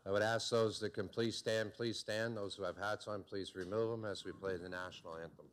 I would ask those that can please stand, please stand. Those who have hats on, please remove them as we play the national anthem.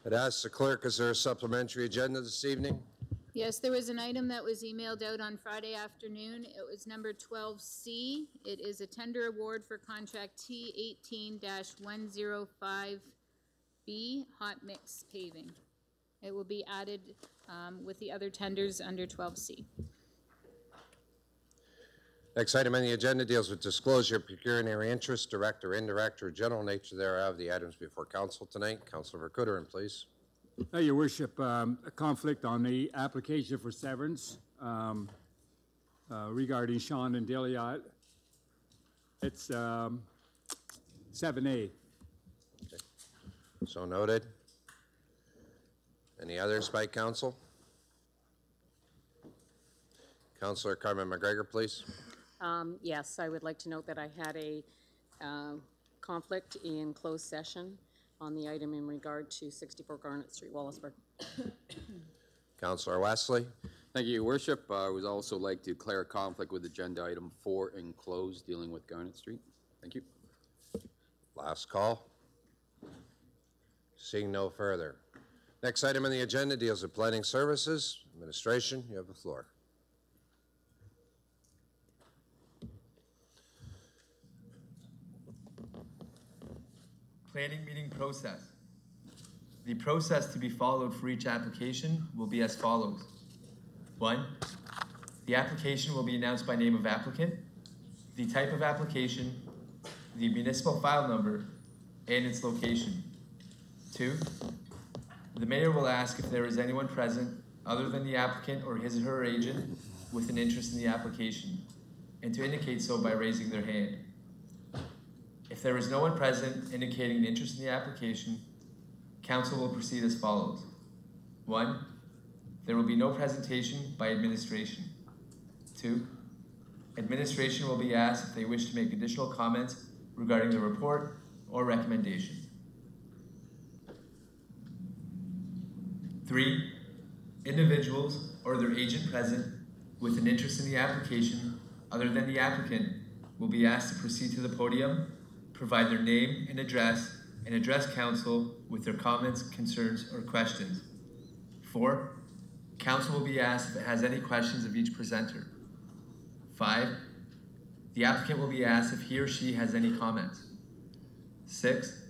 I'd ask the clerk, is there a supplementary agenda this evening? Yes, there was an item that was emailed out on Friday afternoon. It was number 12C. It is a tender award for contract T18-105B hot mix paving. It will be added with the other tenders under 12C. Next item on the agenda deals with disclosure of pecuniary interest, direct or indirect, or general nature thereof. The items before council tonight. Councilor Verkutteren, please. Your Worship, a conflict on the application for severance regarding Sean and Deliot. It's 7A. Okay. So noted. Any others by council? Councilor Carmen McGregor, please. Yes, I would like to note that I had a conflict in closed session on the item in regard to 64 Garnet Street, Wallaceburg. Councilor Wesley. Thank you, Your Worship. I would also like to declare a conflict with agenda item 4 enclosed dealing with Garnet Street. Thank you. Last call. Seeing no further. Next item on the agenda deals with planning services. Administration, you have the floor. Planning meeting process. The process to be followed for each application will be as follows. 1. The application will be announced by name of applicant, the type of application, the municipal file number, and its location. 2. The mayor will ask if there is anyone present other than the applicant or his or her agent with an interest in the application, and to indicate so by raising their hand. If there is no one present indicating an interest in the application, council will proceed as follows. 1. There will be no presentation by administration. 2. Administration will be asked if they wish to make additional comments regarding the report or recommendation. 3. Individuals or their agent present with an interest in the application other than the applicant will be asked to proceed to the podium, provide their name and address council with their comments, concerns, or questions. 4. Council will be asked if it has any questions of each presenter. 5. The applicant will be asked if he or she has any comments. 6.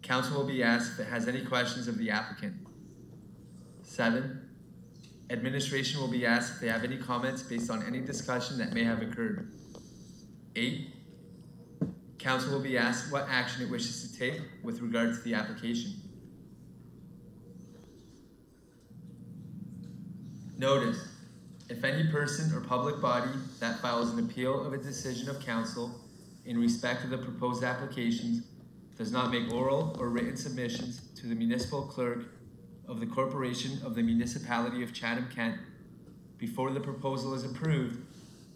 Council will be asked if it has any questions of the applicant. 7. Administration will be asked if they have any comments based on any discussion that may have occurred. 8. Council will be asked what action it wishes to take with regard to the application. Notice, if any person or public body that files an appeal of a decision of council in respect of the proposed applications does not make oral or written submissions to the municipal clerk of the corporation of the municipality of Chatham-Kent before the proposal is approved,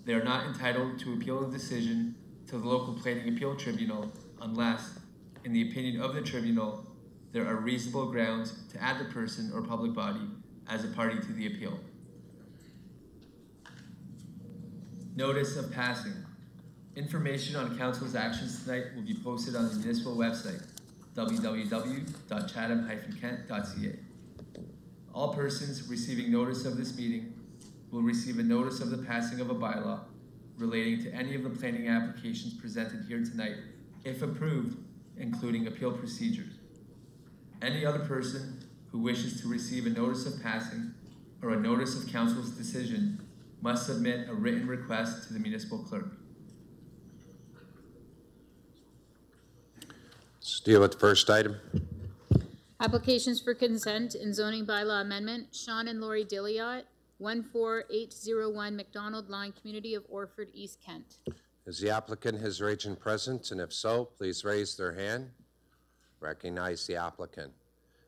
they are not entitled to appeal the decision to the local planning appeal tribunal unless, in the opinion of the tribunal, there are reasonable grounds to add the person or public body as a party to the appeal. Notice of passing. Information on council's actions tonight will be posted on the municipal website, www.chatham-kent.ca. All persons receiving notice of this meeting will receive a notice of the passing of a bylaw relating to any of the planning applications presented here tonight, if approved, including appeal procedures. Any other person who wishes to receive a notice of passing or a notice of council's decision must submit a written request to the municipal clerk. Let's deal with the first item. Applications for consent and zoning bylaw amendment, Sean and Lori Dilliot, 14801 McDonald Line, Community of Orford, East Kent. Is the applicant his or agent present? And if so, please raise their hand. Recognize the applicant.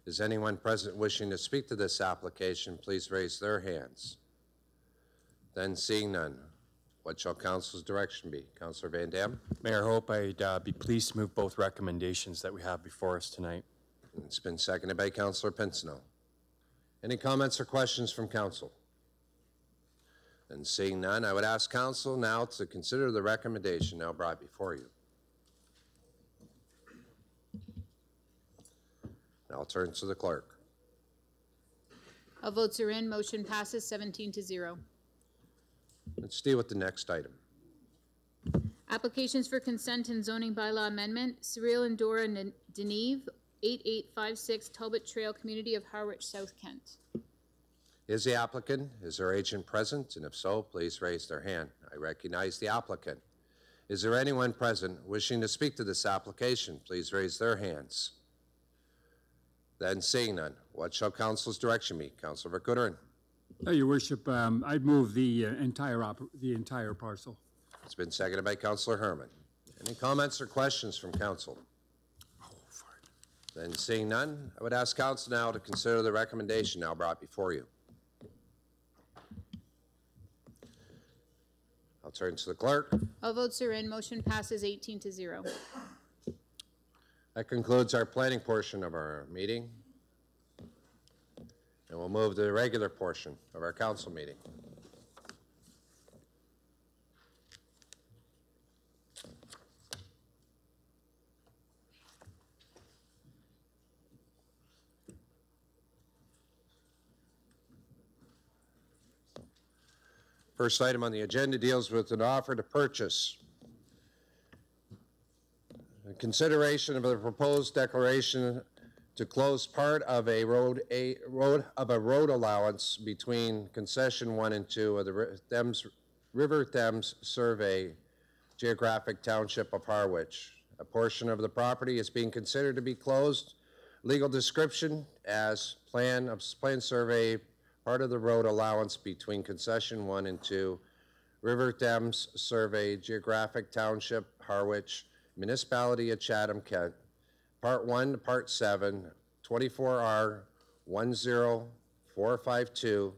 Is anyone present wishing to speak to this application? Please raise their hands. Then seeing none, what shall council's direction be? Councilor Van Dam? Mayor Hope, I'd be pleased to move both recommendations that we have before us tonight. It's been seconded by Councilor Pincinel. Any comments or questions from council? And seeing none, I would ask council now to consider the recommendation now brought before you. Now I'll turn to the clerk. All votes are in. Motion passes 17-0. Let's deal with the next item. Applications for consent and zoning bylaw amendment, Cyril and Dora Deneve, 8856 Talbot Trail, Community of Harwich, South Kent. Is the applicant, is their agent present? And if so, please raise their hand. I recognize the applicant. Is there anyone present wishing to speak to this application? Please raise their hands. Then seeing none, what shall council's direction be? Councilor Verkutteren. Your worship, I'd move the entire parcel. It's been seconded by Councilor Herman. Any comments or questions from council? Then seeing none, I would ask council now to consider the recommendation now brought before you. I'll turn to the clerk. All votes are in. Motion passes 18-0. That concludes our planning portion of our meeting. And we'll move to the regular portion of our council meeting. First item on the agenda deals with an offer to purchase. Consideration of the proposed declaration to close part of a road allowance between concession 1 and 2 of the River Thames Survey, Geographic Township of Harwich. A portion of the property is being considered to be closed. Legal description as plan survey, part of the road allowance between concession 1 and 2, River Thames Survey, Geographic Township, Harwich, Municipality of Chatham-Kent, Part 1 to Part 7, 24R 10452,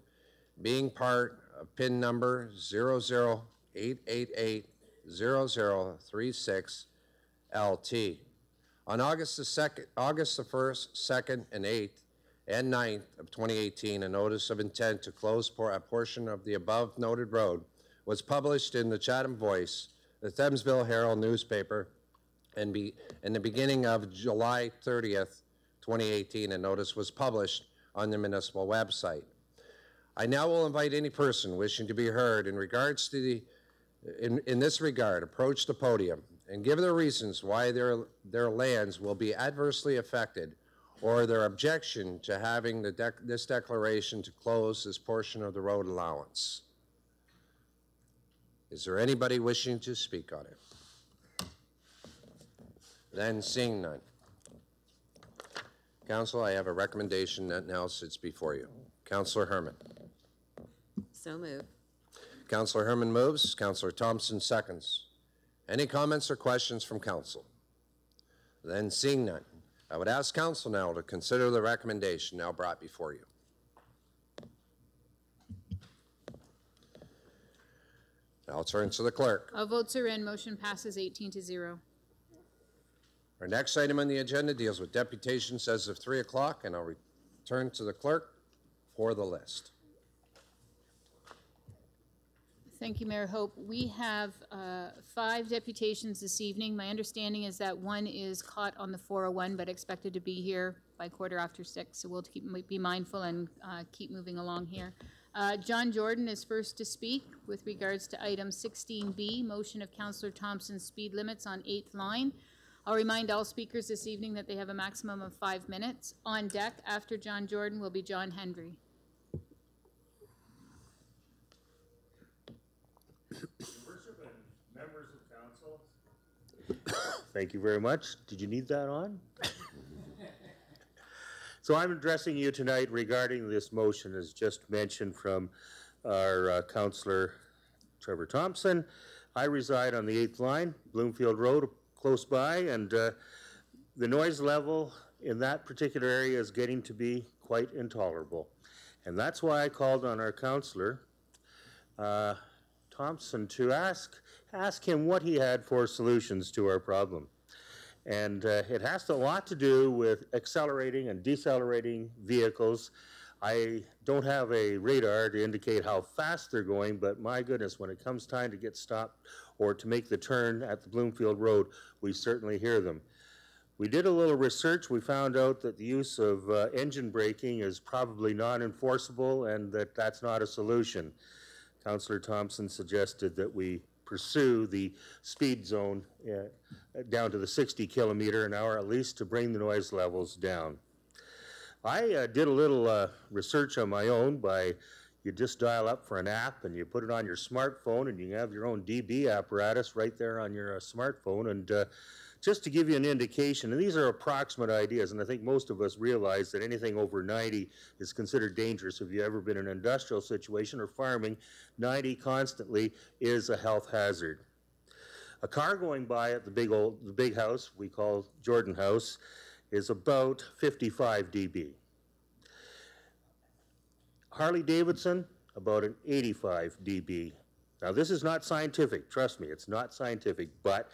being part of PIN number 008880036 LT. On August the 1st, 2nd, and 8th, and 9th of 2018, a notice of intent to close a portion of the above noted road was published in the Chatham Voice, the Thamesville Herald newspaper, and in the beginning of July 30th, 2018, a notice was published on the municipal website. I now will invite any person wishing to be heard in regards to in this regard, approach the podium and give their reasons why their lands will be adversely affected or their objection to having this declaration to close this portion of the road allowance. Is there anybody wishing to speak on it? Then seeing none. Council, I have a recommendation that now sits before you. Councilor Herman. So moved. Councilor Herman moves. Councilor Thompson seconds. Any comments or questions from council? Then seeing none, I would ask council now to consider the recommendation now brought before you. I'll turn to the clerk. All votes are in. Motion passes 18-0. Our next item on the agenda deals with deputations as of 3 o'clock, and I'll return to the clerk for the list. Thank you, Mayor Hope. We have 5 deputations this evening. My understanding is that one is caught on the 401, but expected to be here by 6:15, so we'll be mindful and keep moving along here. John Jordan is first to speak with regards to item 16B, motion of Councillor Thompson's speed limits on 8th line. I'll remind all speakers this evening that they have a maximum of 5 minutes. On deck after John Jordan will be John Hendry. Worship and members of council. Thank you very much. Did you need that on? So I'm addressing you tonight regarding this motion, as just mentioned from our Councillor Trevor Thompson. I reside on the 8th line, Bloomfield Road, close by, and the noise level in that particular area is getting to be quite intolerable. And that's why I called on our Councillor Thompson to ask him what he had for solutions to our problem. And it has a lot to do with accelerating and decelerating vehicles. I don't have a radar to indicate how fast they're going, but my goodness, when it comes time to get stopped or to make the turn at the Bloomfield Road, we certainly hear them. We did a little research. We found out that the use of engine braking is probably non-enforceable and that that's not a solution. Councillor Thompson suggested that we pursue the speed zone down to the 60 kilometer an hour at least to bring the noise levels down. I did a little research on my own by, you just dial up for an app and you put it on your smartphone and you have your own DB apparatus right there on your smartphone. And just to give you an indication, and these are approximate ideas, and I think most of us realize that anything over 90 is considered dangerous. If you've ever been in an industrial situation or farming, 90 constantly is a health hazard. A car going by at the big house we call Jordan House is about 55 dB. Harley Davidson, about an 85 dB. Now this is not scientific, trust me, it's not scientific, but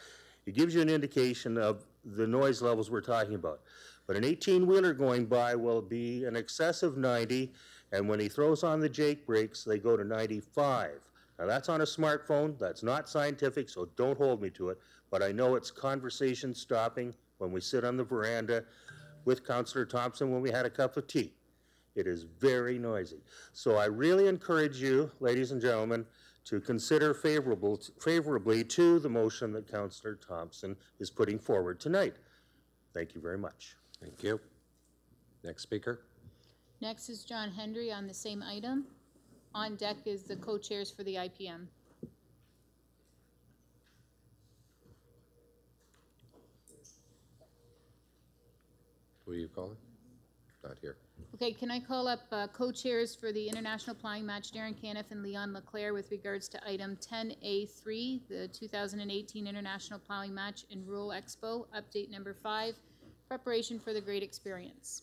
it gives you an indication of the noise levels we're talking about. But an 18-wheeler going by will be an excessive 90, and when he throws on the Jake brakes, they go to 95. Now that's on a smartphone, that's not scientific, so don't hold me to it, but I know it's conversation stopping when we sit on the veranda with Councillor Thompson when we had a cup of tea. It is very noisy. So I really encourage you, ladies and gentlemen, to consider favorably to the motion that Councillor Thompson is putting forward tonight. Thank you very much. Thank you. Next speaker. Next is John Hendry on the same item. On deck is the co-chairs for the IPM. Who are you calling? Not here. Okay, can I call up co-chairs for the International Plowing Match, Darren Caniff and Leon Leclerc, with regards to item 10A3, the 2018 International Plowing Match in Rural Expo, update number 5, preparation for the great experience.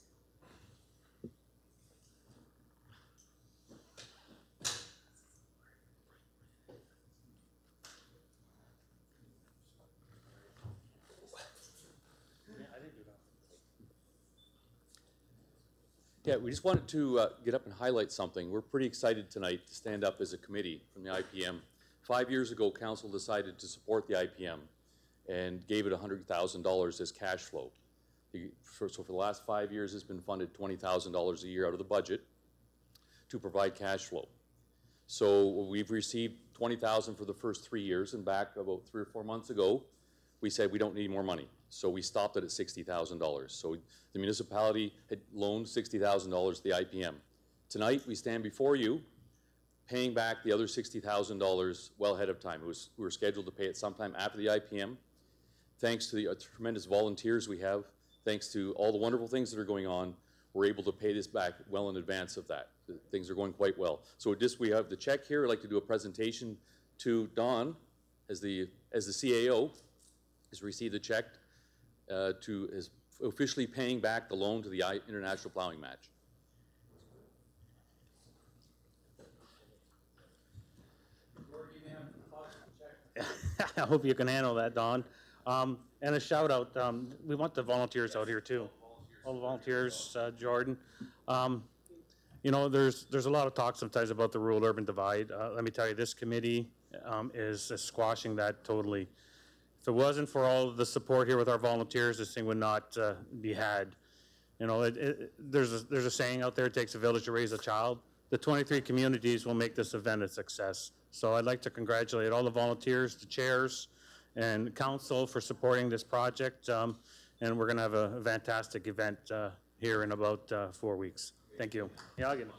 Yeah, we just wanted to get up and highlight something. We're pretty excited tonight to stand up as a committee from the IPM. 5 years ago, council decided to support the IPM and gave it $100,000 as cash flow. So for the last 5 years, it's been funded $20,000 a year out of the budget to provide cash flow. So we've received $20,000 for the first 3 years, and back about 3 or 4 months ago, we said we don't need more money. So we stopped it at $60,000. So the municipality had loaned $60,000 to the IPM. Tonight, we stand before you, paying back the other $60,000 well ahead of time. We were scheduled to pay it sometime after the IPM. Thanks to the tremendous volunteers we have, thanks to all the wonderful things that are going on, we're able to pay this back well in advance of that. Things are going quite well. So we have the check here. I'd like to do a presentation to Don as the CAO, has received the check is officially paying back the loan to the International Plowing Match. I hope you can handle that, Don. And a shout out, we want the volunteers out here too. All the volunteers, Jordan. You know, there's a lot of talk sometimes about the rural-urban divide. Let me tell you, this committee is squashing that totally. If it wasn't for all of the support here with our volunteers, this thing would not be had. You know, there's a saying out there, it takes a village to raise a child. The 23 communities will make this event a success. So I'd like to congratulate all the volunteers, the chairs, and council for supporting this project. And we're going to have a fantastic event here in about 4 weeks. Thank you. Yeah, I'll get it.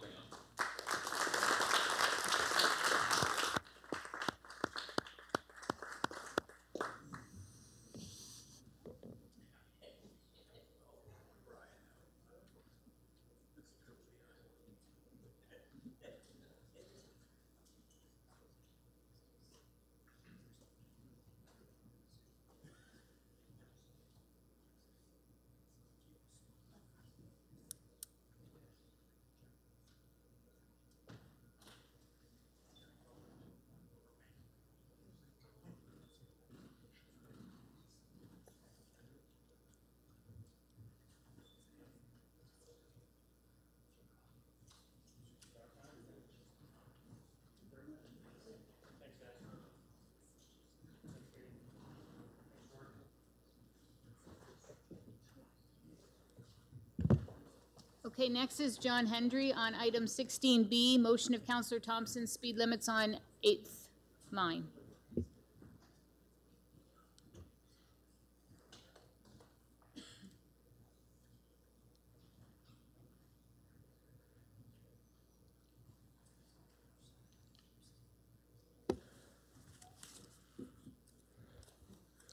Okay, next is John Hendry on item 16B, motion of Councillor Thompson, speed limits on 8th line.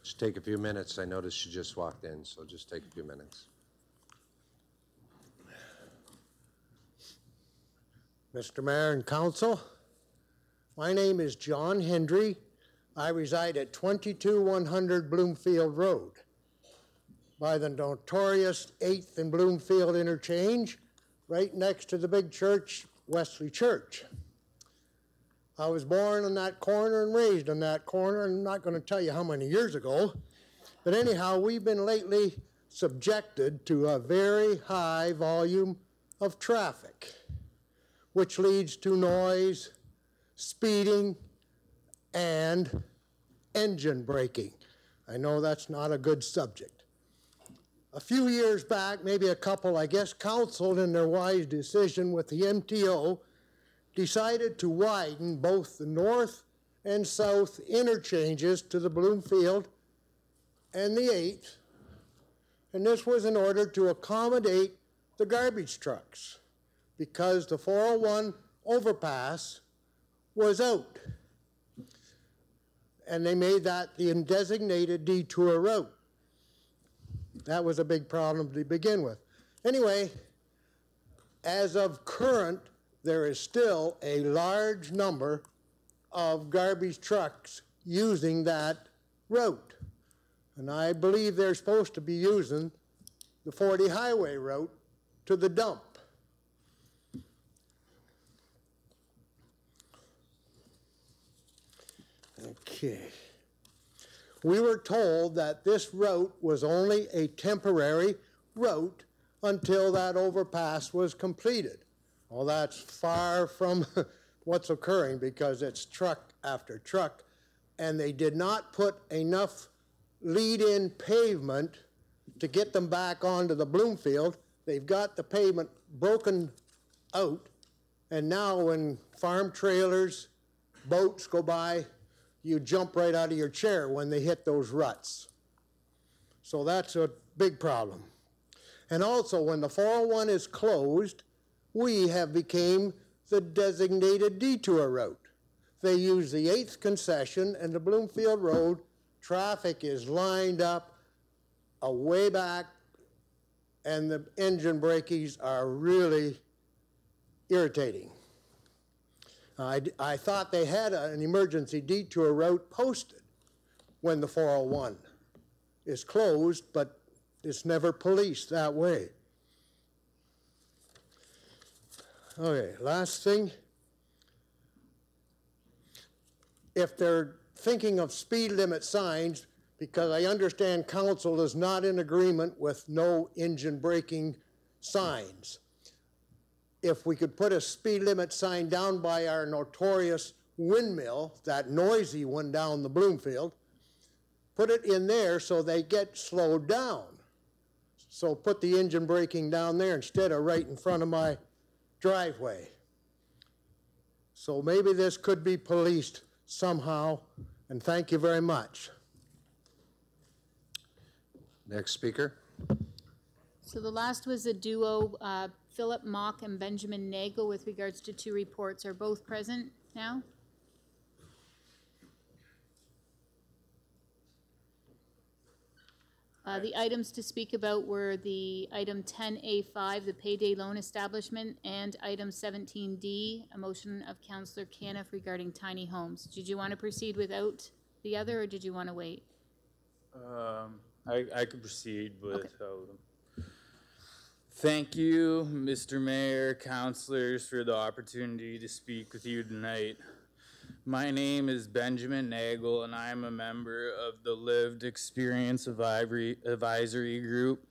Just take a few minutes. I noticed she just walked in, so just take a few minutes. Mr. Mayor and Council, my name is John Hendry. I reside at 22100 Bloomfield Road by the notorious 8th and Bloomfield interchange, right next to the big church, Wesley Church. I was born on that corner and raised on that corner, and I'm not going to tell you how many years ago, but anyhow, we've been lately subjected to a very high volume of traffic, which leads to noise, speeding, and engine braking. I know that's not a good subject. A few years back, maybe a couple, I guess, council in their wise decision with the MTO decided to widen both the north and south interchanges to the Bloomfield and the 8th, and this was in order to accommodate the garbage trucks, because the 401 overpass was out. And they made that the designated detour route. That was a big problem to begin with. Anyway, as of current, there is still a large number of garbage trucks using that route. And I believe they're supposed to be using the 40 highway route to the dump. Okay. We were told that this route was only a temporary route until that overpass was completed. Well, that's far from what's occurring, because it's truck after truck, and they did not put enough lead-in pavement to get them back onto the Bloomfield. They've got the pavement broken out, and now when farm trailers, boats go by, you jump right out of your chair when they hit those ruts. So that's a big problem. And also, when the 401 is closed, we have become the designated detour route. They use the 8th concession and the Bloomfield Road. Traffic is lined up way back, and the engine brakies are really irritating. I thought they had an emergency detour route posted when the 401 is closed, but it's never policed that way. Okay, last thing. If they're thinking of speed limit signs, because I understand council is not in agreement with no engine braking signs, if we could put a speed limit sign down by our notorious windmill, that noisy one down the Bloomfield, put it in there so they get slowed down. So put the engine braking down there instead of right in front of my driveway. So maybe this could be policed somehow, and thank you very much. Next speaker. So the last was a duo, Philip Mock and Benjamin Nagel, with regards to 2 reports. Are both present now? The items to speak about were the item 10A5, the payday loan establishment, and item 17D, a motion of Councillor Caniff regarding tiny homes. Did you want to proceed without the other, or did you want to wait? I could proceed without them. Thank you, Mr. Mayor, councilors, for the opportunity to speak with you tonight. My name is Benjamin Nagel, and I am a member of the Lived Experience Advisory Group.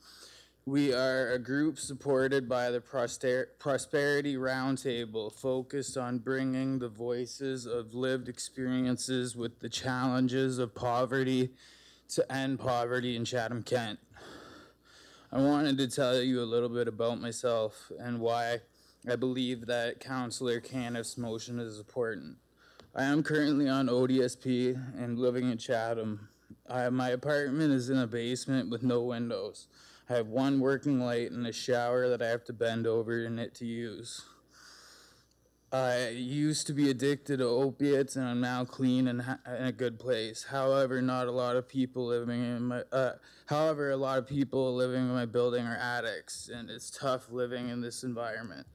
We are a group supported by the Prosperity Roundtable, focused on bringing the voices of lived experiences with the challenges of poverty to end poverty in Chatham-Kent. I wanted to tell you a little bit about myself and why I believe that Councillor Caniff's motion is important. I am currently on ODSP and living in Chatham. My apartment is in a basement with no windows. I have one working light and a shower that I have to bend over in it to use. I used to be addicted to opiates, and I'm now clean and in a good place. However, a lot of people living in my building are addicts, and it's tough living in this environment.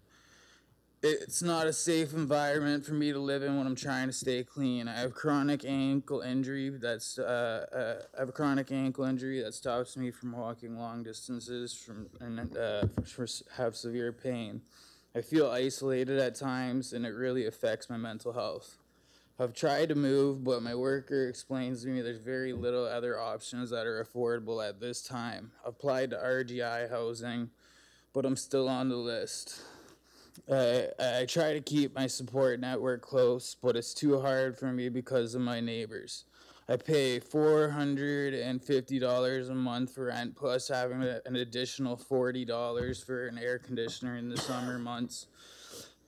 It's not a safe environment for me to live in when I'm trying to stay clean. I have chronic ankle injury that stops me from walking long distances and have severe pain. I feel isolated at times, and it really affects my mental health. I've tried to move, but my worker explains to me there's very little other options that are affordable at this time. I've applied to RGI housing, but I'm still on the list. I try to keep my support network close, but it's too hard for me because of my neighbors. I pay $450 a month for rent, plus having an additional $40 for an air conditioner in the summer months.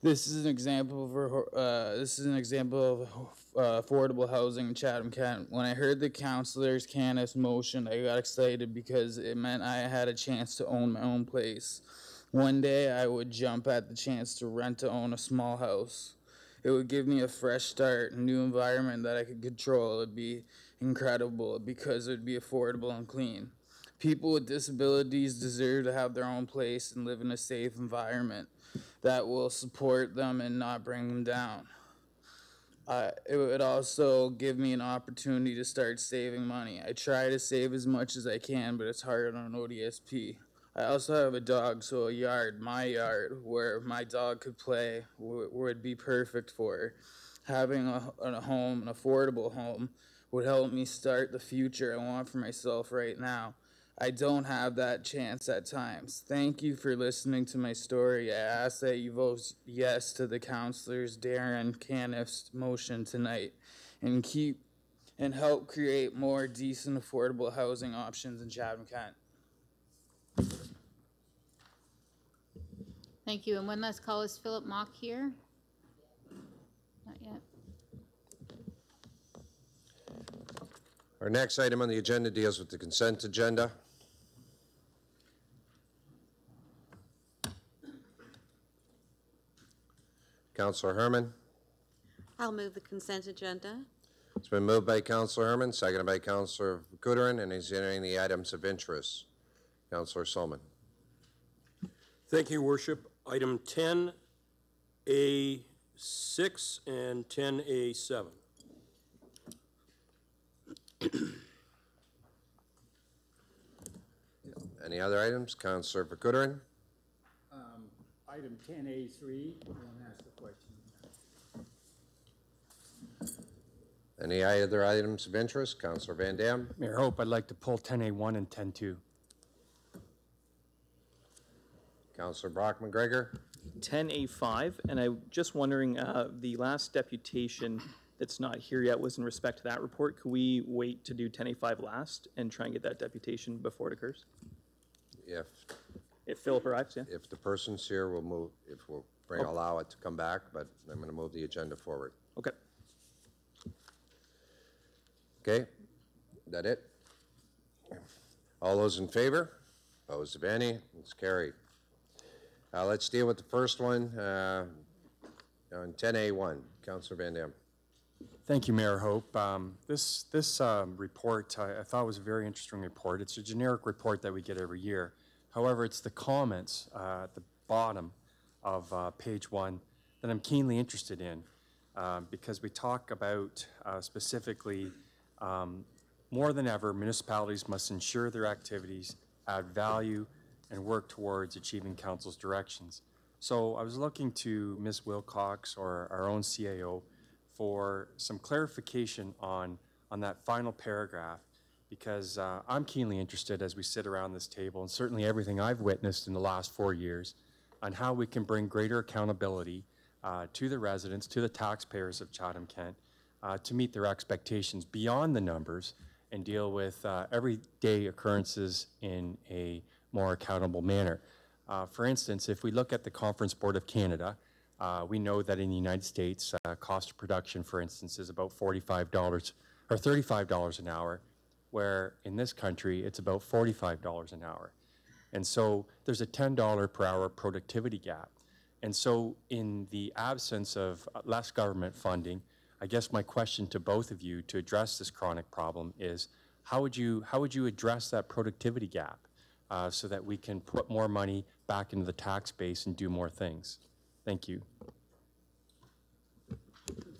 This is an example of affordable housing in Chatham-Kent. When I heard the councillor's Caniff's motion, I got excited because it meant I had a chance to own my own place. One day I would jump at the chance to rent to own a small house. It would give me a fresh start, a new environment that I could control. It would be incredible because it would be affordable and clean. People with disabilities deserve to have their own place and live in a safe environment that will support them and not bring them down. It would also give me an opportunity to start saving money. I try to save as much as I can, but it's hard on ODSP. I also have a dog, so my yard, where my dog could play would be perfect for her. Having a home, an affordable home, would help me start the future I want for myself right now. I don't have that chance at times. Thank you for listening to my story. I ask that you vote yes to the councillors Darren Caniff's motion tonight and help create more decent, affordable housing options in Chatham-Kent. Thank you. And one last call. Is Philip Mock here? Not yet. Our next item on the agenda deals with the consent agenda. Councillor Herman. I'll move the consent agenda. It's been moved by Councillor Herman, seconded by Councillor Kuderin, and he's entering the items of interest. Councillor Solomon. Thank you, Worship. Item 10A6 and 10A7. Any other items? Councillor Kuderin. Item 10A3, I want to ask a question. Any other items of interest? Councillor Van Dam. Mayor Hope, I'd like to pull 10A1 and 10-2. Councillor Brock McGregor. 10A5, and I'm just wondering, the last deputation that's not here yet was in respect to that report. Could we wait to do 10A5 last and try and get that deputation before it occurs? If Philip arrives, yeah. If the person's here, we'll move, if we'll allow it to come back, but I'm going to move the agenda forward. Okay. Okay, that it? All those in favor? Opposed, if any? It's carried. Let's deal with the first one on 10A1. Councillor Van Dam. Thank you, Mayor Hope. This report I thought was a very interesting report. It's a generic report that we get every year. However, it's the comments at the bottom of page 1 that I'm keenly interested in because we talk about specifically more than ever, municipalities must ensure their activities add value and work towards achieving council's directions. So I was looking to Ms. Wilcox or our own CAO for some clarification on that final paragraph, because I'm keenly interested as we sit around this table, and certainly everything I've witnessed in the last 4 years, on how we can bring greater accountability to the residents, to the taxpayers of Chatham-Kent, to meet their expectations beyond the numbers and deal with everyday occurrences in a more accountable manner. For instance, if we look at the Conference Board of Canada, we know that in the United States, cost of production, for instance, is about $45 or $35 an hour, where in this country, it's about $45 an hour. And so there's a $10 per hour productivity gap. And so in the absence of less government funding, I guess my question to both of you to address this chronic problem is, how would you address that productivity gap so that we can put more money back into the tax base and do more things? Thank you.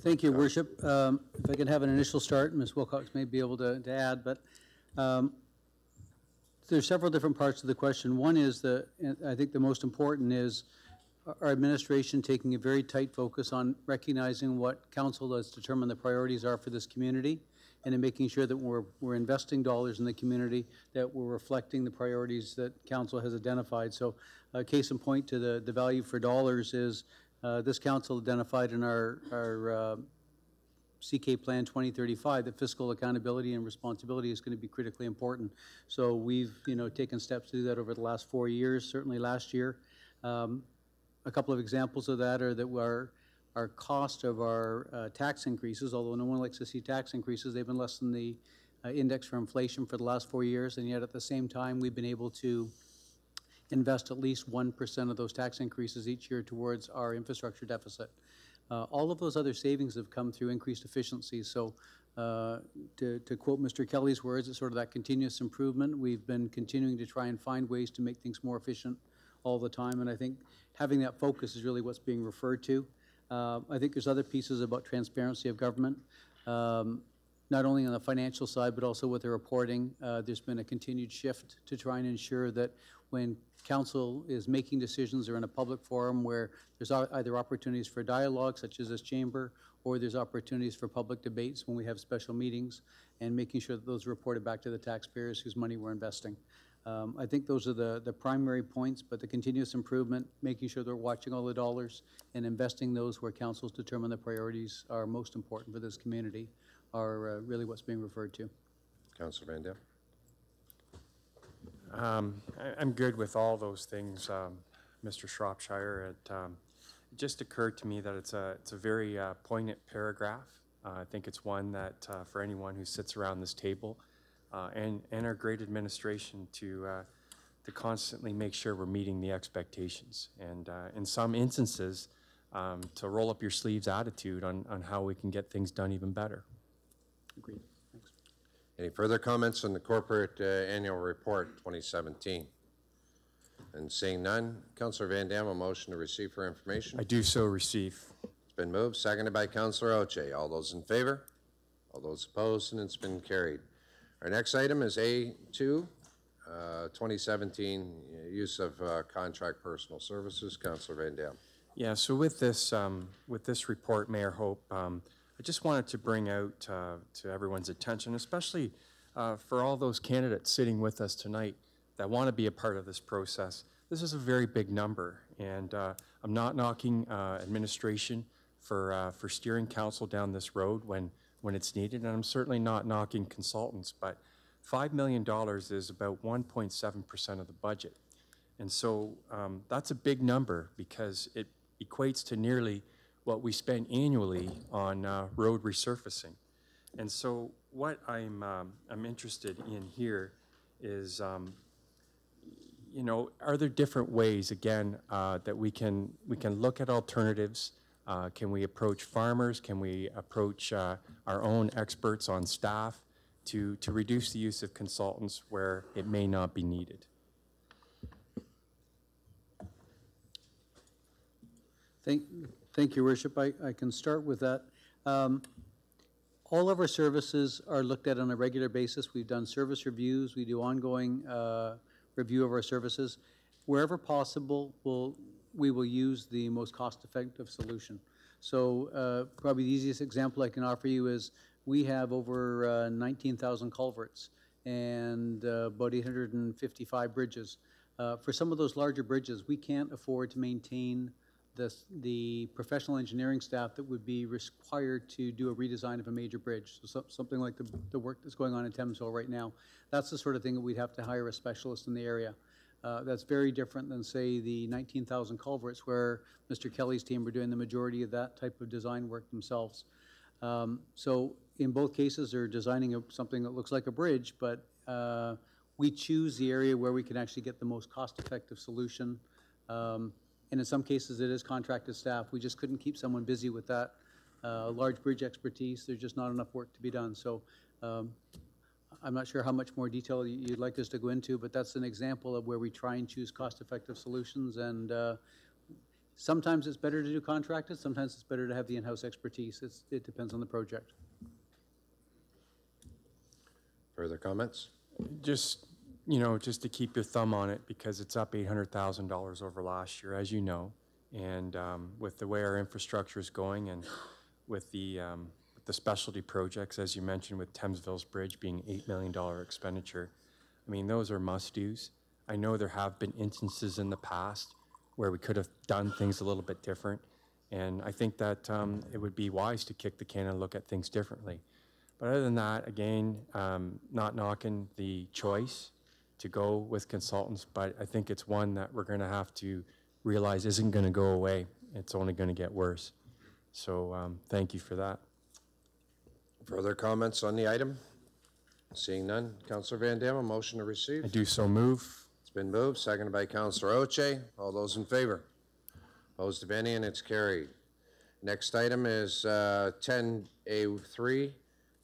Thank you, Worship. If I can have an initial start, Ms. Wilcox may be able to add, but there's several different parts of the question. One is I think the most important is our administration taking a very tight focus on recognizing what council has determined the priorities are for this community, and in making sure that we're investing dollars in the community, that we're reflecting the priorities that council has identified. So case in point to the value for dollars is this council identified in our CK Plan 2035 that fiscal accountability and responsibility is going to be critically important. So we've taken steps to do that over the last 4 years, certainly last year. A couple of examples of that are that our cost of our tax increases, although no one likes to see tax increases, they've been less than the index for inflation for the last 4 years, and yet at the same time we've been able to invest at least 1% of those tax increases each year towards our infrastructure deficit. All of those other savings have come through increased efficiency. So to quote Mr. Kelly's words, it's sort of that continuous improvement. We've been continuing to try and find ways to make things more efficient all the time, and I think having that focus is really what's being referred to. I think there's other pieces about transparency of government, not only on the financial side, but also with the reporting. There's been a continued shift to try and ensure that when council is making decisions or in a public forum where there's either opportunities for dialogue, such as this chamber, or there's opportunities for public debates when we have special meetings, and making sure that those are reported back to the taxpayers whose money we're investing. I think those are the primary points, but the continuous improvement, making sure they're watching all the dollars and investing those where councils determine the priorities are most important for this community are really what's being referred to. Councillor Van Dam. I'm good with all those things, Mr. Shropshire. It just occurred to me that it's a very poignant paragraph. I think it's one that for anyone who sits around this table and our great administration to constantly make sure we're meeting the expectations, and in some instances to roll up your sleeves attitude on how we can get things done even better. Agreed. Thanks. Any further comments on the corporate annual report 2017? And seeing none, Councillor Van Dam, a motion to receive for information. I do so receive. It's been moved, seconded by Councillor Oche. All those in favor? All those opposed? And it's been carried. Our next item is A2, 2017, use of contract personal services. Councillor Van Dam. Yeah, so with this report, Mayor Hope, I just wanted to bring out to everyone's attention, especially for all those candidates sitting with us tonight that want to be a part of this process, this is a very big number, and I'm not knocking administration for steering council down this road when it's needed, and I'm certainly not knocking consultants, but $5 million is about 1.7% of the budget. And so that's a big number because it equates to nearly what we spend annually on road resurfacing. And so what I'm interested in here is, you know, are there different ways, again, that we can look at alternatives? Can we approach farmers? Can we approach our own experts on staff to reduce the use of consultants where it may not be needed? Thank you, Worship. I can start with that. All of our services are looked at on a regular basis. We've done service reviews. We do ongoing review of our services. Wherever possible, we will use the most cost-effective solution. So probably the easiest example I can offer you is we have over 19,000 culverts and about 855 bridges. For some of those larger bridges, we can't afford to maintain the professional engineering staff that would be required to do a redesign of a major bridge. So something like the work that's going on in Thamesville right now, that's the sort of thing that we'd have to hire a specialist in the area. That's very different than, say, the 19,000 culverts where Mr. Kelly's team were doing the majority of that type of design work themselves. So in both cases, they're designing something that looks like a bridge, but we choose the area where we can actually get the most cost-effective solution. And in some cases, it is contracted staff. We just couldn't keep someone busy with that large bridge expertise. There's just not enough work to be done. So I'm not sure how much more detail you'd like us to go into, but that's an example of where we try and choose cost-effective solutions. And sometimes it's better to do contracted. Sometimes it's better to have the in-house expertise. It depends on the project. Further comments? Just, you know, just to keep your thumb on it, because it's up $800,000 over last year, as you know. And with the way our infrastructure is going and with the specialty projects, as you mentioned, with Thamesville's Bridge being $8 million expenditure, I mean, those are must-dos. I know there have been instances in the past where we could have done things a little bit different, and I think that it would be wise to kick the can and look at things differently. But other than that, again, not knocking the choice to go with consultants, but I think it's one that we're going to have to realize isn't going to go away. It's only going to get worse. So thank you for that. Further comments on the item? Seeing none. Councillor Van Dam, a motion to receive? I do so move. It's been moved, seconded by Councillor Oche. All those in favor? Opposed, if any, and it's carried. Next item is 10A3,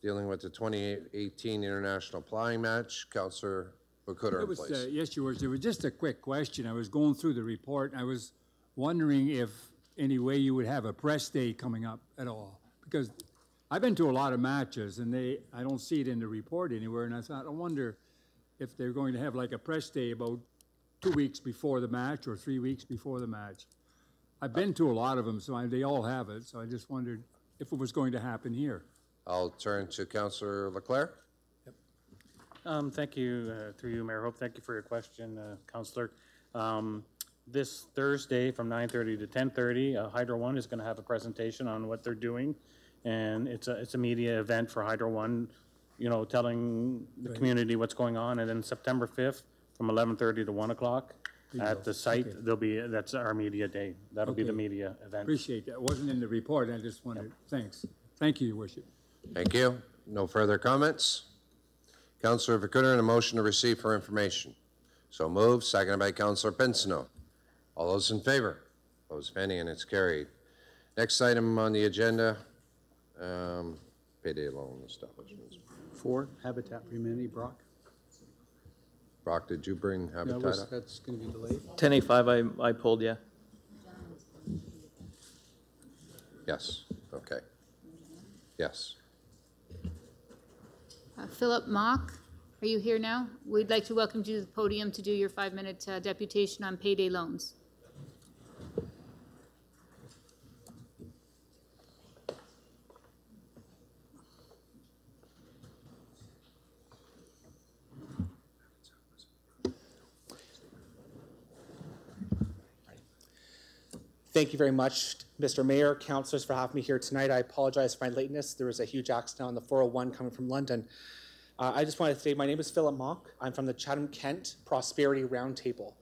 dealing with the 2018 International Flying Match. Councillor Bakutter, please. Yes, Your Worship. It was just a quick question. I was going through the report, and I was wondering if any way you would have a press day coming up at all. Because I've been to a lot of matches, and I don't see it in the report anywhere, and I thought, I wonder if they're going to have like a press day about 2 weeks before the match or 3 weeks before the match. I've been to a lot of them, so they all have it, so I just wondered if it was going to happen here. I'll turn to Councillor Leclerc. Thank you, through you, Mayor Hope. Thank you for your question, Councillor. This Thursday from 9:30 to 10:30, Hydro One is going to have a presentation on what they're doing, and it's a media event for Hydro One, you know, telling the community what's going on. And then September 5th from 11:30 to 1 o'clock at the site, that's our media day. That'll be the media event. Appreciate that. It wasn't in the report. I just wondered. Thanks. Thank you, Your Worship. Thank you. No further comments. Councillor Bakutter, a motion to receive for information. So moved, seconded by Councillor Pinsino. All those in favor? Opposed, if any, and it's carried. Next item on the agenda, payday loan establishments. 4, Habitat for Humanity, Brock. Brock, did you bring Habitat up? That's going to be delayed. 10A5 I pulled, yeah. Yes, okay. Yes. Philip Mock, are you here now? We'd like to welcome you to the podium to do your 5-minute deputation on payday loans. Thank you very much, Mr. Mayor, councillors, for having me here tonight. I apologize for my lateness. There was a huge accident on the 401 coming from London. I just wanted to say my name is Philip Mock. I'm from the Chatham-Kent Prosperity Roundtable.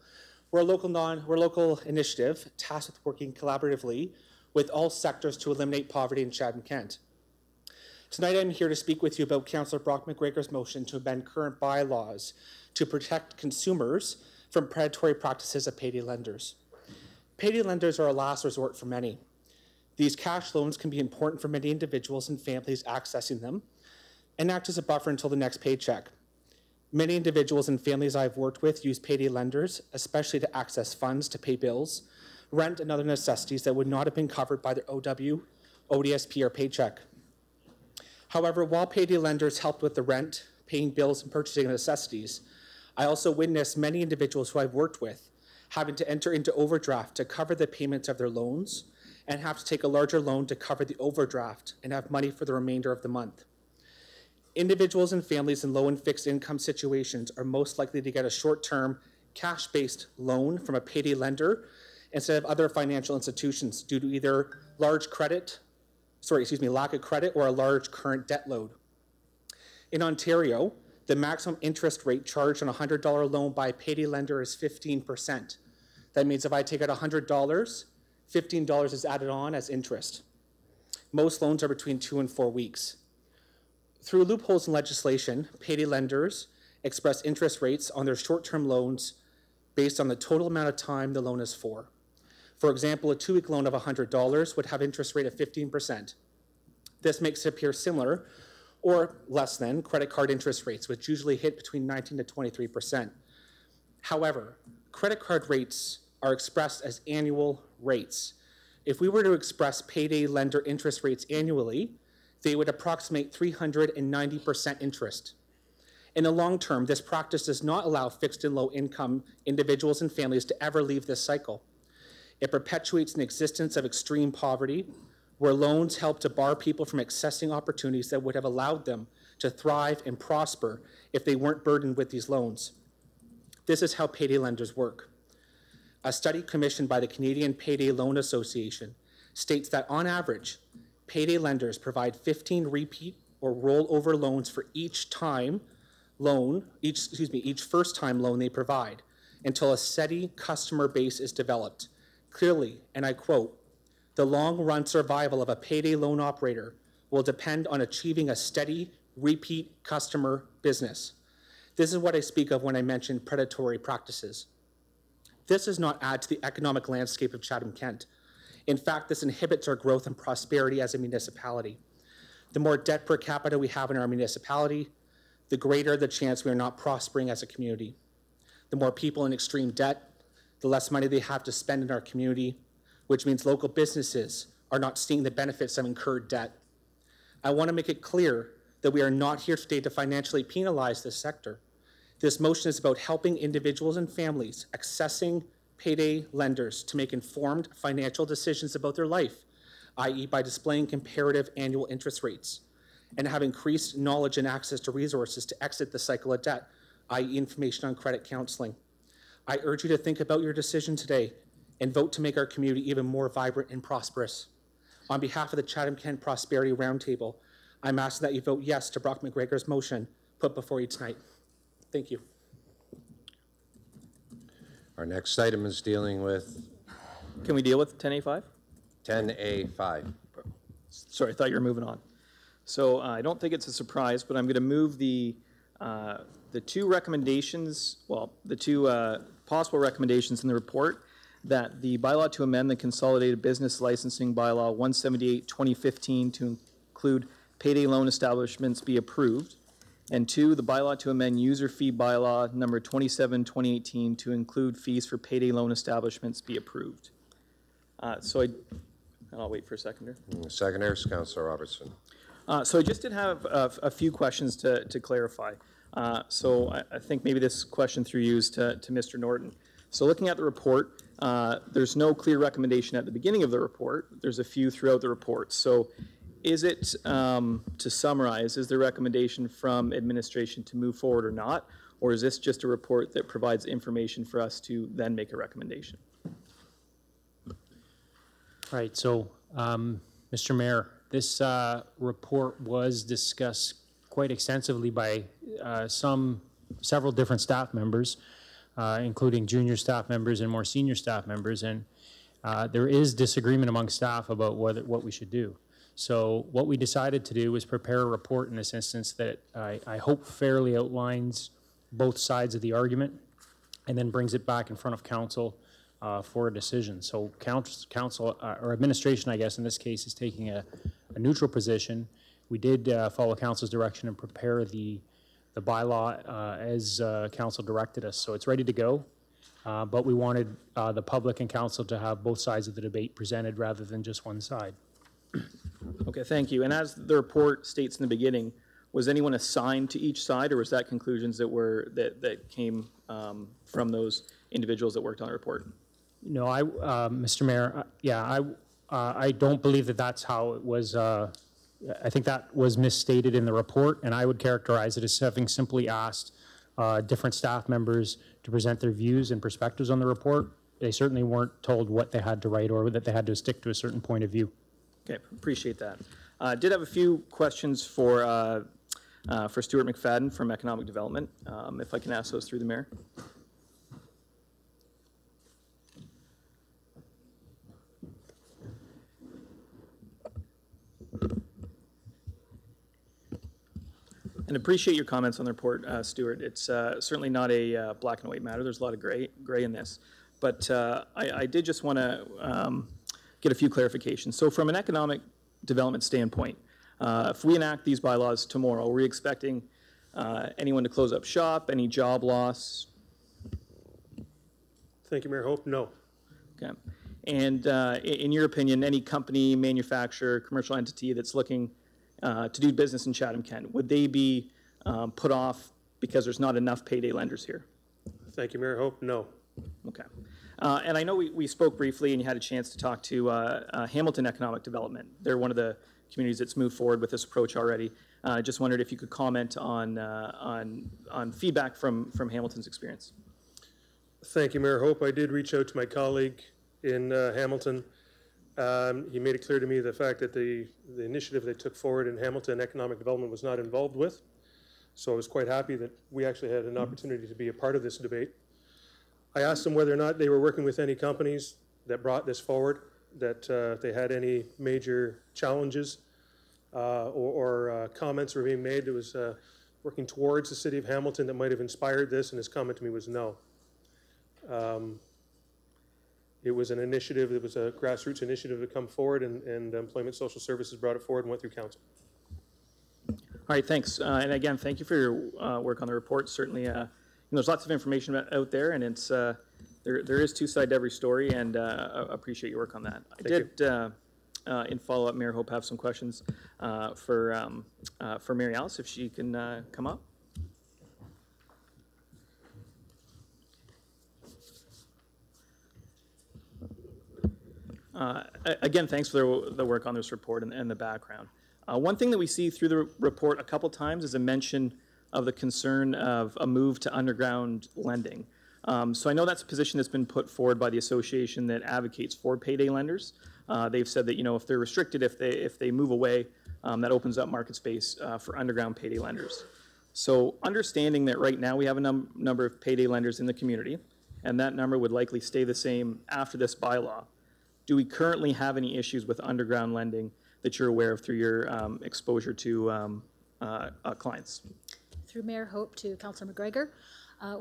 We're a local initiative tasked with working collaboratively with all sectors to eliminate poverty in Chatham-Kent. Tonight I'm here to speak with you about Councillor Brock McGregor's motion to amend current bylaws to protect consumers from predatory practices of payday lenders. Payday lenders are a last resort for many. These cash loans can be important for many individuals and families accessing them and act as a buffer until the next paycheck. Many individuals and families I've worked with use payday lenders, especially to access funds to pay bills, rent, and other necessities that would not have been covered by their OW, ODSP, or paycheck. However, while payday lenders helped with the rent, paying bills, and purchasing necessities, I also witnessed many individuals who I've worked with having to enter into overdraft to cover the payments of their loans and have to take a larger loan to cover the overdraft and have money for the remainder of the month. Individuals and families in low and fixed income situations are most likely to get a short-term, cash-based loan from a payday lender instead of other financial institutions due to either lack of credit or a large current debt load. In Ontario, the maximum interest rate charged on a $100 loan by a payday lender is 15%. That means if I take out $100, $15 is added on as interest. Most loans are between 2 and 4 weeks. Through loopholes in legislation, payday lenders express interest rates on their short-term loans based on the total amount of time the loan is for. For example, a 2-week loan of $100 would have interest rate of 15%. This makes it appear similar or less than credit card interest rates, which usually hit between 19 to 23%. However, credit card rates are expressed as annual rates. If we were to express payday lender interest rates annually, they would approximate 390% interest. In the long term, this practice does not allow fixed and low income individuals and families to ever leave this cycle. It perpetuates an existence of extreme poverty, where loans help to bar people from accessing opportunities that would have allowed them to thrive and prosper if they weren't burdened with these loans. This is how payday lenders work. A study commissioned by the Canadian Payday Loan Association states that on average, payday lenders provide 15 repeat or rollover loans for each first-time loan they provide until a steady customer base is developed. Clearly, and I quote, "The long-run survival of a payday loan operator will depend on achieving a steady, repeat customer business." This is what I speak of when I mention predatory practices. This does not add to the economic landscape of Chatham-Kent. In fact, this inhibits our growth and prosperity as a municipality. The more debt per capita we have in our municipality, the greater the chance we are not prospering as a community. The more people in extreme debt, the less money they have to spend in our community, which means local businesses are not seeing the benefits of incurred debt. I want to make it clear that we are not here today to financially penalize this sector. This motion is about helping individuals and families accessing payday lenders to make informed financial decisions about their life, i.e. by displaying comparative annual interest rates, and have increased knowledge and access to resources to exit the cycle of debt, i.e. information on credit counseling. I urge you to think about your decision today and vote to make our community even more vibrant and prosperous. On behalf of the Chatham-Kent Prosperity Roundtable, I'm asking that you vote yes to Brock McGregor's motion put before you tonight. Thank you. Our next item is dealing with Can we deal with 10A5? 10A5. Sorry, I thought you were moving on. So I don't think it's a surprise, but I'm going to move the two recommendations, the two possible recommendations in the report, that the bylaw to amend the Consolidated Business Licensing Bylaw 178-2015 to include payday loan establishments be approved, and 2, the bylaw to amend user fee bylaw number 27-2018 to include fees for payday loan establishments be approved. I'll wait for a seconder. Seconder is Councillor Robertson. So I just did have a few questions to clarify. So I think maybe this question through you is to Mr. Norton. So looking at the report, there's no clear recommendation at the beginning of the report. There's a few throughout the report. So is it, to summarize, is the recommendation from administration to move forward or not? Or is this just a report that provides information for us to then make a recommendation? Right, so, Mr. Mayor, this report was discussed quite extensively by several different staff members, including junior staff members and more senior staff members, and there is disagreement among staff about what we should do. So what we decided to do was prepare a report in this instance that I hope fairly outlines both sides of the argument and then brings it back in front of council for a decision. So council or administration, I guess, in this case, is taking a neutral position. We did follow council's direction and prepare the bylaw as council directed us. So it's ready to go, but we wanted the public and council to have both sides of the debate presented rather than just one side. Okay, thank you. And as the report states in the beginning, was anyone assigned to each side, or was that conclusions that came from those individuals that worked on the report? No, Mr. Mayor, I don't believe that that's how it was. I think that was misstated in the report, and I would characterize it as having simply asked different staff members to present their views and perspectives on the report. They certainly weren't told what they had to write or that they had to stick to a certain point of view. Okay, appreciate that. Did have a few questions for Stuart McFadden from Economic Development, if I can ask those through the Mayor. And appreciate your comments on the report, Stuart. It's certainly not a black and white matter. There's a lot of gray in this. But I did just want to get a few clarifications. So from an economic development standpoint, if we enact these bylaws tomorrow, are we expecting anyone to close up shop, any job loss? Thank you, Mayor Hope. No. Okay. And in your opinion, any company, manufacturer, commercial entity that's looking to do business in Chatham-Kent, would they be put off because there's not enough payday lenders here? Thank you, Mayor Hope. No. Okay. And I know we spoke briefly and you had a chance to talk to Hamilton Economic Development. They're one of the communities that's moved forward with this approach already. Just wondered if you could comment on feedback from Hamilton's experience. Thank you, Mayor Hope. I did reach out to my colleague in Hamilton. He made it clear to me the fact that the initiative they took forward in Hamilton Economic Development was not involved with. So I was quite happy that we actually had an opportunity to be a part of this debate. I asked them whether or not they were working with any companies that brought this forward, that they had any major challenges or comments were being made that was working towards the city of Hamilton that might have inspired this, and his comment to me was no. It was an initiative, it was a grassroots initiative to come forward, and Employment Social Services brought it forward and went through council. All right, thanks. And again, thank you for your work on the report. Certainly, there's lots of information out there, and it's there is two sides to every story, and appreciate your work on that. I did, in follow-up, Mayor Hope, have some questions for Mary Alice, if she can come up. Again, thanks for the work on this report and the background. One thing that we see through the report a couple times is a mention of the concern of a move to underground lending. So I know that's a position that's been put forward by the association that advocates for payday lenders. They've said that, if they're restricted, if they move away, that opens up market space for underground payday lenders. So understanding that right now we have a number of payday lenders in the community, and that number would likely stay the same after this bylaw, do we currently have any issues with underground lending that you're aware of through your exposure to clients? Through Mayor Hope to Councillor McGregor,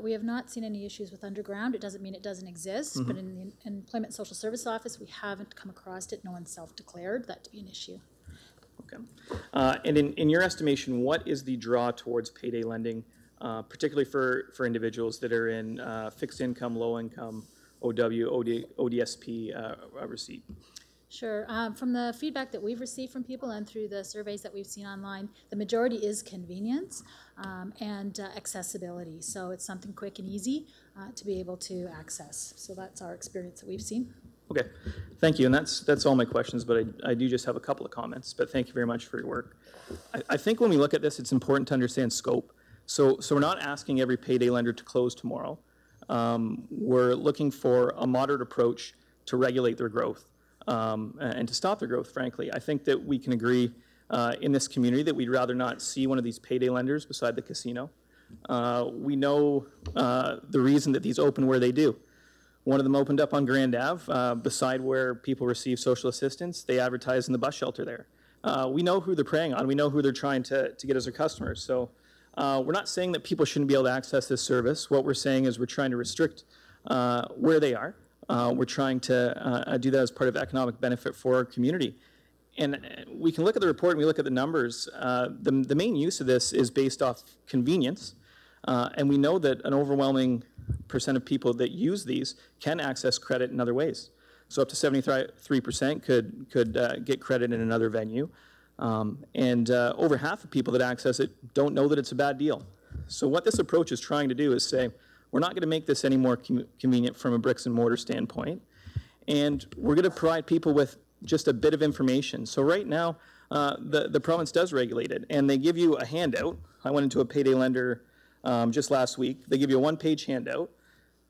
we have not seen any issues with underground. It doesn't mean it doesn't exist, but in the Employment Social Service Office, we haven't come across it. No one self-declared that to be an issue. Okay. And in your estimation, what is the draw towards payday lending, particularly for individuals that are in fixed income, low income, OW, ODSP receipt? Sure. From the feedback that we've received from people and through the surveys that we've seen online, the majority is convenience and accessibility. So it's something quick and easy to be able to access. So that's our experience that we've seen. Okay, thank you. And that's all my questions, but I do just have a couple of comments. But thank you very much for your work. I think when we look at this, it's important to understand scope. So we're not asking every payday lender to close tomorrow. We're looking for a moderate approach to regulate their growth. and to stop their growth, frankly. I think that we can agree in this community that we'd rather not see one of these payday lenders beside the casino. We know the reason that these open where they do. One of them opened up on Grand Ave, beside where people receive social assistance. They advertise in the bus shelter there. We know who they're preying on. We know who they're trying to get as their customers. So we're not saying that people shouldn't be able to access this service. What we're saying is we're trying to restrict where they are. We're trying to do that as part of economic benefit for our community. And we can look at the report and we look at the numbers. The main use of this is based off convenience. And we know that an overwhelming percent of people that use these can access credit in other ways. So up to 73% could get credit in another venue. And over half of people that access it don't know that it's a bad deal. So what this approach is trying to do is say, we're not going to make this any more convenient from a bricks and mortar standpoint. And we're going to provide people with just a bit of information. So right now, the province does regulate it, and they give you a handout. I went into a payday lender just last week. They give you a one-page handout.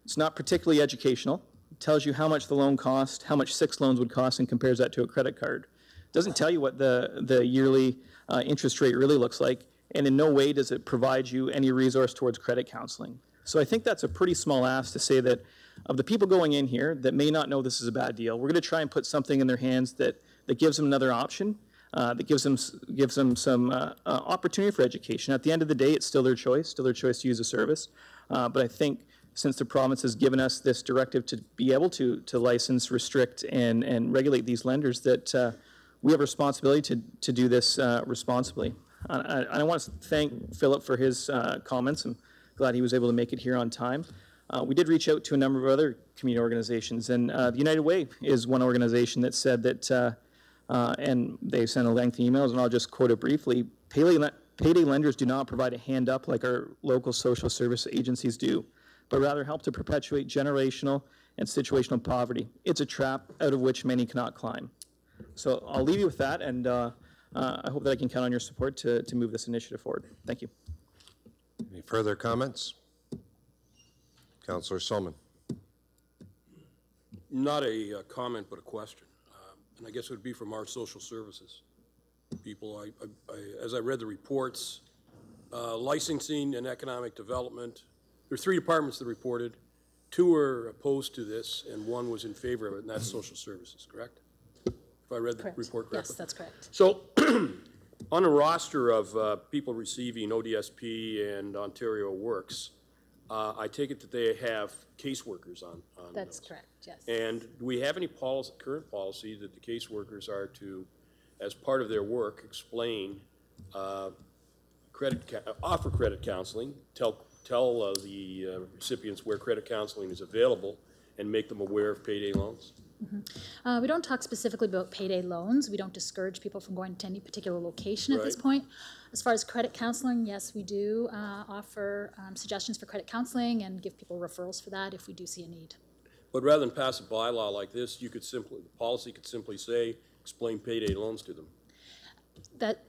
It's not particularly educational. It tells you how much the loan cost, how much 6 loans would cost, and compares that to a credit card. It doesn't tell you what the yearly interest rate really looks like, and in no way does it provide you any resource towards credit counseling. So I think that's a pretty small ask to say that of the people going in here that may not know this is a bad deal, we're going to try and put something in their hands that gives them another option, that gives them some opportunity for education. At the end of the day, it's still their choice to use the service. But I think since the province has given us this directive to be able to license, restrict, and regulate these lenders, that we have a responsibility to do this responsibly. I want to thank Philip for his comments. I'm glad he was able to make it here on time. We did reach out to a number of other community organizations, and the United Way is one organization that said that, and they sent a lengthy emails, and I'll just quote it briefly, payday lenders do not provide a hand up like our local social service agencies do, but rather help to perpetuate generational and situational poverty. It's a trap out of which many cannot climb. So I'll leave you with that, and I hope that I can count on your support to move this initiative forward. Thank you. Any further comments? Councillor Solomon. Not a comment, but a question. And I guess it would be from our social services people. As I read the reports, licensing and economic development, there are 3 departments that reported. 2 are opposed to this, and 1 was in favor of it, and that's social services, correct? If I read the report correctly? Yes, that's correct. So on a roster of people receiving ODSP and Ontario Works, I take it that they have caseworkers on That's those. correct, yes. And do we have any current policy that the caseworkers are to, as part of their work, explain, offer credit counseling, tell the recipients where credit counseling is available, and make them aware of payday loans? We don't talk specifically about payday loans. We don't discourage people from going to any particular location at this Right. point. As far as credit counseling, yes, we do offer suggestions for credit counseling and give people referrals for that if we do see a need. But rather than pass a bylaw like this, the policy could simply say, explain payday loans to them.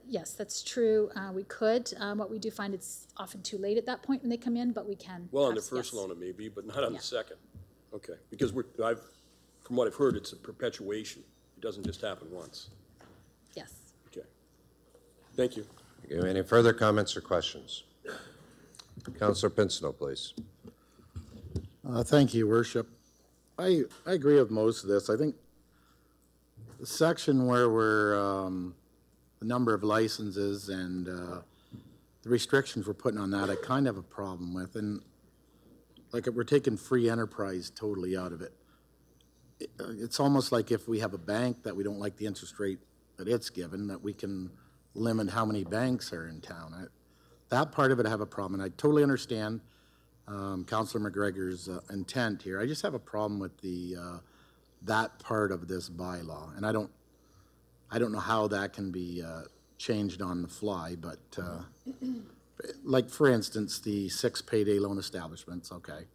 Yes, that's true. We could. What we do find it's often too late at that point when they come in, but we can. Well, on the perhaps, first yes. loan it may be, but not on the second. Okay, because from what I've heard, it's a perpetuation. It doesn't just happen once. Yes. Okay. Thank you. Any further comments or questions? Councillor Pincinel, please. Thank you, Worship. I agree with most of this. I think the section where we're the number of licenses and the restrictions we're putting on that, I kind of have a problem with. And like we're taking free enterprise totally out of it. It's almost like if we have a bank that we don't like the interest rate that it's given, that we can limit how many banks are in town. That part of it I have a problem, and I totally understand Councillor McGregor's intent here. I just have a problem with that part of this bylaw, and I don't know how that can be changed on the fly, but like for instance, the 6 payday loan establishments, okay.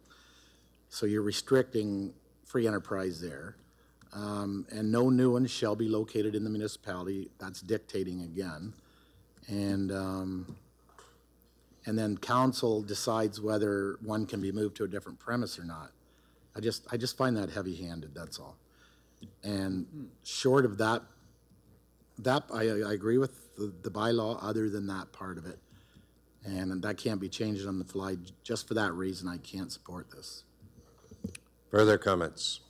So you're restricting free enterprise there, and no new ones shall be located in the municipality. That's dictating again, and then council decides whether one can be moved to a different premise or not. I just find that heavy-handed. That's all. And short of that, I agree with the bylaw other than that part of it. And that can't be changed on the fly. Just for that reason, I can't support this. Further comments?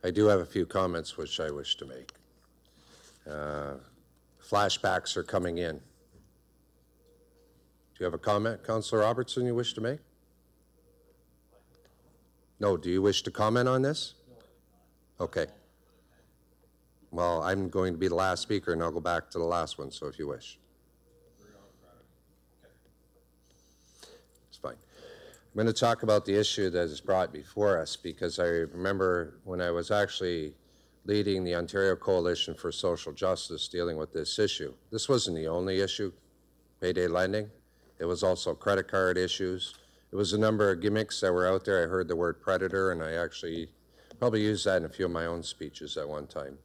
I do have a few comments which I wish to make. Flashbacks are coming in. Do you have a comment, Councillor Robertson, you wish to make? No, do you wish to comment on this? Okay. Well, I'm going to be the last speaker, and I'll go back to the last one, so if you wish. It's fine. I'm going to talk about the issue that is brought before us, because I remember when I was actually leading the Ontario Coalition for Social Justice dealing with this issue. This wasn't the only issue, payday lending. It was also credit card issues. It was a number of gimmicks that were out there. I heard the word predator, and I actually probably used that in a few of my own speeches at one time.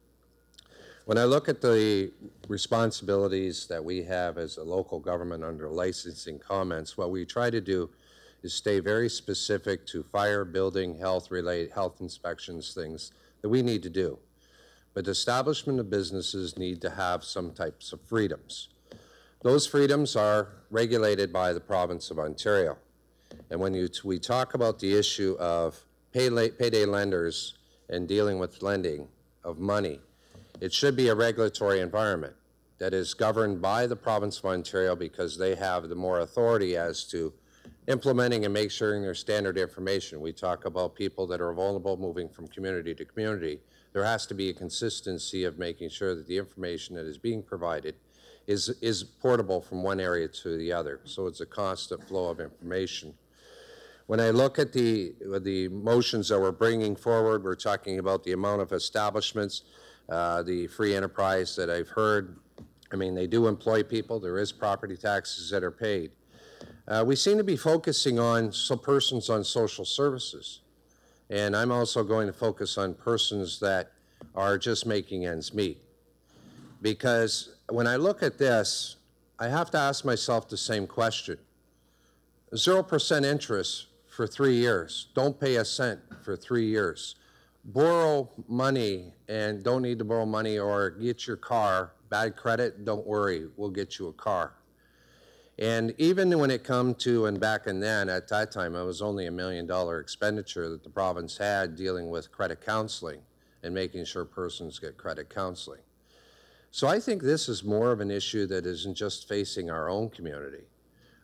When I look at the responsibilities that we have as a local government under licensing comments, what we try to do is stay very specific to fire, building, health inspections, things that we need to do. But establishment of businesses need to have some types of freedoms. Those freedoms are regulated by the province of Ontario. And when we talk about the issue of payday lenders and dealing with lending of money, it should be a regulatory environment that is governed by the province of Ontario, because they have the more authority as to implementing and make sure their standard information. We talk about people that are vulnerable moving from community to community. There has to be a consistency of making sure that the information that is being provided is portable from one area to the other. So it's a constant flow of information. When I look at the motions that we're bringing forward, we're talking about the amount of establishments, the free enterprise that I've heard. I mean, they do employ people. There is property taxes that are paid. We seem to be focusing on persons on social services. And I'm also going to focus on persons that are just making ends meet. Because when I look at this, I have to ask myself the same question. 0% interest for 3 years. Don't pay a cent for 3 years. Borrow money and don't need to borrow money, or get your car. Bad credit, don't worry, we'll get you a car. And even when it come to, and back in then, at that time, it was only $1 million expenditure that the province had dealing with credit counseling and making sure persons get credit counseling. So I think this is more of an issue that isn't just facing our own community.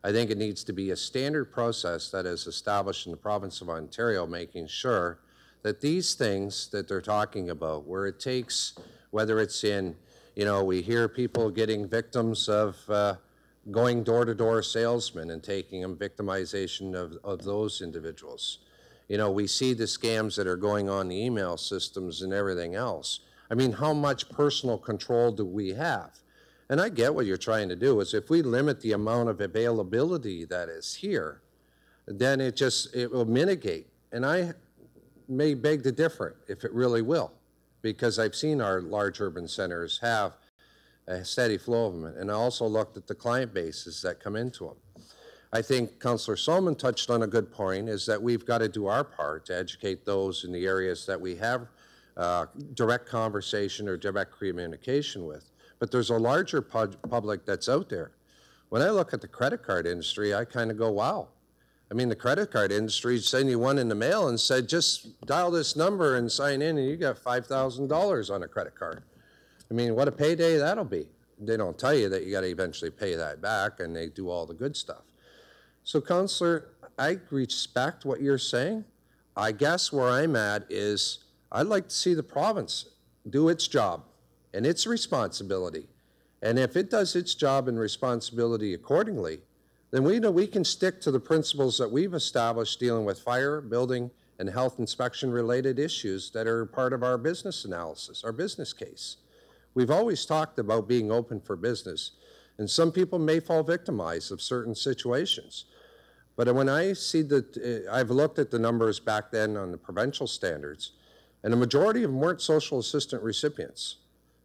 I think it needs to be a standard process that is established in the province of Ontario, making sure that these things that they're talking about, where it takes, whether it's in, we hear people getting victims of going door-to-door salesmen and taking them, victimization of those individuals. We see the scams that are going on, the email systems and everything else. I mean, how much personal control do we have? And I get what you're trying to do, is if we limit the amount of availability that is here, then it will mitigate. And I may beg to differ if it really will, because I've seen our large urban centers have a steady flow of them. And I also looked at the client bases that come into them. I think Councillor Solomon touched on a good point, is that we've got to do our part to educate those in the areas that we have direct conversation or direct communication with. But there's a larger public that's out there. When I look at the credit card industry, I kind of go, wow. I mean, the credit card industry sent you one in the mail and said, just dial this number and sign in and you got $5,000 on a credit card. I mean, what a payday that'll be. They don't tell you that you got to eventually pay that back, and they do all the good stuff. So, Councillor, I respect what you're saying. I guess where I'm at is I'd like to see the province do its job and its responsibility. And if it does its job and responsibility accordingly, then we know we can stick to the principles that we've established dealing with fire, building, and health inspection related issues that are part of our business analysis, our business case. We've always talked about being open for business, and some people may fall victimized of certain situations. But when I see that, I've looked at the numbers back then on the provincial standards, and the majority of them weren't social assistant recipients.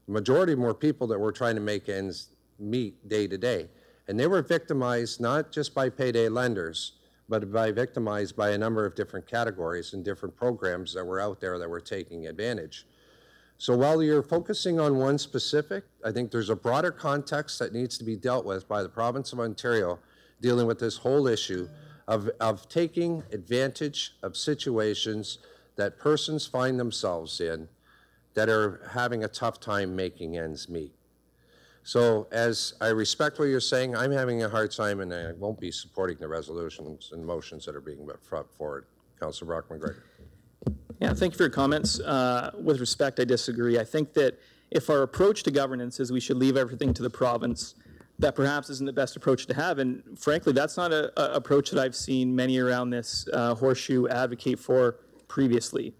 The majority of them were people that were trying to make ends meet day to day. And they were victimized not just by payday lenders, but by victimized by a number of different categories and different programs that were out there that were taking advantage. So while you're focusing on one specific, I think there's a broader context that needs to be dealt with by the province of Ontario dealing with this whole issue of taking advantage of situations that persons find themselves in that are having a tough time making ends meet. So as I respect what you're saying, I'm having a hard time and I won't be supporting the resolutions and motions that are being brought forward. Councilor Brock-McGregor. Yeah, thank you for your comments. With respect, I disagree. I think that if our approach to governance is we should leave everything to the province, that perhaps isn't the best approach to have. And frankly, that's not an approach that I've seen many around this horseshoe advocate for previously.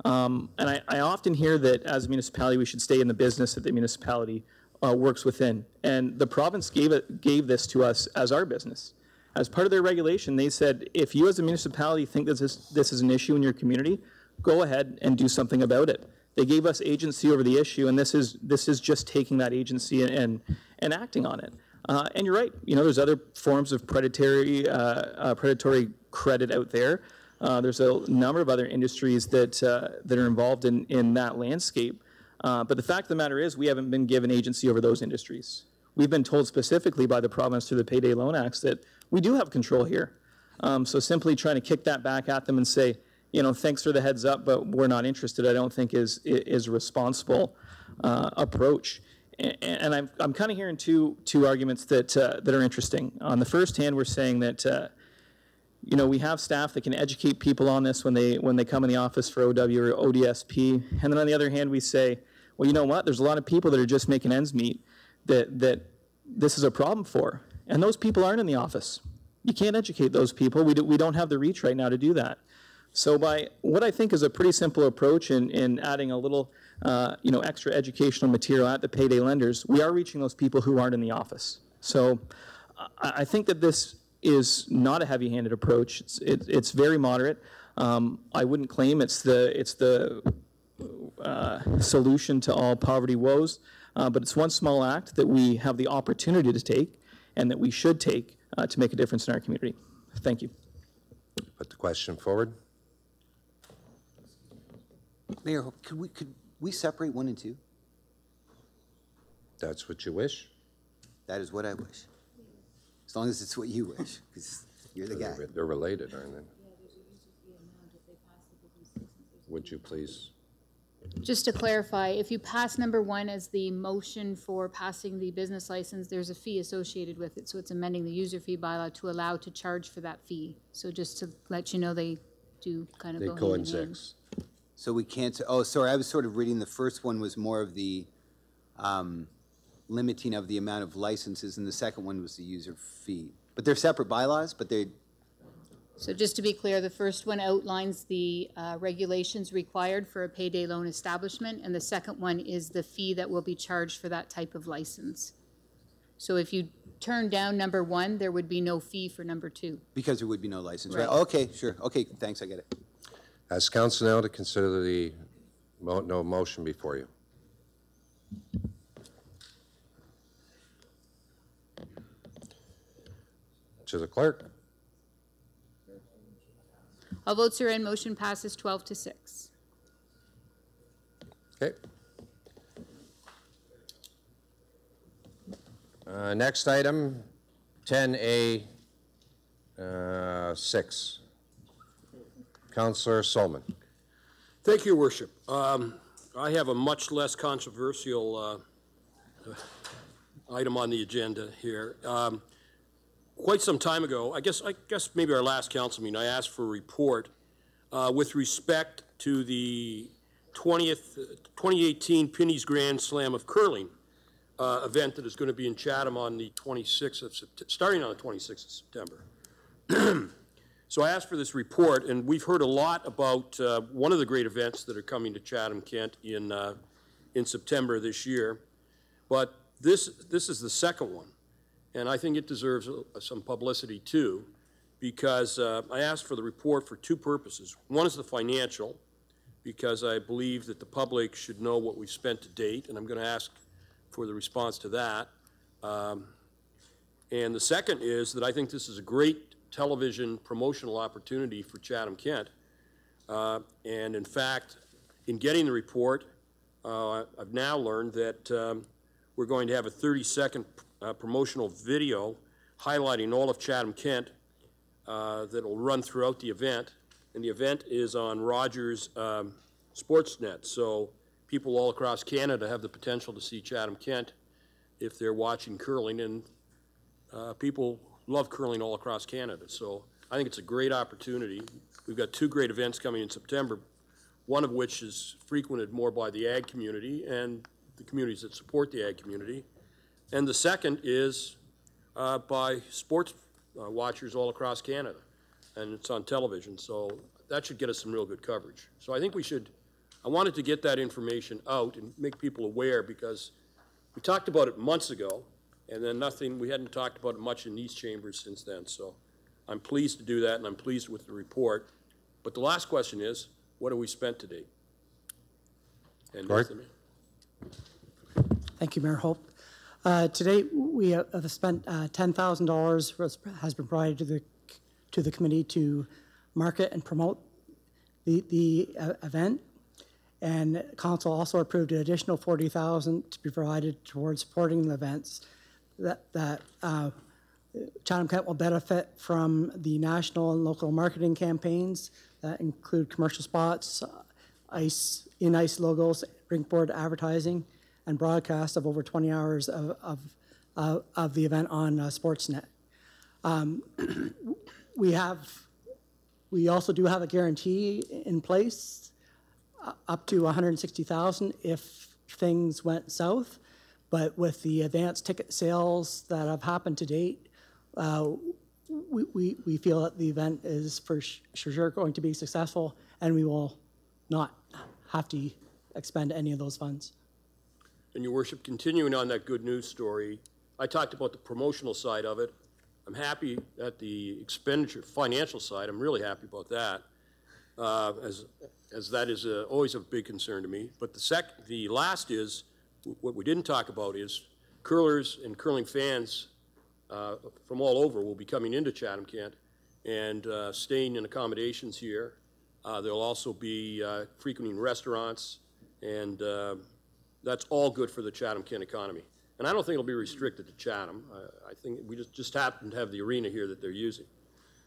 And I often hear that as a municipality, we should stay in the business that the municipality works within. And the province gave this to us as our business. As part of their regulation, they said, if you as a municipality think that this is an issue in your community, go ahead and do something about it. They gave us agency over the issue, and this is just taking that agency and acting on it. And you're right. You know, there's other forms of predatory credit out there. There's a number of other industries that are involved in that landscape. But the fact of the matter is, we haven't been given agency over those industries. We've been told specifically by the province through the Payday Loan Acts that we do have control here. So simply trying to kick that back at them and say, you know, thanks for the heads up, but we're not interested, I don't think is a responsible approach. And I'm kind of hearing two arguments that are interesting. On the first hand, we're saying that you know, we have staff that can educate people on this when they come in the office for OW or ODSP. And then on the other hand, we say, well, you know what? There's a lot of people that are just making ends meet that this is a problem for. And those people aren't in the office. You can't educate those people. We don't have the reach right now to do that. So by what I think is a pretty simple approach in adding a little you know, extra educational material at the payday lenders, we are reaching those people who aren't in the office. So I think that this is not a heavy-handed approach. It's very moderate. I wouldn't claim it's the solution to all poverty woes, but it's one small act that we have the opportunity to take and that we should take to make a difference in our community. Thank you. Put the question forward. Mayor, could we separate 1 and 2? That's what you wish. That is what I wish. As long as it's what you wish, because you're the guy. They're related, aren't they? Would you please? Just to clarify, if you pass number 1 as the motion for passing the business license, there's a fee associated with it. So it's amending the user fee bylaw to allow to charge for that fee. So just to let you know, they do kind of go hand in hand. They coexist. So we can't, oh, sorry, I was sort of reading the first one was more of the limiting of the amount of licenses, and the second one was the user fee. But they're separate bylaws, but they... So just to be clear, the first one outlines the regulations required for a payday loan establishment, and the second one is the fee that will be charged for that type of license. So if you turn down number 1, there would be no fee for number 2. Because there would be no license, right? Okay, sure. Okay, thanks, I get it. Ask council now to consider the no motion before you. To the clerk. All votes are in. Motion passes 12-6. Okay. Next item, 10A 6. Councillor Solomon. Thank you, Your Worship. I have a much less controversial item on the agenda here. Quite some time ago, I guess maybe our last council meeting, I asked for a report with respect to the 2018 Penny's Grand Slam of Curling event that is going to be in Chatham on the 26th of starting on the 26th of September. So I asked for this report, and we've heard a lot about one of the great events that are coming to Chatham-Kent in September this year. But this is the second one, and I think it deserves some publicity too, because I asked for the report for 2 purposes. One is the financial, because I believe that the public should know what we've spent to date, and I'm going to ask for the response to that. And the second is that I think this is a great television promotional opportunity for Chatham-Kent. And in fact, in getting the report, I've now learned that we're going to have a 30-second promotional video highlighting all of Chatham-Kent that will run throughout the event. And the event is on Rogers Sportsnet. So people all across Canada have the potential to see Chatham-Kent if they're watching curling. And people love curling all across Canada. So I think it's a great opportunity. We've got two great events coming in September, one of which is frequented more by the ag community and the communities that support the ag community. And the second is by sports watchers all across Canada. And it's on television, so that should get us some real good coverage. So I think I wanted to get that information out and make people aware, because we talked about it months ago, and then we hadn't talked about it much in these chambers since then. So I'm pleased to do that, and I'm pleased with the report. But the last question is, what have we spent to date? And Thank you, Mayor Hope. Today, we have spent $10,000 has been provided to the committee to market and promote the event. And council also approved an additional $40,000 to be provided towards supporting the events. That Chatham-Kent will benefit from the national and local marketing campaigns that include commercial spots, in-ice logos, brinkboard advertising, and broadcast of over 20 hours of the event on Sportsnet. We also do have a guarantee in place up to $160,000 if things went south. But with the advanced ticket sales that have happened to date, we feel that the event is for sure going to be successful, and we will not have to expend any of those funds. And Your Worship, continuing on that good news story, I talked about the promotional side of it. I'm happy at the expenditure, financial side. I'm really happy about that, as that is always a big concern to me. But the last is, what we didn't talk about is curlers and curling fans from all over will be coming into Chatham-Kent and staying in accommodations here. They'll also be frequenting restaurants, and that's all good for the Chatham-Kent economy. And I don't think it'll be restricted to Chatham. I think we just happen to have the arena here that they're using.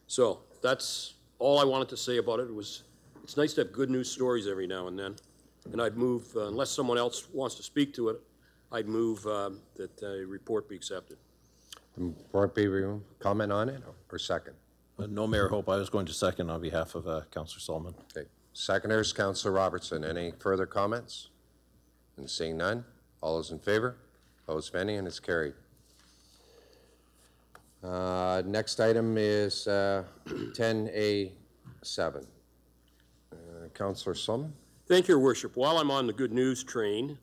So that's all I wanted to say about it. It's nice to have good news stories every now and then. And I'd move, unless someone else wants to speak to it, I'd move that the report be accepted. Report be comment on it or second? No, Mayor Hope. I was going to second on behalf of Councillor Solomon. Okay. Seconders, Councillor Robertson. Any further comments? And seeing none, all those in favor? Opposed, if any, and it's carried. Next item is 10A7. Councillor Solomon. Thank you, Your Worship. While I'm on the good news train,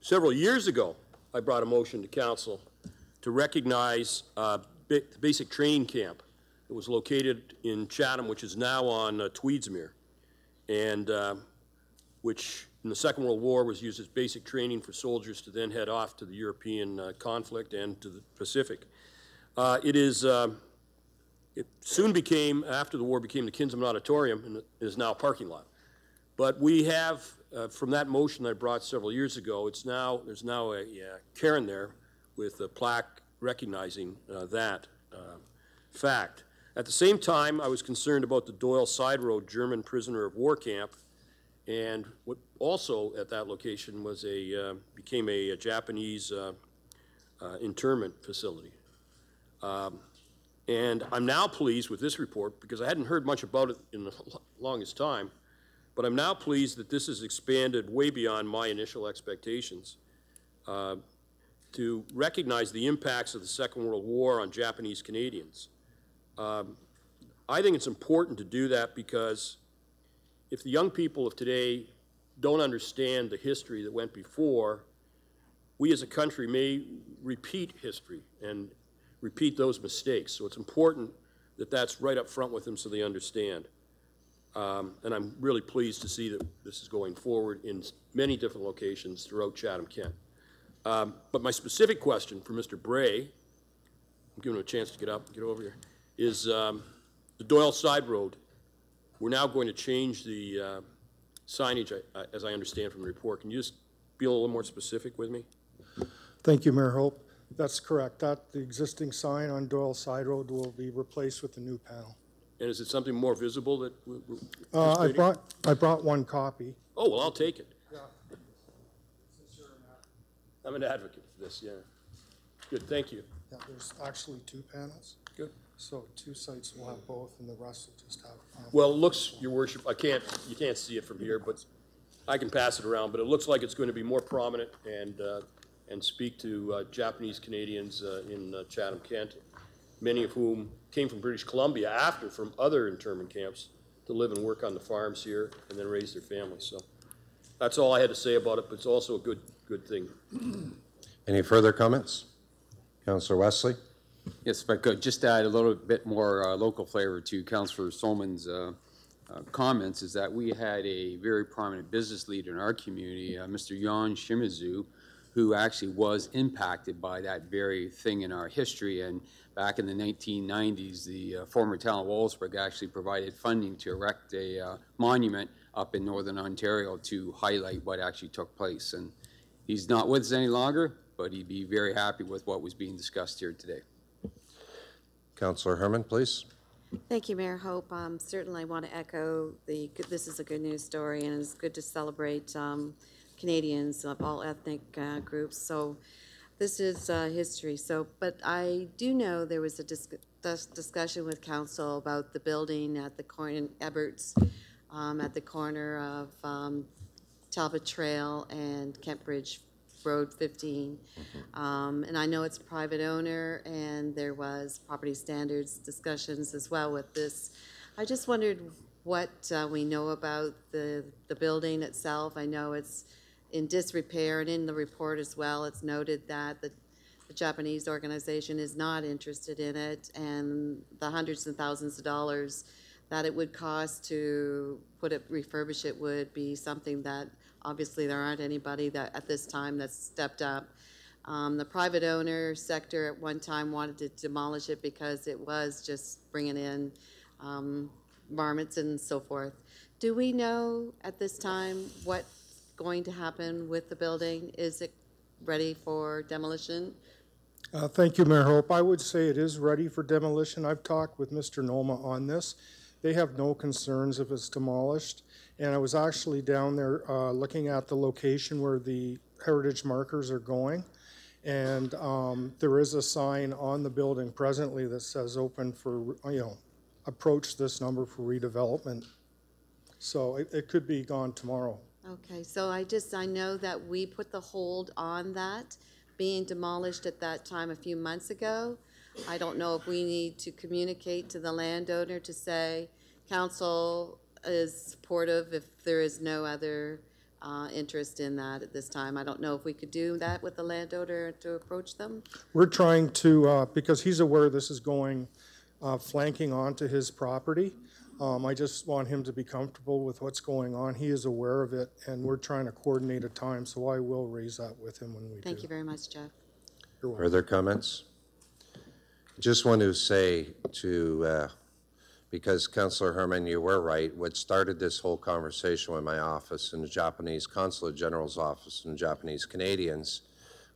several years ago, I brought a motion to council to recognize the basic training camp that was located in Chatham, which is now on Tweedsmuir, and which in the Second World War was used as basic training for soldiers to then head off to the European conflict and to the Pacific. It soon became, after the war, became the Kinsman Auditorium, and it is now a parking lot. But we have, from that motion I brought several years ago, there's now a cairn there with a plaque recognizing that fact. At the same time, I was concerned about the Doyle Side Road German prisoner of war camp, and what also at that location was became a Japanese internment facility. And I'm now pleased with this report, because I hadn't heard much about it in the longest time, but I'm now pleased that this has expanded way beyond my initial expectations to recognize the impacts of the Second World War on Japanese Canadians. I think it's important to do that, because if the young people of today don't understand the history that went before, we as a country may repeat history and repeat those mistakes. So it's important that that's right up front with them so they understand. And I'm really pleased to see that this is going forward in many different locations throughout Chatham-Kent. But my specific question for Mr. Bray, I'm giving him a chance to get up, get over here, is the Doyle Side Road. We're now going to change the signage, as I understand from the report. Can you just be a little more specific with me? Thank you, Mayor Hope. That's correct. The existing sign on Doyle Side Road will be replaced with the new panel. And is it something more visible that we're I brought one copy. Oh, well, I'll take it. Yeah. I'm an advocate for this, yeah. Good, thank you. Yeah, there's actually 2 panels. Good. So 2 sites will have both, and the rest will just have. Well, it looks, Your Worship, you can't see it from here, but I can pass it around, but it looks like it's going to be more prominent and speak to Japanese Canadians in Chatham-Kent, many of whom came from British Columbia from other internment camps to live and work on the farms here and then raise their families. So that's all I had to say about it, but it's also a good thing. Any further comments? Councillor Wesley? Yes, if I could, just to add a little bit more local flavor to Councillor Solman's comments, is that we had a very prominent business leader in our community, Mr. Jan Shimizu, who actually was impacted by that very thing in our history. And back in the 1990s, the former town of Wolfsburg actually provided funding to erect a monument up in Northern Ontario to highlight what actually took place. And he's not with us any longer, but he'd be very happy with what was being discussed here today. Councillor Herman, please. Thank you, Mayor Hope. Certainly I want to echo this is a good news story, and it's good to celebrate Canadians of all ethnic groups. So this is history. But I do know there was a discussion with council about the building at the corner, Ebert's, at the corner of Talbot Trail and Kent Bridge Road 15. And I know it's a private owner, and there was property standards discussions as well with this. I just wondered what we know about the building itself. I know it's in disrepair, and in the report as well, it's noted that the Japanese organization is not interested in it, and the hundreds and thousands of dollars that it would cost to refurbish it would be something that obviously there aren't anybody that at this time that's stepped up. The private owner sector at one time wanted to demolish it because it was just bringing in varmints and so forth. Do we know at this time what's going to happen with the building? Is it ready for demolition? Thank you, Mayor Hope. I would say it is ready for demolition. I've talked with Mr. Noma on this. They have no concerns if it's demolished. And I was actually down there looking at the location where the heritage markers are going. And there is a sign on the building presently that says open for, approach this number for redevelopment. So it could be gone tomorrow. Okay, so I know that we put the hold on that being demolished at that time a few months ago. I don't know if we need to communicate to the landowner to say council is supportive if there is no other interest in that at this time. I don't know if we could do that with the landowner to approach them. We're trying to, because he's aware this is going flanking onto his property. I just want him to be comfortable with what's going on. He is aware of it, and we're trying to coordinate a time, so I will raise that with him when we do. Thank you very much, Jeff. You're welcome. Further comments? Just want to say because Councillor Herman, you were right, what started this whole conversation with my office and the Japanese Consulate General's office and the Japanese Canadians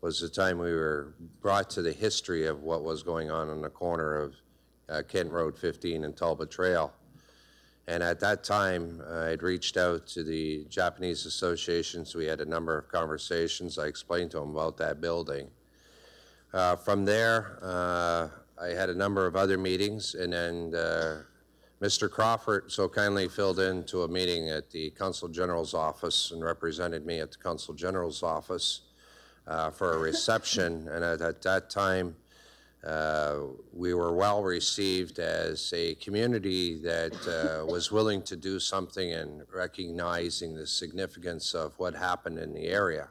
was the time we were brought to the history of what was going on the corner of Kent Road 15 and Talbot Trail. And at that time, I'd reached out to the Japanese associations. We had a number of conversations. I explained to them about that building. From there, I had a number of other meetings, and then Mr. Crawford so kindly filled into a meeting at the Consul General's office and represented me at the Consul General's office for a reception. And at that time, we were well received as a community that was willing to do something and recognizing the significance of what happened in the area.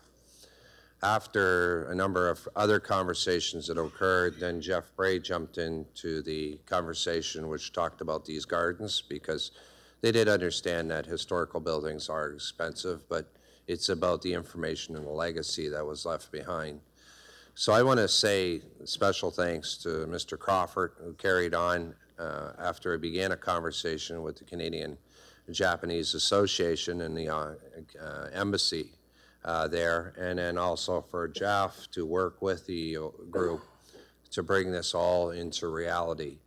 After a number of other conversations that occurred, then Jeff Bray jumped into the conversation which talked about these gardens, because they did understand that historical buildings are expensive, but it's about the information and the legacy that was left behind. So I want to say special thanks to Mr. Crawford, who carried on after I began a conversation with the Canadian-Japanese Association and the embassy there, and then also for Jeff to work with the group to bring this all into reality.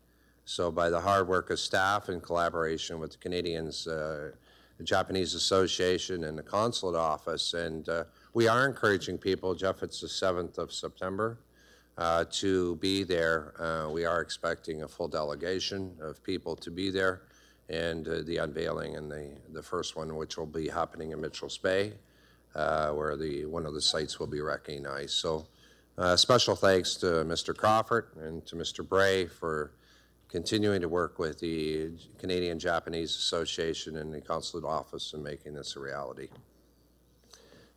So by the hard work of staff in collaboration with the Canadians-Japanese Association and the consulate office, and we are encouraging people, Jeff, it's the 7th of September, to be there. We are expecting a full delegation of people to be there, and the unveiling and the first one, which will be happening in Mitchell's Bay, where one of the sites will be recognized. So special thanks to Mr. Crawford and to Mr. Bray for continuing to work with the Canadian-Japanese Association and the consulate office in making this a reality.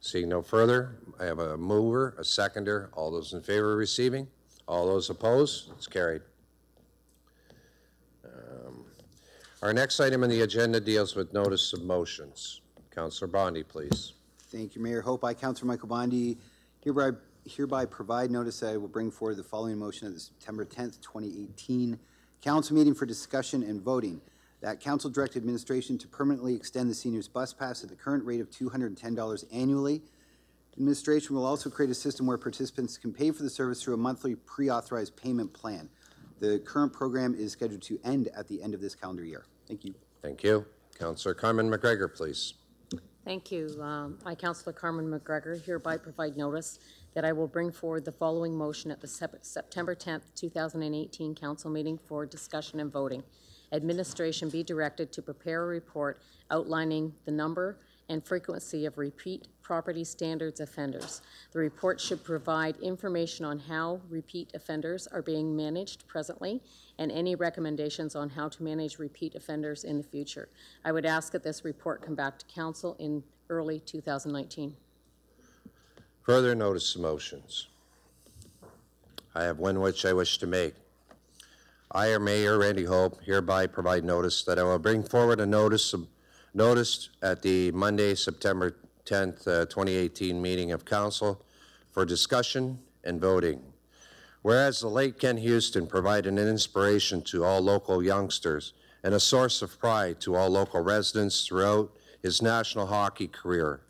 Seeing no further, I have a mover, a seconder. All those in favor of receiving? All those opposed? It's carried. Our next item on the agenda deals with notice of motions. Councillor Bondi, please. Thank you, Mayor Hope. I, Councillor Michael Bondi, hereby provide notice that I will bring forward the following motion at the September 10th, 2018 council meeting for discussion and voting. That council direct administration to permanently extend the seniors bus pass at the current rate of $210 annually. Administration will also create a system where participants can pay for the service through a monthly pre-authorized payment plan. The current program is scheduled to end at the end of this calendar year. Thank you. Thank you. Councillor Carmen McGregor, please. Thank you. I, Councillor Carmen McGregor, hereby provide notice that I will bring forward the following motion at the September 10th, 2018 council meeting for discussion and voting. Administration be directed to prepare a report outlining the number and frequency of repeat property standards offenders. The report should provide information on how repeat offenders are being managed presently and any recommendations on how to manage repeat offenders in the future. I would ask that this report come back to council in early 2019. Further notice of motions. I have one which I wish to make. I, or Mayor Randy Hope, hereby provide notice that I will bring forward a notice at the Monday, September 10th, 2018 meeting of council for discussion and voting. Whereas the late Ken Houston provided an inspiration to all local youngsters and a source of pride to all local residents throughout his national hockey career.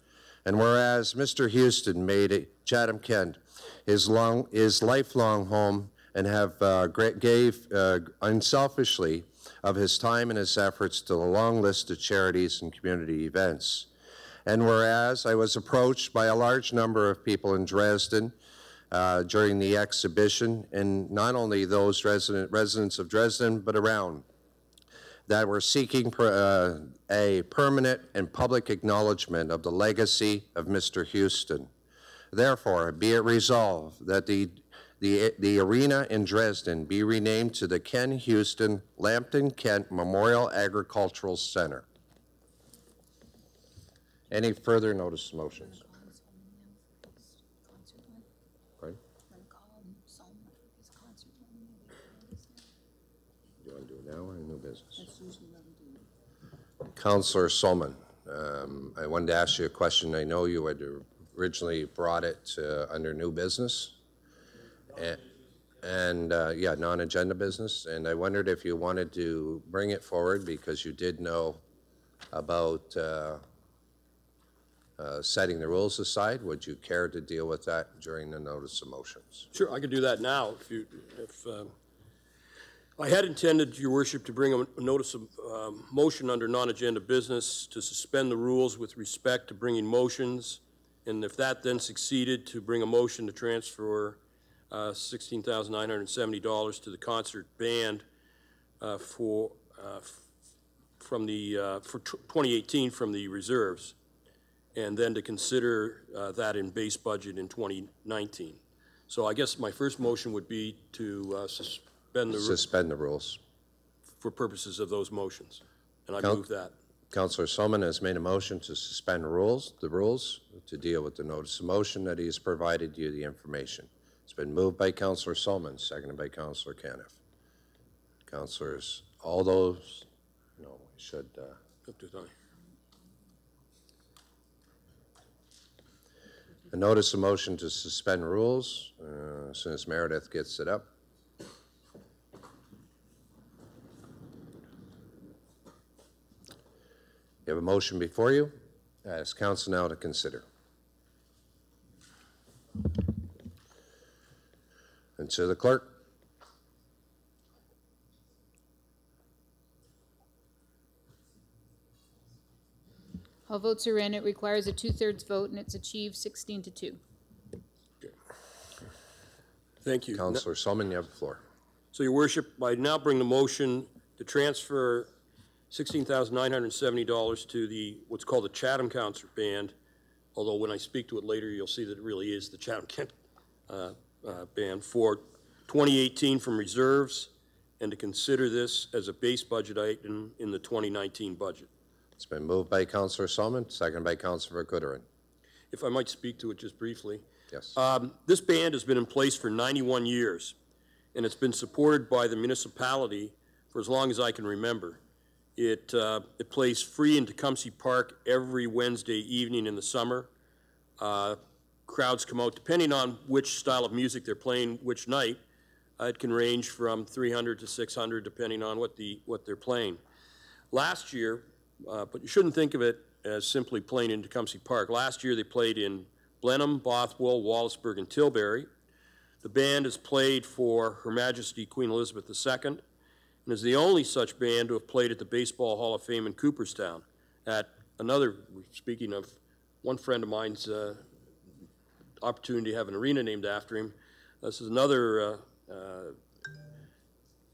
And whereas Mr. Houston made Chatham-Kent his lifelong home and gave unselfishly of his time and his efforts to the long list of charities and community events. And whereas I was approached by a large number of people in Dresden during the exhibition, and not only those residents of Dresden, but around, that were seeking a permanent and public acknowledgement of the legacy of Mr. Houston. Therefore, be it resolved that the arena in Dresden be renamed to the Ken Houston Lambton Kent Memorial Agricultural Center. Any further notice of motions? Pardon? Do you want to do it now or new business? Councillor Solman, I wanted to ask you a question. I know you had originally brought it under new business. And yeah, non-agenda business, and I wondered if you wanted to bring it forward because you did know about setting the rules aside. Would you care to deal with that during the notice of motions? Sure, I could do that now. If I had intended, Your Worship, to bring a notice of motion under non-agenda business to suspend the rules with respect to bringing motions, and if that then succeeded, to bring a motion to transfer $16,970 to the concert band for 2018 from the reserves, and then to consider that in base budget in 2019. So I guess my first motion would be to suspend the rules for purposes of those motions, and I move that. Councillor Solman has made a motion to suspend the rules to deal with the notice of motion that he has provided you the information. It's been moved by Councillor Solman, seconded by Councillor Caniff. Councillors, all those, no, we should. A notice of motion to suspend rules, as soon as Meredith gets it up. You have a motion before you. I ask council now to consider. And to the clerk. All votes are in. It requires a 2/3 vote, and it's achieved 16-2. Thank you. Councillor Solomon, you have the floor. So, Your Worship, I now bring the motion to transfer $16,970 to the, what's called the Chatham Concert Band, although when I speak to it later, you'll see that it really is the Chatham-Kent Band, for 2018 from reserves, and to consider this as a base budget item in the 2019 budget. It's been moved by Councillor Solomon, seconded by Councillor Gooderin. If I might speak to it just briefly. Yes. This band has been in place for 91 years, and it's been supported by the municipality for as long as I can remember. It plays free in Tecumseh Park every Wednesday evening in the summer. Crowds come out, depending on which style of music they're playing which night. It can range from 300 to 600, depending on what they're playing. Last year, but you shouldn't think of it as simply playing in Tecumseh Park. Last year they played in Blenheim, Bothwell, Wallaceburg, and Tilbury. The band has played for Her Majesty Queen Elizabeth II, and is the only such band to have played at the Baseball Hall of Fame in Cooperstown. At another, speaking of one friend of mine's opportunity to have an arena named after him, this is another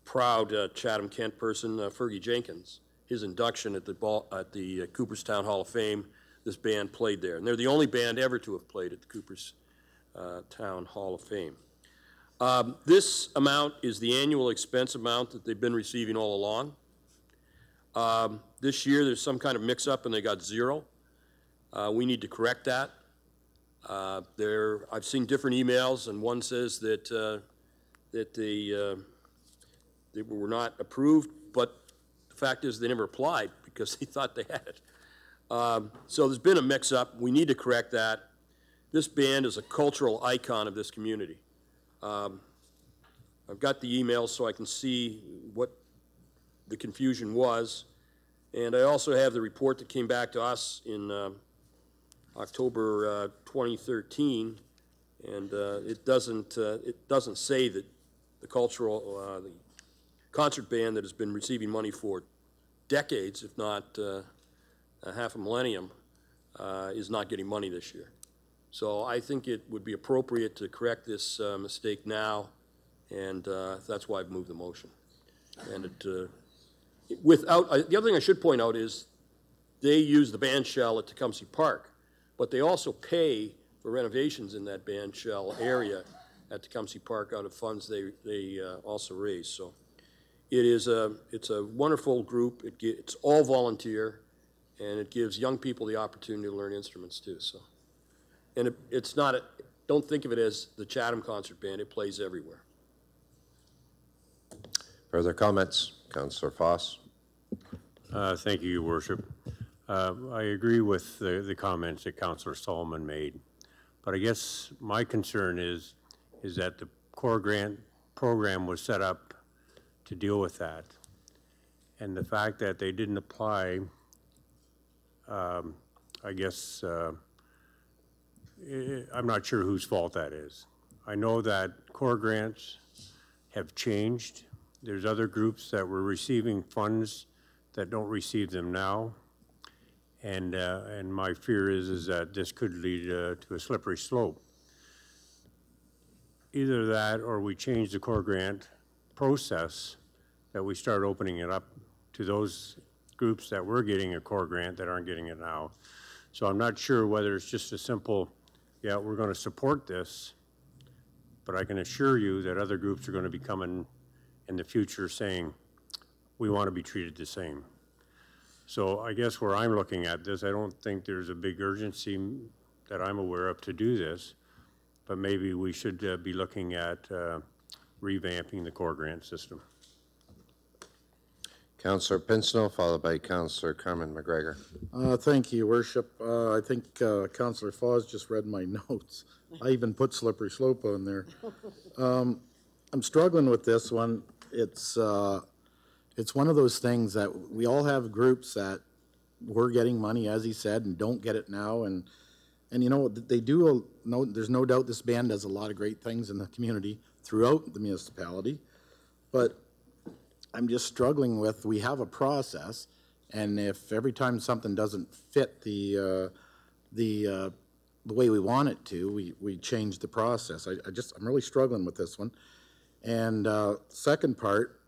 proud Chatham-Kent person, Fergie Jenkins. His induction at the Cooperstown Hall of Fame, this band played there. And they're the only band ever to have played at the Cooperstown Hall of Fame. This amount is the annual expense amount that they've been receiving all along. This year there's some kind of mix-up and they got zero. We need to correct that. I've seen different emails, and one says that they were not approved, but the fact is they never applied because they thought they had it. So there's been a mix-up. We need to correct that. This band is a cultural icon of this community. I've got the emails so I can see what the confusion was. And I also have the report that came back to us in October 2013, and it doesn't say that the the concert band that has been receiving money for decades, if not a half a millennium, is not getting money this year. So I think it would be appropriate to correct this mistake now, and that's why I've moved the motion. And the other thing I should point out is they use the band shell at Tecumseh Park, but they also pay for renovations in that band shell area at Tecumseh Park out of funds they also raise. So it's a wonderful group. It's all volunteer, and it gives young people the opportunity to learn instruments too. So, and it's not don't think of it as the Chatham Concert Band. It plays everywhere. Further comments? Councillor Foss. Thank you, Your Worship. I agree with the comments that Councillor Solomon made, but I guess my concern is that the core grant program was set up to deal with that, and the fact that they didn't apply, I guess I'm not sure whose fault that is. I know that core grants have changed. There's other groups that were receiving funds that don't receive them now. And my fear is that this could lead to a slippery slope. Either that or we change the core grant process, that we start opening it up to those groups that were getting a core grant that aren't getting it now. So I'm not sure whether it's just a simple, yeah, we're going to support this, but I can assure you that other groups are going to be coming in the future saying, we want to be treated the same. So I guess where I'm looking at this, I don't think there's a big urgency that I'm aware of to do this, but maybe we should be looking at revamping the core grant system. Councillor Pincinel, followed by Councillor Carmen McGregor. Thank you, Worship. I think Councillor Foz just read my notes. I even put slippery slope on there. I'm struggling with this one. It's one of those things that we all have groups that were getting money, as he said, and don't get it now. And you know, they do, there's no doubt this band does a lot of great things in the community throughout the municipality. But I'm just struggling with, we have a process, and if every time something doesn't fit the way we want it to, we change the process. I'm really struggling with this one. And second part,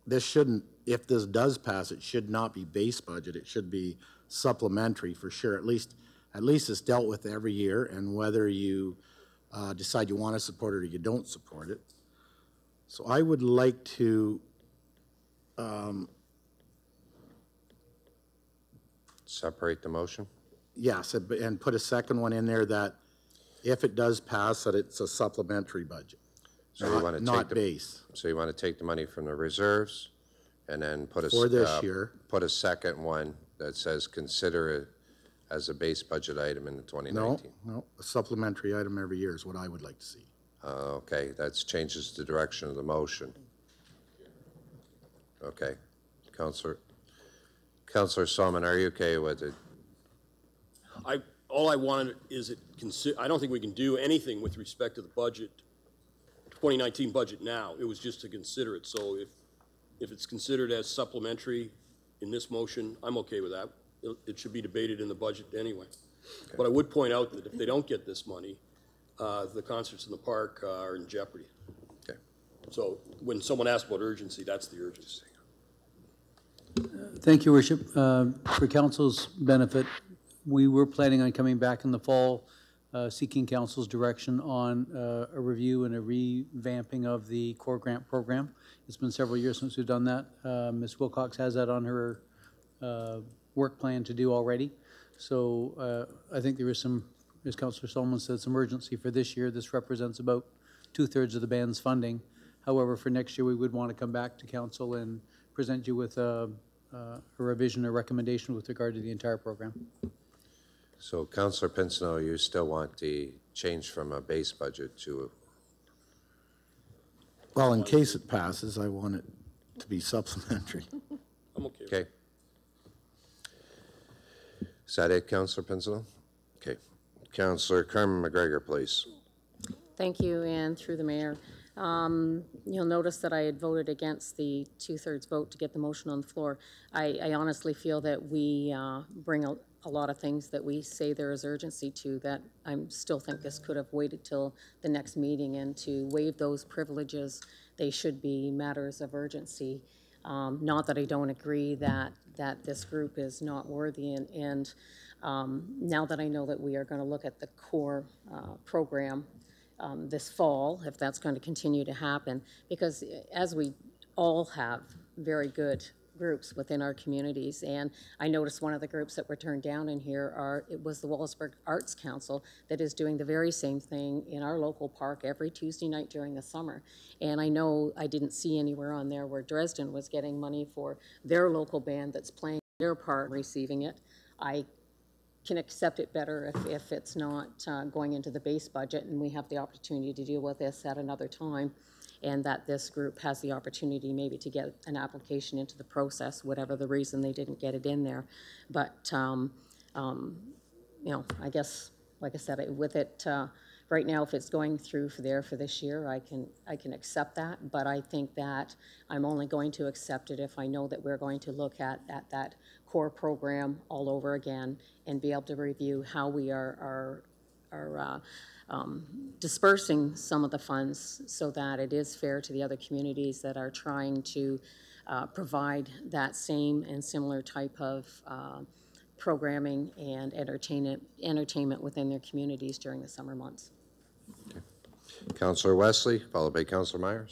this shouldn't, if this does pass, it should not be base budget. It should be supplementary for sure. At least it's dealt with every year, and whether you decide you want to support it or you don't support it. So I would like to separate the motion? yes, and put a second one in there that if it does pass, that it's a supplementary budget, So you want to not base. So you want to take the money from the reserves and then put a... For this year. Put a second one that says consider it as a base budget item in the 2019. No, a supplementary item every year is what I would like to see. Okay, that changes the direction of the motion. Okay. Councillor Solomon, are you okay with it? All I wanted is I don't think we can do anything with respect to the budget, 2019 budget now. It was just to consider it. So if it's considered as supplementary in this motion, I'm okay with that. It should be debated in the budget anyway. Okay. But I would point out that if they don't get this money, the concerts in the park are in jeopardy. Okay. So when someone asks about urgency, that's the urgency. Thank you, Worship. For Council's benefit, we were planning on coming back in the fall, seeking Council's direction on a review and a revamping of the core grant program. It's been several years since we've done that. Ms. Wilcox has that on her work plan to do already. So I think there is some, as Councillor Solomon said, some urgency for this year. This represents about 2/3 of the band's funding. However, for next year, we would want to come back to Council and present you with a revision or recommendation with regard to the entire program. So Councillor Pincinel, you still want the change from a base budget to Well, in case it passes, I want it to be supplementary. I'm okay. Okay. Is that it, Councillor Pincinel? Okay. Councillor Carmen McGregor, please. Thank you, and through the mayor. You'll notice that I had voted against the 2/3 vote to get the motion on the floor. I honestly feel that we bring a lot of things that we say there is urgency to that I still think this could have waited till the next meeting, and to waive those privileges, they should be matters of urgency. Not that I don't agree that this group is not worthy, and now that I know that we are going to look at the core program this fall, if that's going to continue to happen, because as we all have very good groups within our communities, and I noticed one of the groups that were turned down in here it was the Wallaceburg Arts Council that is doing the very same thing in our local park every Tuesday night during the summer. And I know I didn't see anywhere on there where Dresden was getting money for their local band that's playing their part, receiving it. I can accept it better if it's not going into the base budget, and we have the opportunity to deal with this at another time, and that this group has the opportunity maybe to get an application into the process, whatever the reason they didn't get it in there. But, you know, I guess, like I said, with it, right now, if it's going through for this year, I can accept that, but I think that I'm only going to accept it if I know that we're going to look at that core program all over again and be able to review how we are dispersing some of the funds so that it is fair to the other communities that are trying to provide that same and similar type of programming and entertainment within their communities during the summer months. Okay. Councillor Wesley, followed by Councillor Myers.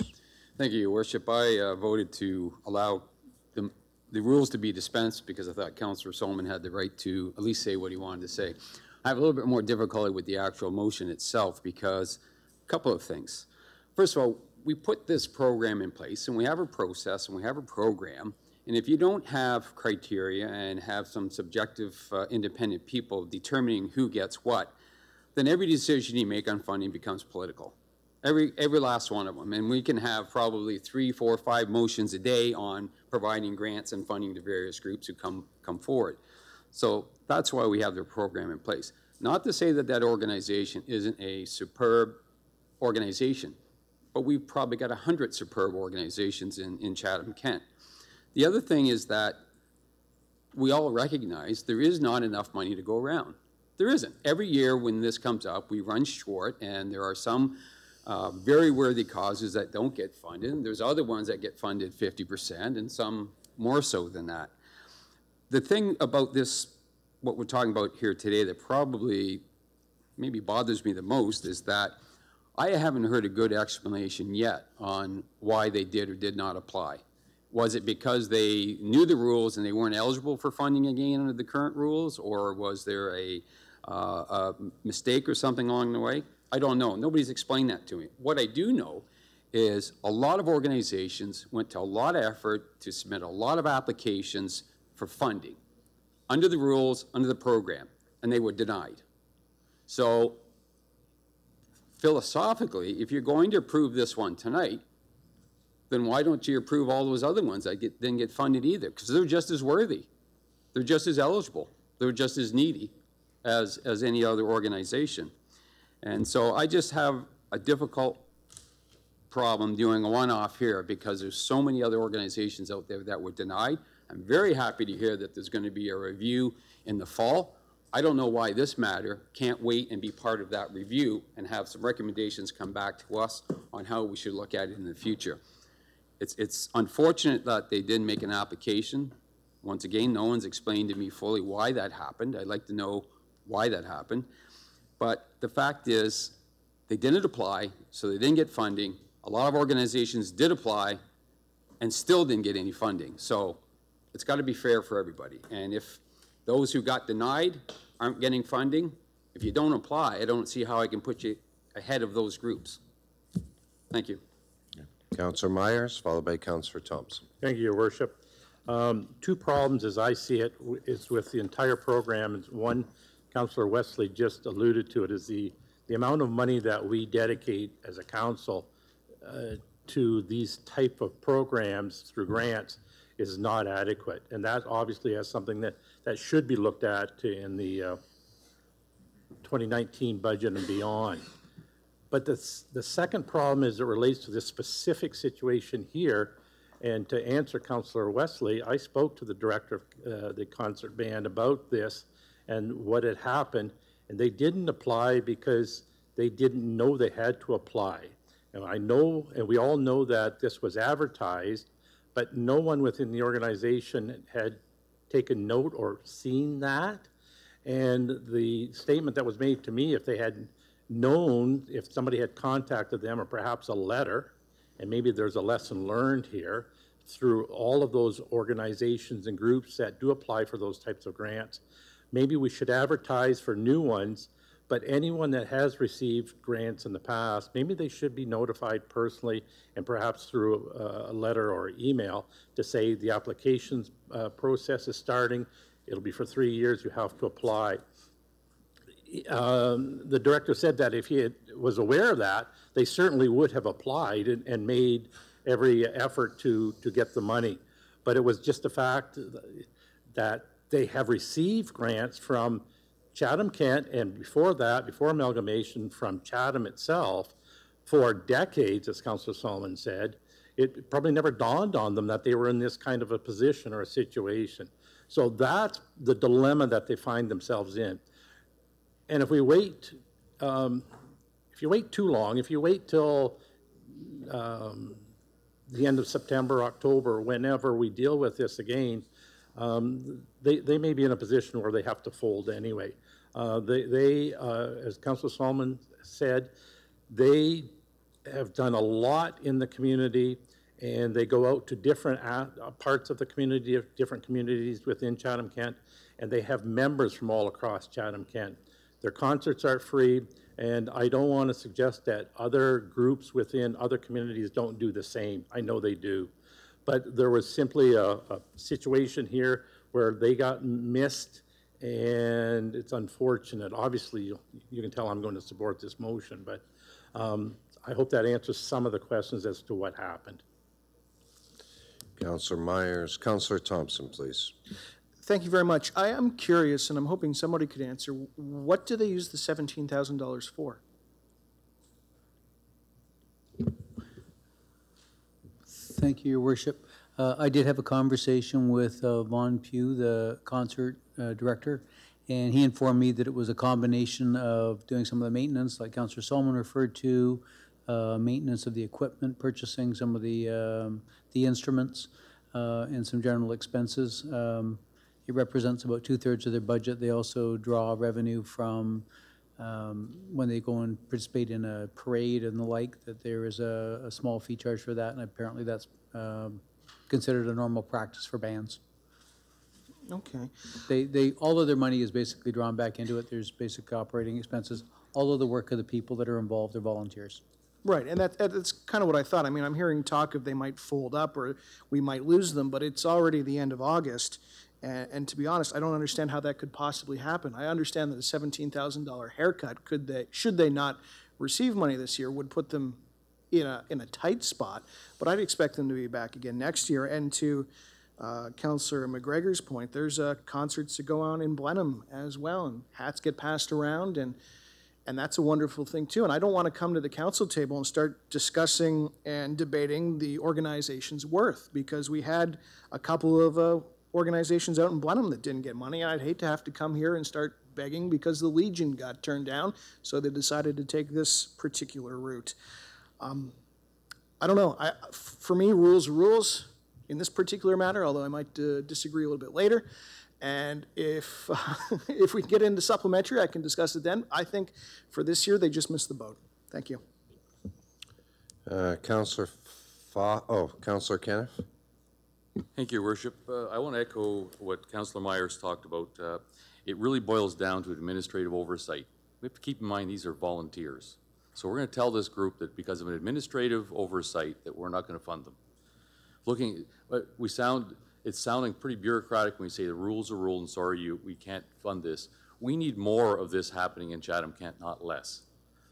Thank you, Your Worship. I voted to allow the rules to be dispensed because I thought Councillor Solomon had the right to at least say what he wanted to say. I have a little bit more difficulty with the actual motion itself because a couple of things. First of all, we put this program in place, and we have a process, and we have a program, And if you don't have criteria and have some subjective independent people determining who gets what, then every decision you make on funding becomes political. Every last one of them. And we can have probably 3, 4, 5 motions a day on providing grants and funding to various groups who come forward. So that's why we have the program in place. Not to say that that organization isn't a superb organization, but we've probably got 100 superb organizations in Chatham-Kent. The other thing is that we all recognize there is not enough money to go around. There isn't. Every year when this comes up, we run short, and there are some very worthy causes that don't get funded, and there's other ones that get funded 50%, and some more so than that. The thing about this, what we're talking about here today, that probably maybe bothers me the most is that I haven't heard a good explanation yet on why they did or did not apply. Was it because they knew the rules and they weren't eligible for funding again under the current rules, or was there a mistake or something along the way? I don't know. Nobody's explained that to me. What I do know is a lot of organizations went to a lot of effort to submit a lot of applications for funding under the rules, under the program, and they were denied. So philosophically, if you're going to approve this one tonight, then why don't you approve all those other ones that didn't get funded either? Because they're just as worthy. They're just as eligible. They're just as needy as any other organization. And so I just have a difficult problem doing a one-off here because there's so many other organizations out there that were denied. I'm very happy to hear that there's going to be a review in the fall. I don't know why this matter can't wait and be part of that review and have some recommendations come back to us on how we should look at it in the future. It's unfortunate that they didn't make an application. Once again, no one's explained to me fully why that happened. I'd like to know why that happened. But the fact is, they didn't apply, so they didn't get funding. A lot of organizations did apply and still didn't get any funding. So it's got to be fair for everybody. And if those who got denied aren't getting funding, if you don't apply, I don't see how I can put you ahead of those groups. Thank you. Councillor Myers, followed by Councillor Thompson. Thank you, Your Worship. Two problems, as I see it, is with the entire program. One, Councillor Wesley just alluded to it, is the amount of money that we dedicate as a council to these type of programs through grants is not adequate. And that obviously is something that should be looked at in the 2019 budget and beyond. But the second problem is it relates to this specific situation here. And to answer Councillor Wesley, I spoke to the director of the concert band about this and what had happened, and they didn't apply because they didn't know they had to apply. And I know, and we all know that this was advertised, but no one within the organization had taken note or seen that. And the statement that was made to me, if they had known, if somebody had contacted them, or perhaps a letter, and maybe there's a lesson learned here, through all of those organizations and groups that do apply for those types of grants, maybe we should advertise for new ones, but anyone that has received grants in the past, maybe they should be notified personally and perhaps through a letter or email to say the applications process is starting. It'll be for 3 years, you have to apply. The director said that if he was aware of that, they certainly would have applied and made every effort to get the money. But it was just the fact that they have received grants from Chatham-Kent, and before that, before amalgamation, from Chatham itself for decades, as Councillor Solomon said. It probably never dawned on them that they were in this kind of a position or a situation. So that's the dilemma that they find themselves in. And if we wait, if you wait too long, if you wait till the end of September, October, whenever we deal with this again, they may be in a position where they have to fold anyway. As Councillor Solomon said, they have done a lot in the community, and they go out to different parts of the community, different communities within Chatham-Kent, and they have members from all across Chatham-Kent. Their concerts are free, and I don't want to suggest that other groups within other communities don't do the same. I know they do. but there was simply a situation here where they got missed, and it's unfortunate. Obviously, you can tell I'm going to support this motion, but I hope that answers some of the questions as to what happened. Councillor Myers. Councillor Thompson, please. Thank you very much. I am curious, and I'm hoping somebody could answer, what do they use the $17,000 for? Thank you, Your Worship. I did have a conversation with Vaughn Pugh, the concert director, and he informed me that it was a combination of doing some of the maintenance, like Councillor Solomon referred to, maintenance of the equipment, purchasing some of the instruments, and some general expenses. It represents about 2/3 of their budget. They also draw revenue from when they go and participate in a parade and the like, that there is a small fee charge for that, and apparently that's considered a normal practice for bands. Okay. They all of their money is basically drawn back into it. There's basic operating expenses. All of the work of the people that are involved are volunteers. Right, and that's kind of what I thought. I mean, I'm hearing talk of they might fold up or we might lose them, but it's already the end of August. And to be honest, I don't understand how that could possibly happen. I understand that a $17,000 haircut, should they not receive money this year, would put them in a tight spot. But I'd expect them to be back again next year. And to Councillor McGregor's point, there's concerts that go on in Blenheim as well, and hats get passed around, and that's a wonderful thing too. And I don't want to come to the council table and start discussing and debating the organization's worth, because we had a couple of organizations out in Blenheim that didn't get money. I'd hate to have to come here and start begging because the Legion got turned down, so they decided to take this particular route. I don't know. For me, rules are rules in this particular matter, although I might disagree a little bit later. And if if we get into supplementary, I can discuss it then. I think for this year, they just missed the boat. Thank you. Councillor Councillor Kenneth. Thank you, Your Worship. I want to echo what Councillor Myers talked about. It really boils down to administrative oversight. We have to keep in mind these are volunteers. So we're going to tell this group that because of an administrative oversight that we're not going to fund them. It's sounding pretty bureaucratic when we say the rules are rule and sorry, we can't fund this. We need more of this happening in Chatham-Kent, not less.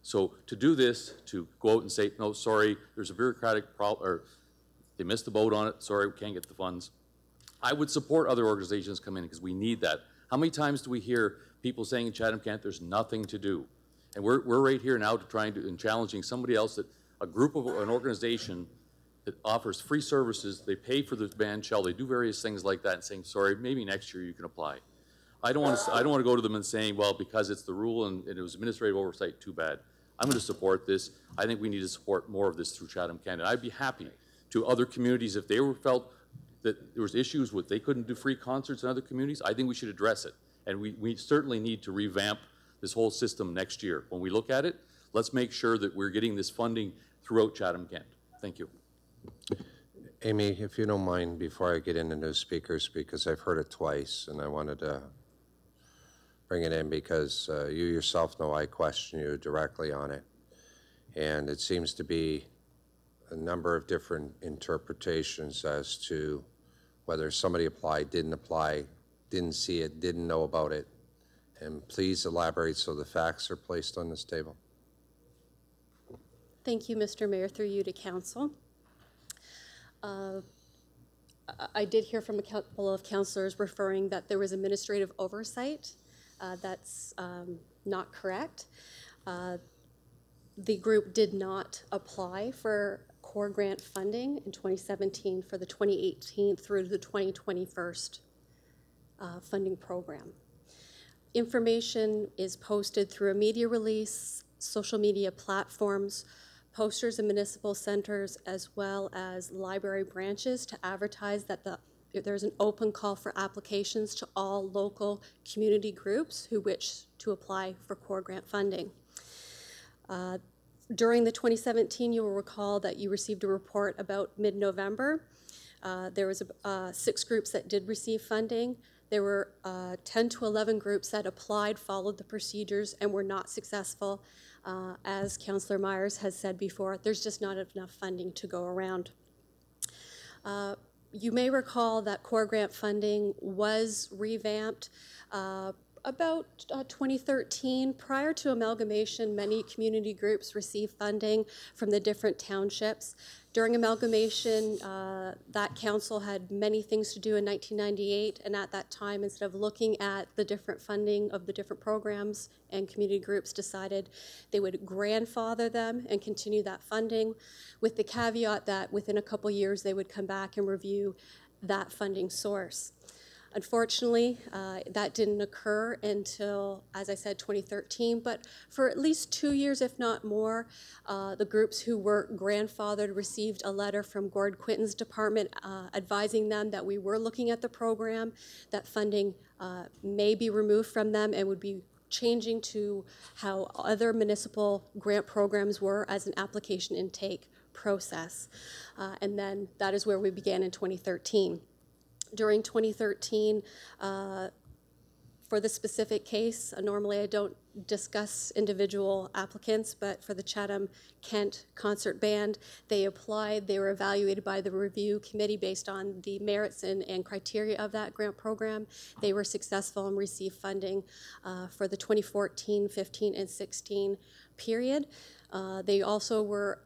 So to do this, to go out and say, no, sorry, there's a bureaucratic problem, or they missed the boat on it, sorry, we can't get the funds. I would support other organizations come in because we need that. How many times do we hear people saying in Chatham-Kent there's nothing to do? And we're right here now to trying to, and challenging somebody else, that a group of an organization that offers free services, they pay for the band shell, they do various things like that, and saying, sorry, maybe next year you can apply. I don't want to go to them and saying, well, because it's the rule and it was administrative oversight, too bad. I'm going to support this. I think we need to support more of this through Chatham-Kent. And I'd be happy to other communities, if they felt that there was issues with they couldn't do free concerts in other communities, I think we should address it. And we certainly need to revamp this whole system next year. When we look at it, let's make sure that we're getting this funding throughout Chatham-Kent. Thank you. Amy, if you don't mind, before I get into new speakers, because I've heard it twice and I wanted to bring it in because you yourself know I question you directly on it. And it seems to be a number of different interpretations as to whether somebody applied, didn't see it, didn't know about it. And please elaborate so the facts are placed on this table. Thank you, Mr. Mayor, through you to council. I did hear from a couple of councillors referring that there was administrative oversight. That's not correct. The group did not apply for core grant funding in 2017 for the 2018 through the 2021 funding program. Information is posted through a media release, social media platforms, posters in municipal centers, as well as library branches to advertise that there's an open call for applications to all local community groups who wish to apply for core grant funding. During the 2017, you will recall that you received a report about mid-November. There was 6 groups that did receive funding. There were 10 to 11 groups that applied, followed the procedures, and were not successful. As Councillor Myers has said before, there's just not enough funding to go around. You may recall that core grant funding was revamped about 2013. Prior to amalgamation, many community groups received funding from the different townships. During amalgamation, that council had many things to do in 1998, and at that time, instead of looking at the different funding of the different programs and community groups, decided they would grandfather them and continue that funding, with the caveat that within a couple years they would come back and review that funding source. Unfortunately, that didn't occur until, as I said, 2013, but for at least 2 years, if not more, the groups who were grandfathered received a letter from Gord Quinton's department advising them that we were looking at the program, that funding may be removed from them and would be changing to how other municipal grant programs were as an application intake process. And then that is where we began in 2013. During 2013, for the specific case, normally I don't discuss individual applicants, but for the Chatham-Kent Concert Band, they applied, they were evaluated by the review committee based on the merits and criteria of that grant program. They were successful and received funding for the 2014, 15, and 16 period. They also were,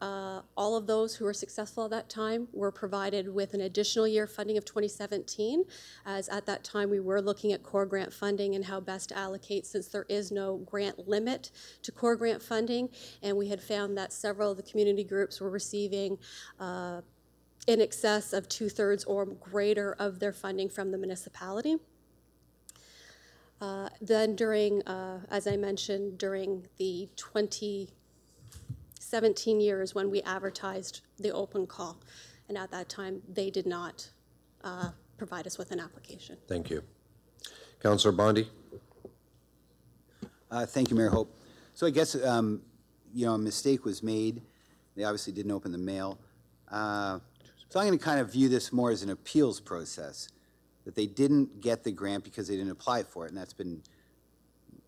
all of those who were successful at that time were provided with an additional year funding of 2017, as at that time we were looking at core grant funding and how best to allocate, since there is no grant limit to core grant funding, and we had found that several of the community groups were receiving in excess of 2/3 or greater of their funding from the municipality. Then during, as I mentioned, during the 2017 years when we advertised the open call, and at that time they did not provide us with an application. Thank you. Councillor Bondi. Thank you, Mayor Hope. So I guess, you know, a mistake was made. They obviously didn't open the mail. So I'm going to kind of view this more as an appeals process, that they didn't get the grant because they didn't apply for it, and that's been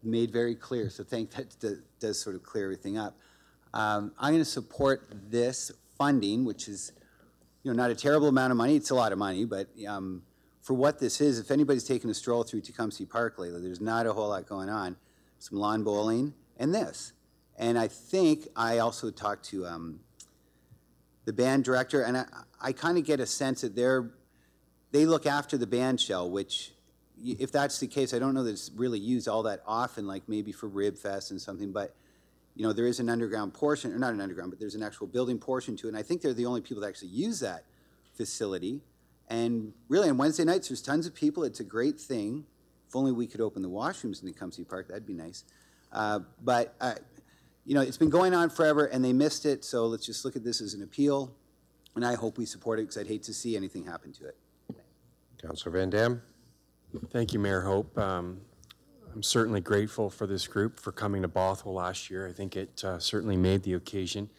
made very clear. So that does sort of clear everything up. I'm going to support this funding, which is, you know, not a terrible amount of money. It's a lot of money, but for what this is, if anybody's taken a stroll through Tecumseh Park lately, there's not a whole lot going on. Some lawn bowling and this. And I think I also talked to the band director, and I kind of get a sense that they look after the band shell, which, if that's the case, I don't know that it's really used all that often, like maybe for Rib Fest and something, but you know, there is an underground portion, or not an underground, but there's an actual building portion to it, and I think they're the only people that actually use that facility. And really, on Wednesday nights, there's tons of people. It's a great thing. If only we could open the washrooms in Tecumseh Park, that'd be nice. But you know, it's been going on forever, and they missed it, so let's just look at this as an appeal, and I hope we support it, because I'd hate to see anything happen to it. Councillor Van Dam. Thank you, Mayor Hope. I'm certainly grateful for this group for coming to Bothwell last year. I think it certainly made the occasion.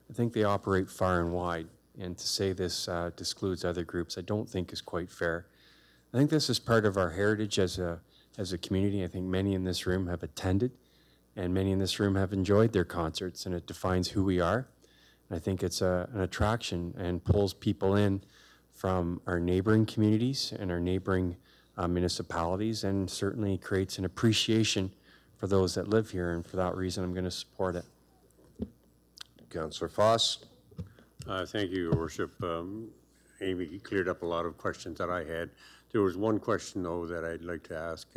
I think they operate far and wide, and to say this excludes other groups I don't think is quite fair. I think this is part of our heritage as a community. I think many in this room have attended, and many in this room have enjoyed their concerts, and it defines who we are. And I think it's an attraction and pulls people in from our neighboring communities and our neighboring municipalities, and certainly creates an appreciation for those that live here, and for that reason I'm going to support it. Councillor Foss. Thank you, Your Worship. Amy cleared up a lot of questions that I had. There was one question, though, that I'd like to ask,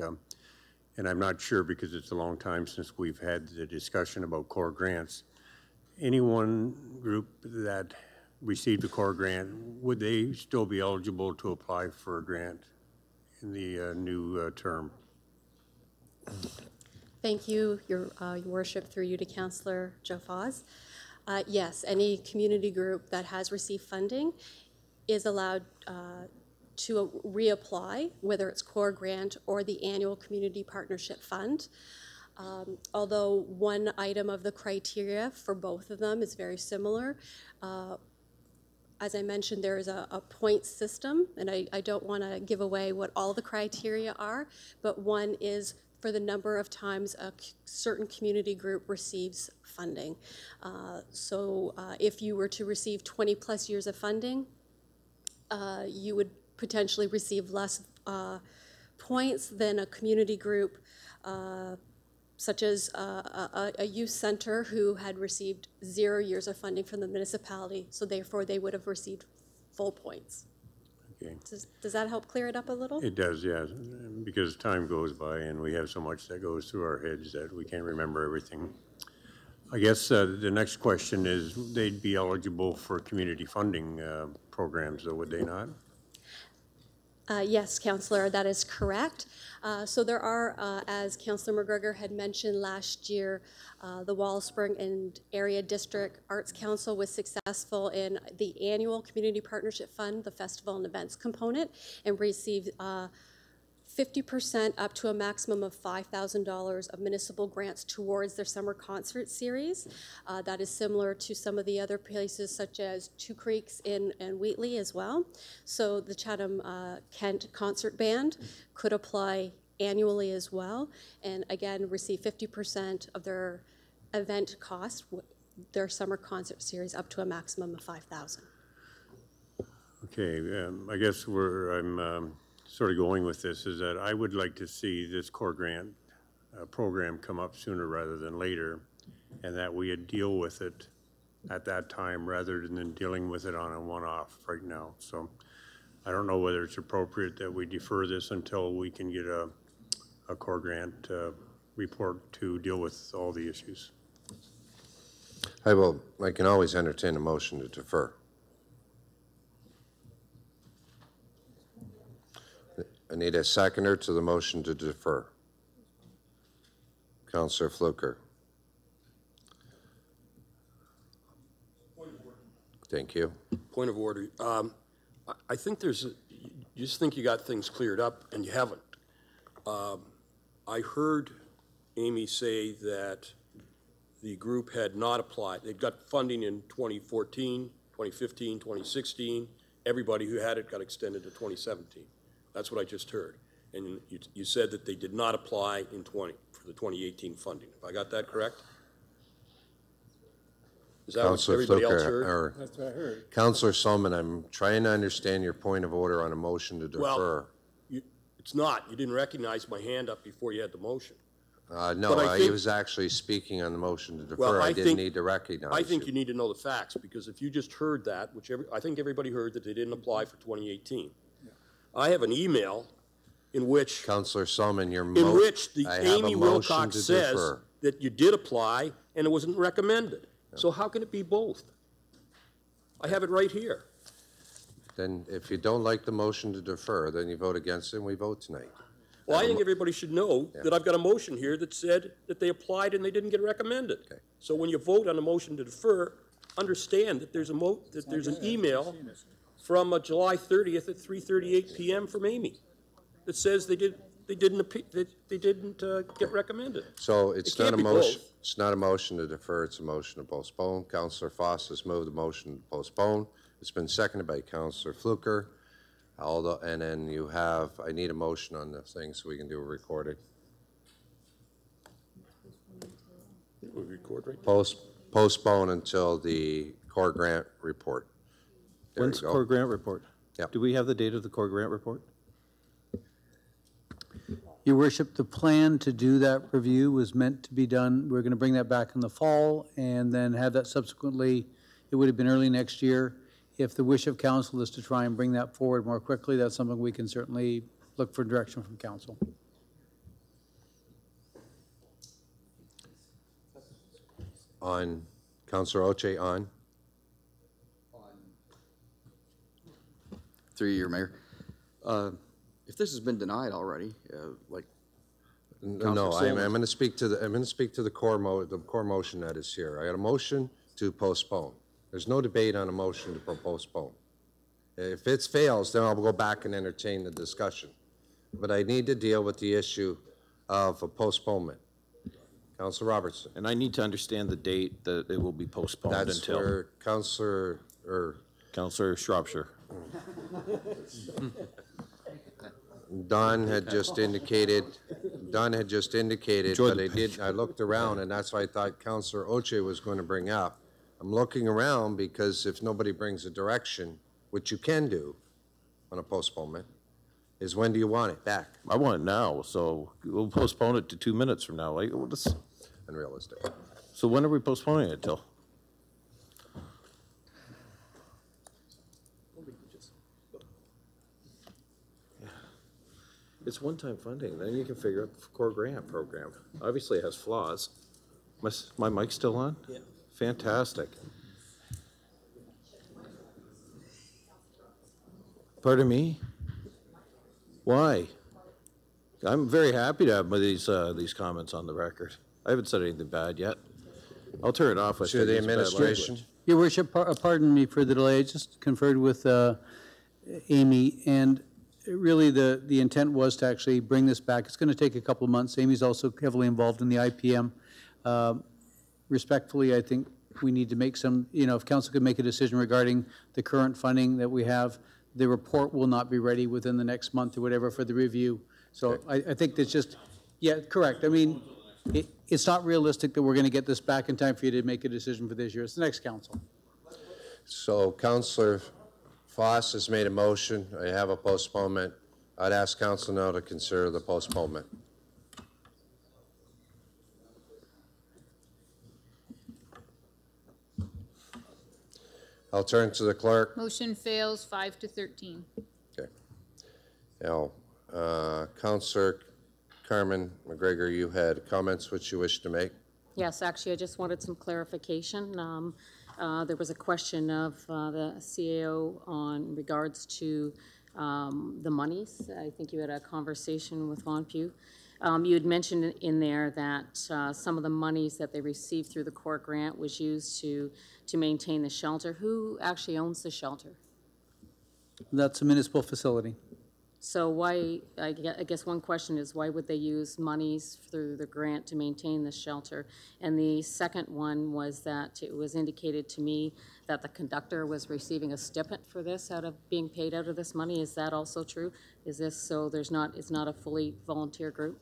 and I'm not sure because it's a long time since we've had the discussion about core grants. Any one group that received a core grant, would they still be eligible to apply for a grant in the new term? Thank you, Your Worship, through you to Councillor Joe Foss. Yes, any community group that has received funding is allowed to reapply, whether it's core grant or the annual community partnership fund. Although one item of the criteria for both of them is very similar. As I mentioned, there is a point system, and I don't want to give away what all the criteria are, but one is for the number of times a certain community group receives funding. So if you were to receive 20+ years of funding, you would potentially receive less points than a community group such as a youth center who had received 0 years of funding from the municipality, so therefore they would have received full points. Okay. Does that help clear it up a little? It does, yeah, because time goes by and we have so much that goes through our heads that we can't remember everything. I guess the next question is, they'd be eligible for community funding programs, though, would they not? Yes, Councillor, that is correct. So there are, as Councillor McGregor had mentioned last year, the Wallspring and Area District Arts Council was successful in the annual Community Partnership Fund, the festival and events component, and received 50% up to a maximum of $5,000 of municipal grants towards their summer concert series. That is similar to some of the other places such as Two Creeks and Wheatley as well. So the Chatham-Kent Concert Band could apply annually as well, and again receive 50% of their event cost, their summer concert series, up to a maximum of $5,000. Okay, I guess where I'm sort of going with this is that I would like to see this core grant program come up sooner rather than later, and that we deal with it at that time rather than dealing with it on a one-off right now. So I don't know whether it's appropriate that we defer this until we can get a core grant report to deal with all the issues. I can always entertain a motion to defer. I need a seconder to the motion to defer. Councillor Fluker. Thank you. Point of order. I think you just think you got things cleared up, and you haven't. I heard Amy say that the group had not applied. They got funding in 2014, 2015, 2016. Everybody who had it got extended to 2017. That's what I just heard. And you said that they did not apply for the 2018 funding. Have I got that correct? Is that what everybody else heard? That's what I heard. Councillor Solomon, I'm trying to understand your point of order on a motion to defer. Well, it's not. You didn't recognize my hand up before you had the motion. No, I was actually speaking on the motion to defer. Well, I didn't need to recognize I think you need to know the facts, because if you just heard that, which I think everybody heard that they didn't apply for 2018. I have an email in which Councillor Solomon, Amy Wilcox says that you did apply and it wasn't recommended. No. So how can it be both? I have it right here. Then if you don't like the motion to defer, then you vote against it and we vote tonight. Well, I think everybody should know that I've got a motion here that said that they applied and they didn't get recommended. Okay. So when you vote on a motion to defer, understand that there's an email from July 30th at 3:38 p.m. from Amy that says they didn't get recommended. So it's not a motion. It's not a motion to defer. It's a motion to postpone. Councillor Foss has moved the motion to postpone. It's been seconded by Councillor Fluker. And then I need a motion on the thing so we can do a recording. We record right Postpone until the core grant report. When's the core grant report? Yep. Do we have the date of the core grant report? Your worship, the plan to do that review was meant to be done. We're going to bring that back in the fall and then have that subsequently. It would have been early next year. If the wish of council is to try and bring that forward more quickly, that's something we can certainly look for direction from council. On Councillor Oche, on. Through you, Mayor. If this has been denied already, No, I'm going to speak to the core motion that is here. I got a motion to postpone. There's no debate on a motion to postpone. If it fails, then I'll go back and entertain the discussion. But I need to deal with the issue of a postponement. Councillor Robertson. And I need to understand the date that it will be postponed That's until. Where Councillor Shropshire. Don had just indicated, but I looked around, and that's what I thought Councillor Oche was going to bring up. I'm looking around because if nobody brings a direction, which you can do, on a postponement is when do you want it back? I want it now, so we'll postpone it to 2 minutes from now. Like, Unrealistic. so when are we postponing it till? It's one-time funding, then you can figure out the core grant program. Obviously, it has flaws. My mic's still on? Yeah. Fantastic. Pardon me? Why? I'm very happy to have these comments on the record. I haven't said anything bad yet. I'll turn it off. To the administration. Your worship, pardon me for the delay. I just conferred with Amy, and really the intent was to actually bring this back. It's going to take a couple of months. Amy's also heavily involved in the IPM. Respectfully, I think we need to make some, if council could make a decision regarding the current funding that we have, the report will not be ready within the next month or whatever for the review. So I think that's just, yeah, correct. I mean, it's not realistic that we're going to get this back in time for you to make a decision for this year. It's the next council. So Councillor Foss has made a motion. I have a postponement. I'd ask council now to consider the postponement. I'll turn to the clerk. Motion fails 5-13. Okay. Now, Councillor Carmen McGregor, you had comments which you wish to make? Yes, actually, I just wanted some clarification. There was a question of the CAO on regards to the monies. I think you had a conversation with Von Pugh. You had mentioned in there that some of the monies that they received through the core grant was used to maintain the shelter. Who actually owns the shelter? That's a municipal facility. So why, I guess one question is, why would they use monies through the grant to maintain the shelter? And the second one was that it was indicated to me that the conductor was receiving a stipend for this being paid out of this money. Is that also true? Is this, so it's not a fully volunteer group?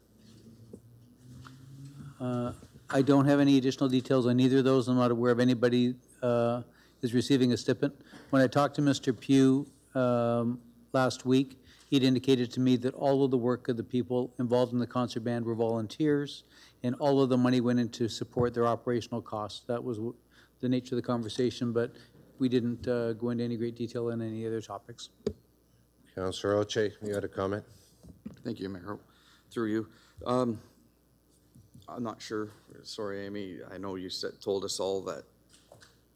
I don't have any additional details on either of those. I'm not aware of anybody is receiving a stipend. When I talked to Mr. Pugh last week, he'd indicated to me that all of the work of the people involved in the concert band were volunteers, and all of the money went in to support their operational costs. That was the nature of the conversation, but we didn't go into any great detail on any other topics. Councillor Oche, you had a comment? Thank you, Mayor. Through you. I'm not sure. Sorry, Amy. I know you told us all that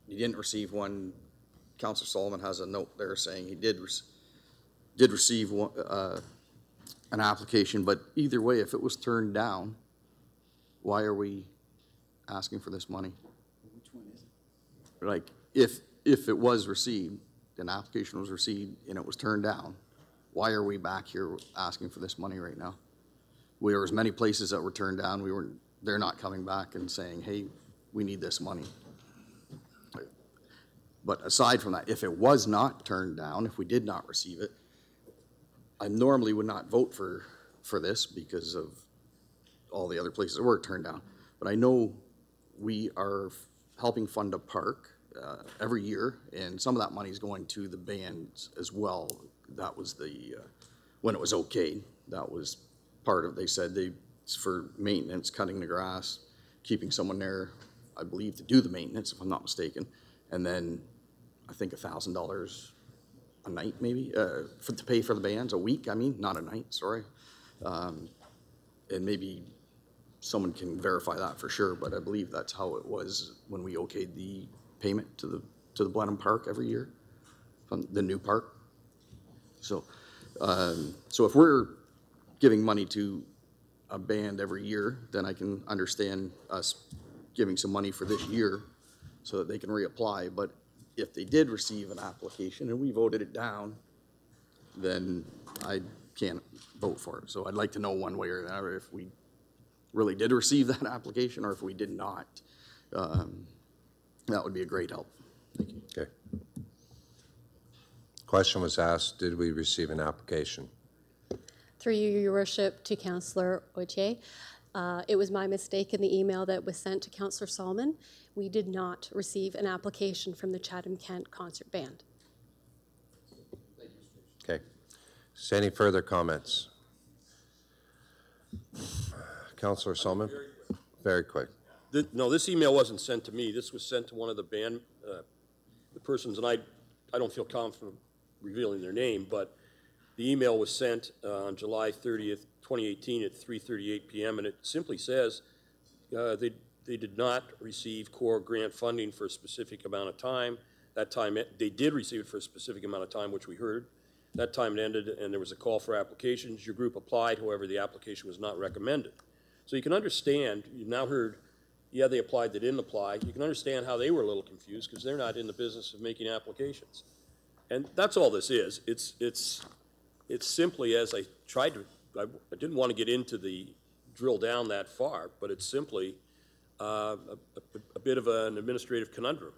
you didn't receive one. Councillor Solomon has a note there saying he did receive one, an application, but either way, if it was turned down, why are we asking for this money? Which one is it? Like, if it was received, an application was received and it was turned down, why are we back here asking for this money right now? There was many places that were turned down. They're not coming back and saying, hey, we need this money. But aside from that, if it was not turned down, if we did not receive it, I normally would not vote for this because of all the other places that were turned down. But I know we are helping fund a park every year, and some of that money is going to the bands as well. That was when it was okayed, that was part of, they said it's for maintenance, cutting the grass, keeping someone there, I believe, to do the maintenance, if I'm not mistaken. And then I think $1,000 a night, maybe, to pay for the bands, a week, I mean, not a night, sorry. And maybe someone can verify that for sure, but I believe that's how it was when we okayed the payment to the Blenheim Park every year, from the new park. So if we're giving money to a band every year, then I can understand us giving some money for this year so that they can reapply. But if they did receive an application and we voted it down, then I can't vote for it. So I'd like to know one way or another if we really did receive that application or if we did not. That would be a great help. Thank you. Okay. Question was asked, did we receive an application? Through you, Your Worship, to Councillor Oche. It was my mistake in the email that was sent to Councillor Solomon. We did not receive an application from the Chatham-Kent Concert Band. Okay. Is there any further comments? Councillor Solomon? Very quick. No, this email wasn't sent to me. This was sent to one of the the persons, and I don't feel confident revealing their name, but the email was sent on July 30th, 2018 at 3:38 p.m., and it simply says they did not receive core grant funding for a specific amount of time. That time, they did receive it for a specific amount of time, which we heard. That time it ended, and there was a call for applications. Your group applied, however, the application was not recommended. So you can understand, you've now heard, yeah, they applied, they didn't apply. You can understand how they were a little confused because they're not in the business of making applications. And that's all this is. It's simply, as I tried to, I didn't want to get into the drill down that far, but it's simply a bit of an administrative conundrum.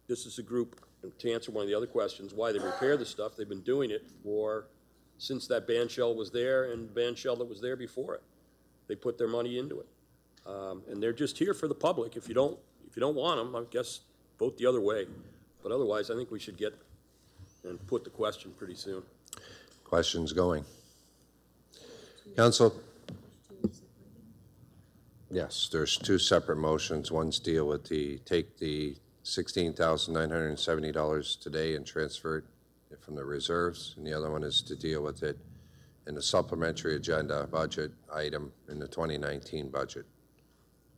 This is a group, to answer one of the other questions, why they repair the stuff, they've been doing it since that band shell was there and the band shell that was there before it. They put their money into it. And they're just here for the public. If you don't want them, I guess vote the other way. But otherwise, I think we should get and put the question pretty soon. Questions going. Council? Yes, there's two separate motions. One's deal with take the $16,970 today and transfer it from the reserves, and the other one is to deal with it in the supplementary agenda budget item in the 2019 budget.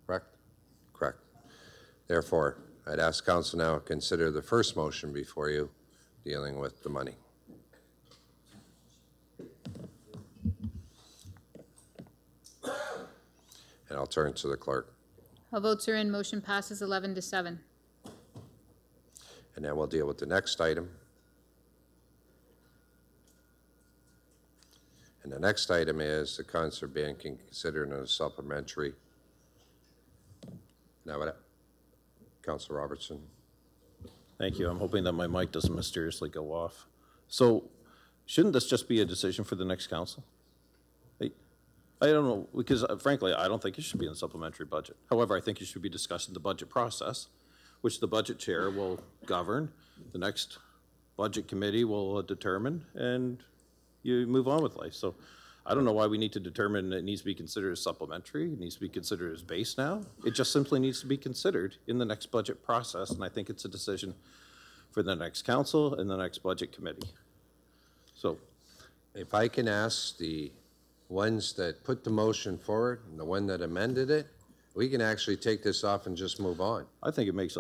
Correct? Correct. Therefore, I'd ask Council now to consider the first motion before you dealing with the money. And I'll turn to the clerk. All votes are in. Motion passes 11-7. And then we'll deal with the next item. And the next item is the concert band can consider it a supplementary. Now, what? Councilor Robertson. Thank you. I'm hoping that my mic doesn't mysteriously go off. So shouldn't this just be a decision for the next council? I don't know, because frankly, I don't think it should be in the supplementary budget. However, I think you should be discussing the budget process, which the budget chair will govern. The next budget committee will determine, and you move on with life. So I don't know why we need to determine it needs to be considered as supplementary. It needs to be considered as base now. It just simply needs to be considered in the next budget process, and I think it's a decision for the next council and the next budget committee. So if I can ask the ones that put the motion forward and the one that amended it, we can actually take this off and just move on. I personally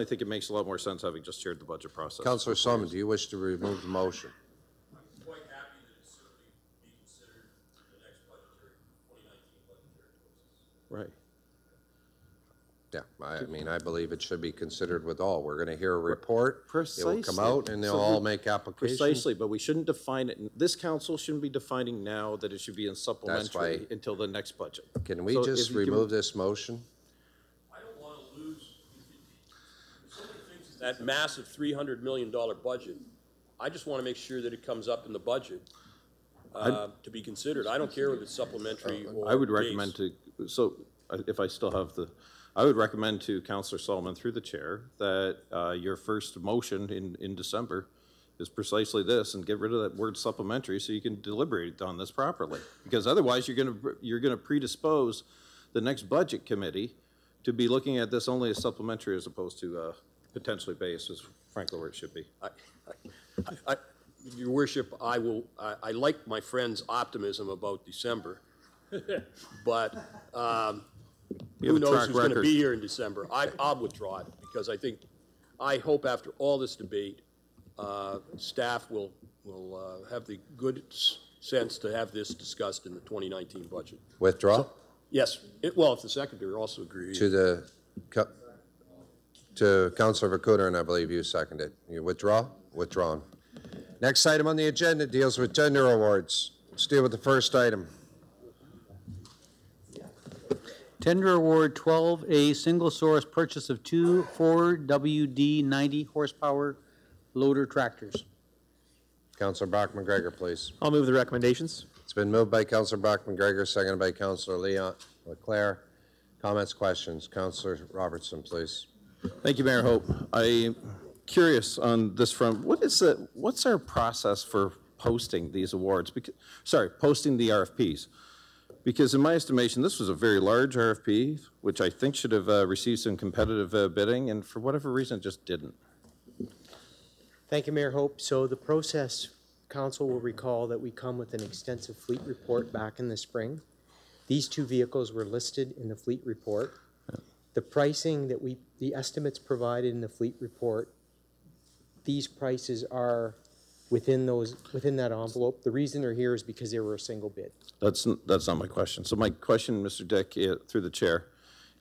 think it makes a lot more sense having just chaired the budget process. Councillor Solomon, do you wish to remove the motion? I'm quite happy that it certainly be considered the next budgetary, 2019 budgetary process. Right. Yeah, I mean, I believe it should be considered with all. We're going to hear a report. Precisely. It will come out, and they'll all make applications. Precisely, but we shouldn't define it. This council shouldn't be defining now that it should be in supplementary until the next budget. Can we just remove this motion? I don't want to lose. Somebody thinks that massive $300 million budget. I just want to make sure that it comes up in the budget to be considered. I don't care if it's supplementary or I would recommend if I still have I would recommend to Councillor Solomon through the chair that your first motion in December is precisely this, and get rid of that word supplementary so you can deliberate on this properly. Because otherwise you're going to predispose the next budget committee to be looking at this only as supplementary as opposed to potentially base, is frankly where it should be. Your Worship, I like my friend's optimism about December, but who knows who's going to be here in December. I'll withdraw it because I hope after all this debate, staff will have the good sense to have this discussed in the 2019 budget. Withdraw? Yes. Well, if the secretary also agrees. To Councillor Vacuder, and I believe you seconded. You withdraw? Withdrawn. Next item on the agenda deals with tender awards. Let's deal with the first item. Tender award 12A, single source purchase of two Ford WD 90 horsepower loader tractors. Councillor Brock-McGregor, please. I'll move the recommendations. It's been moved by Councillor Brock-McGregor, seconded by Councillor Leclerc. Comments, questions? Councillor Robertson, please. Thank you, Mayor Hope. I curious on this front. What's our process for posting these awards? Posting the RFPs. Because in my estimation, this was a very large RFP, which I think should have received some competitive bidding, and for whatever reason, it just didn't. Thank you, Mayor Hope. So the process, Council will recall that we come with an extensive fleet report back in the spring. These 2 vehicles were listed in the fleet report. The pricing that the estimates provided in the fleet report, these prices are within that envelope. The reason they're here is because they were a single bid. That's not my question. So my question, Mr. Dick, through the chair,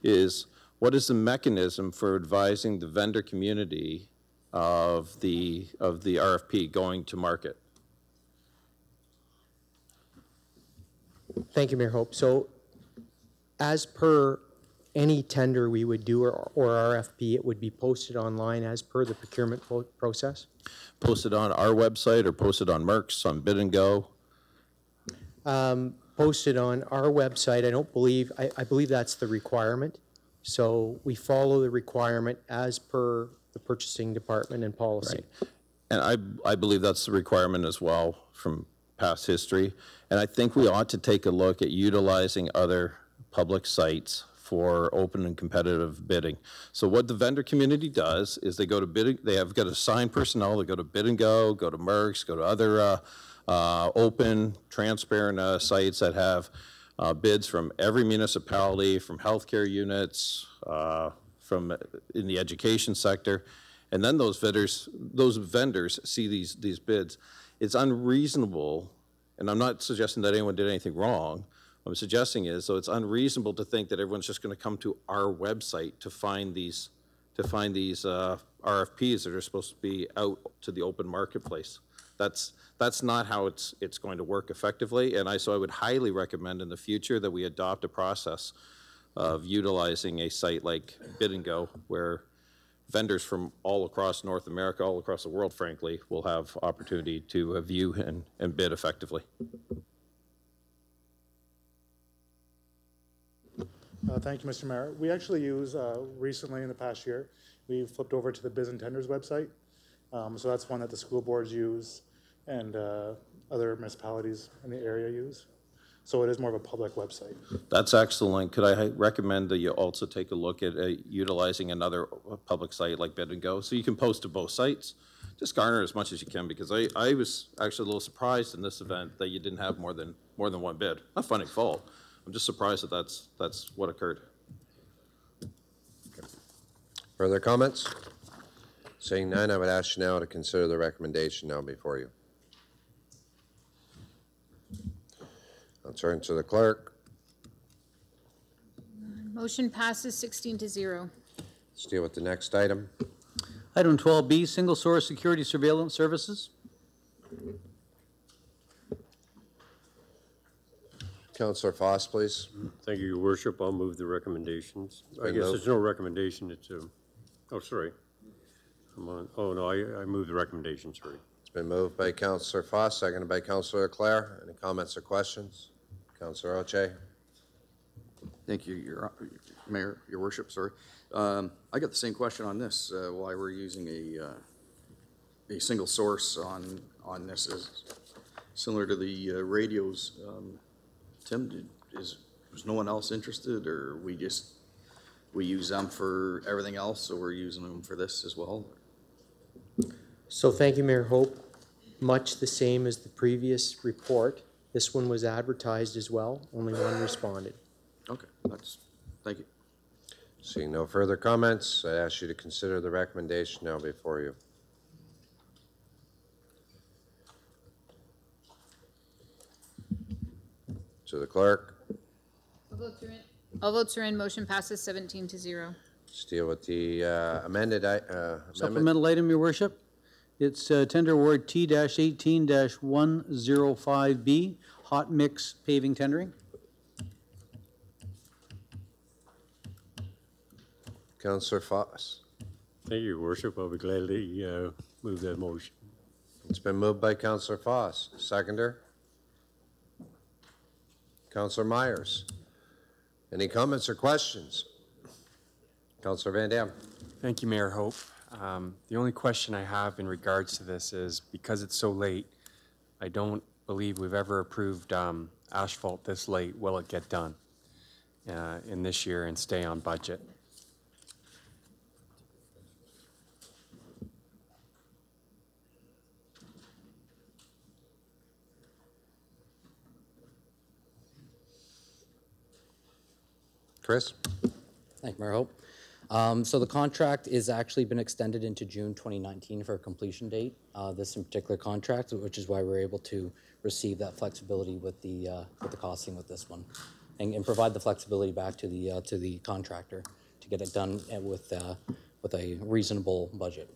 is what is the mechanism for advising the vendor community of the RFP going to market? Thank you, Mayor Hope. So as per any tender we would do or RFP, it would be posted online as per the procurement process. Posted on our website or posted on Merck's, on Bid and Go? Posted on our website. I believe that's the requirement. So we follow the requirement as per the purchasing department and policy. Right. And I believe that's the requirement as well from past history. And I think we ought to take a look at utilizing other public sites for open and competitive bidding. So what the vendor community does is they go to bidding, they have got assigned personnel, they go to Bid and Go to Merck's, go to other open, transparent sites that have bids from every municipality, from healthcare units, from in the education sector, and then those vendors see these bids. It's unreasonable, and I'm not suggesting that anyone did anything wrong. What I'm suggesting is, so it's unreasonable to think that everyone's just going to come to our website to find these RFPs that are supposed to be out to the open marketplace. That's not how it's going to work effectively, and so I would highly recommend in the future that we adopt a process of utilizing a site like Bid and Go, where vendors from all across North America, all across the world, frankly, will have opportunity to view and bid effectively. Thank you, Mr. Mayor. We actually use, recently in the past year, we flipped over to the Biz and Tenders website. So that's one that the school boards use and other municipalities in the area use. So it is more of a public website. That's excellent. Could I recommend that you also take a look at utilizing another public site like Bid and Go, so you can post to both sites? Just garner as much as you can, because I was actually a little surprised in this event that you didn't have more than one bid. Not finding fault. I'm just surprised that that's what occurred. Further comments? Seeing none, I would ask you now to consider the recommendation now before you. I'll turn to the clerk. Motion passes 16-0. Let's deal with the next item. Item 12B, Single Source Security Surveillance Services. Councillor Foss, please. Thank you, Your Worship. I'll move the recommendations. I guess there's no recommendation. It's oh, sorry. Come on. Oh, no, I moved the recommendation, sorry. It's been moved by Councillor Foss, seconded by Councillor Leclerc. Any comments or questions? Councillor Oche. Thank you, Your Mayor, Your Worship, sorry. I got the same question on this, why we're using a single source on this is similar to the radios. Tim, is no one else interested, or we use them for everything else, so we're using them for this as well? So thank you, Mayor Hope. Much the same as the previous report. This one was advertised as well. Only one responded. Okay, thank you. Seeing no further comments, I ask you to consider the recommendation now before you. To the clerk. All votes are in. Motion passes 17-0. Let's deal with the amended Supplemental item, Your Worship. It's tender award T-18-105B, hot mix paving tendering. Councillor Foss. Thank you, Your Worship. I'll be gladly move that motion. It's been moved by Councillor Foss. Seconder? Councillor Myers. Any comments or questions? Councillor Van Dam. Thank you, Mayor Hope. The only question I have in regards to this is, because it's so late, I don't believe we've ever approved asphalt this late. Will it get done in this year and stay on budget? Chris? Thank you, Mayor Hope. So the contract is actually been extended into June 2019 for a completion date, this in particular contract, which is why we're able to receive that flexibility with the costing with this one, and provide the flexibility back to the contractor to get it done with a reasonable budget.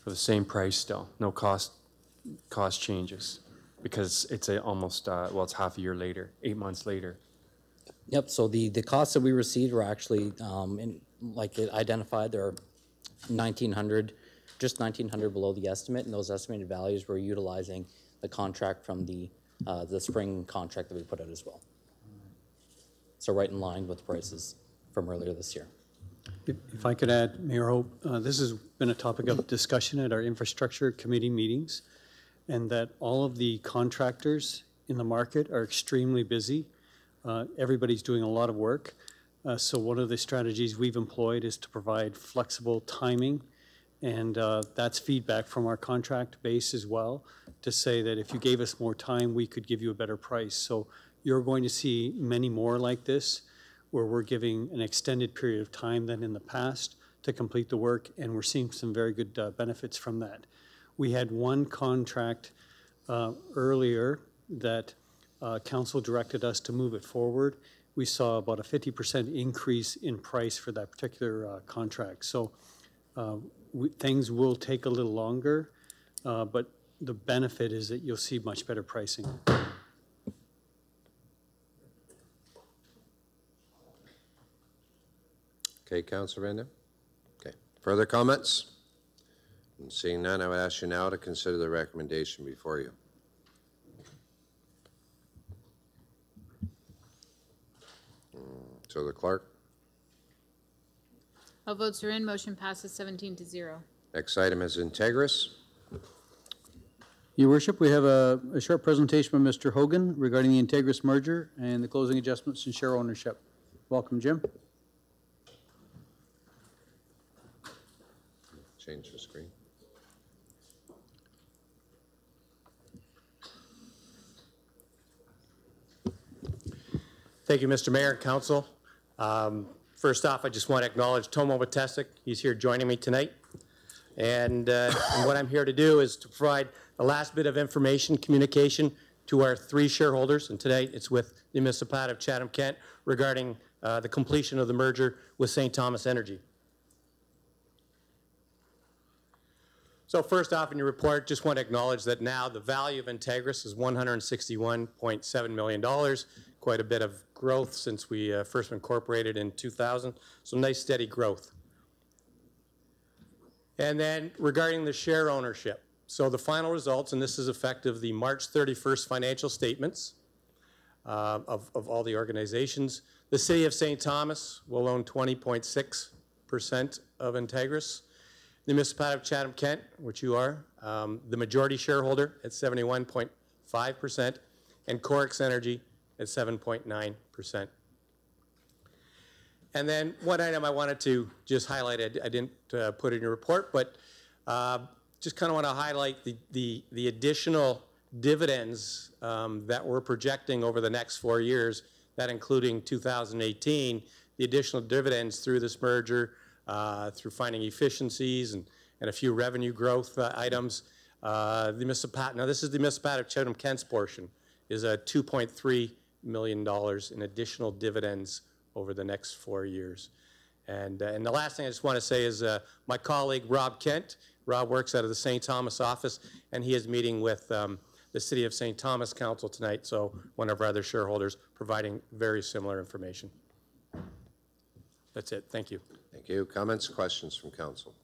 For the same price still, no cost changes, because it's almost, well, it's half a year later, 8 months later. Yep, so the costs that we received were actually, like it identified, there are 1,900, just 1,900 below the estimate, and those estimated values were utilizing the contract from the spring contract that we put out as well. So right in line with the prices from earlier this year. If I could add, Mayor Hope, this has been a topic of discussion at our infrastructure committee meetings, and that all of the contractors in the market are extremely busy. Everybody's doing a lot of work. So one of the strategies we've employed is to provide flexible timing, and that's feedback from our contract base as well, to say that if you gave us more time, we could give you a better price. So you're going to see many more like this, where we're giving an extended period of time than in the past to complete the work, and we're seeing some very good benefits from that. We had one contract earlier that council directed us to move it forward. We saw about a 50% increase in price for that particular contract. So things will take a little longer, but the benefit is that you'll see much better pricing. Okay, Councilor Van Dam? Okay. Further comments? And seeing none, I would ask you now to consider the recommendation before you. So the clerk. All votes are in. Motion passes 17-0. Next item is Integris. Your Worship, we have a short presentation from Mr. Hogan regarding the Integris merger and the closing adjustments and share ownership. Welcome, Jim. Change the screen. Thank you, Mr. Mayor and Council. First off, I just want to acknowledge Tomo Watesic. He's here joining me tonight. And what I'm here to do is to provide the last bit of information, communication to our 3 shareholders. And today it's with the municipality of Chatham-Kent regarding the completion of the merger with St. Thomas Energy. So first off in your report, just want to acknowledge that now the value of Integris is $161.7 million, quite a bit of growth since we first incorporated in 2000, so nice steady growth. And then regarding the share ownership, so the final results, and this is effective the March 31st financial statements of all the organizations. The City of St. Thomas will own 20.6% of Integris. The municipality of Chatham-Kent, which you are, the majority shareholder at 71.5%, and Corix Energy at 7.9%. And then one item I wanted to just highlight, I didn't put in your report, but just kind of want to highlight the additional dividends that we're projecting over the next 4 years, that including 2018, the additional dividends through this merger, through finding efficiencies and a few revenue growth items. The municipality, now this is the municipality of Chatham-Kent's portion, is $2.3 million in additional dividends over the next 4 years. And the last thing I just want to say is my colleague Rob Kent. Rob works out of the St. Thomas office, and he is meeting with the City of St. Thomas Council tonight, so one of our other shareholders, providing very similar information. That's it. Thank you. Thank you. Comments, questions from council?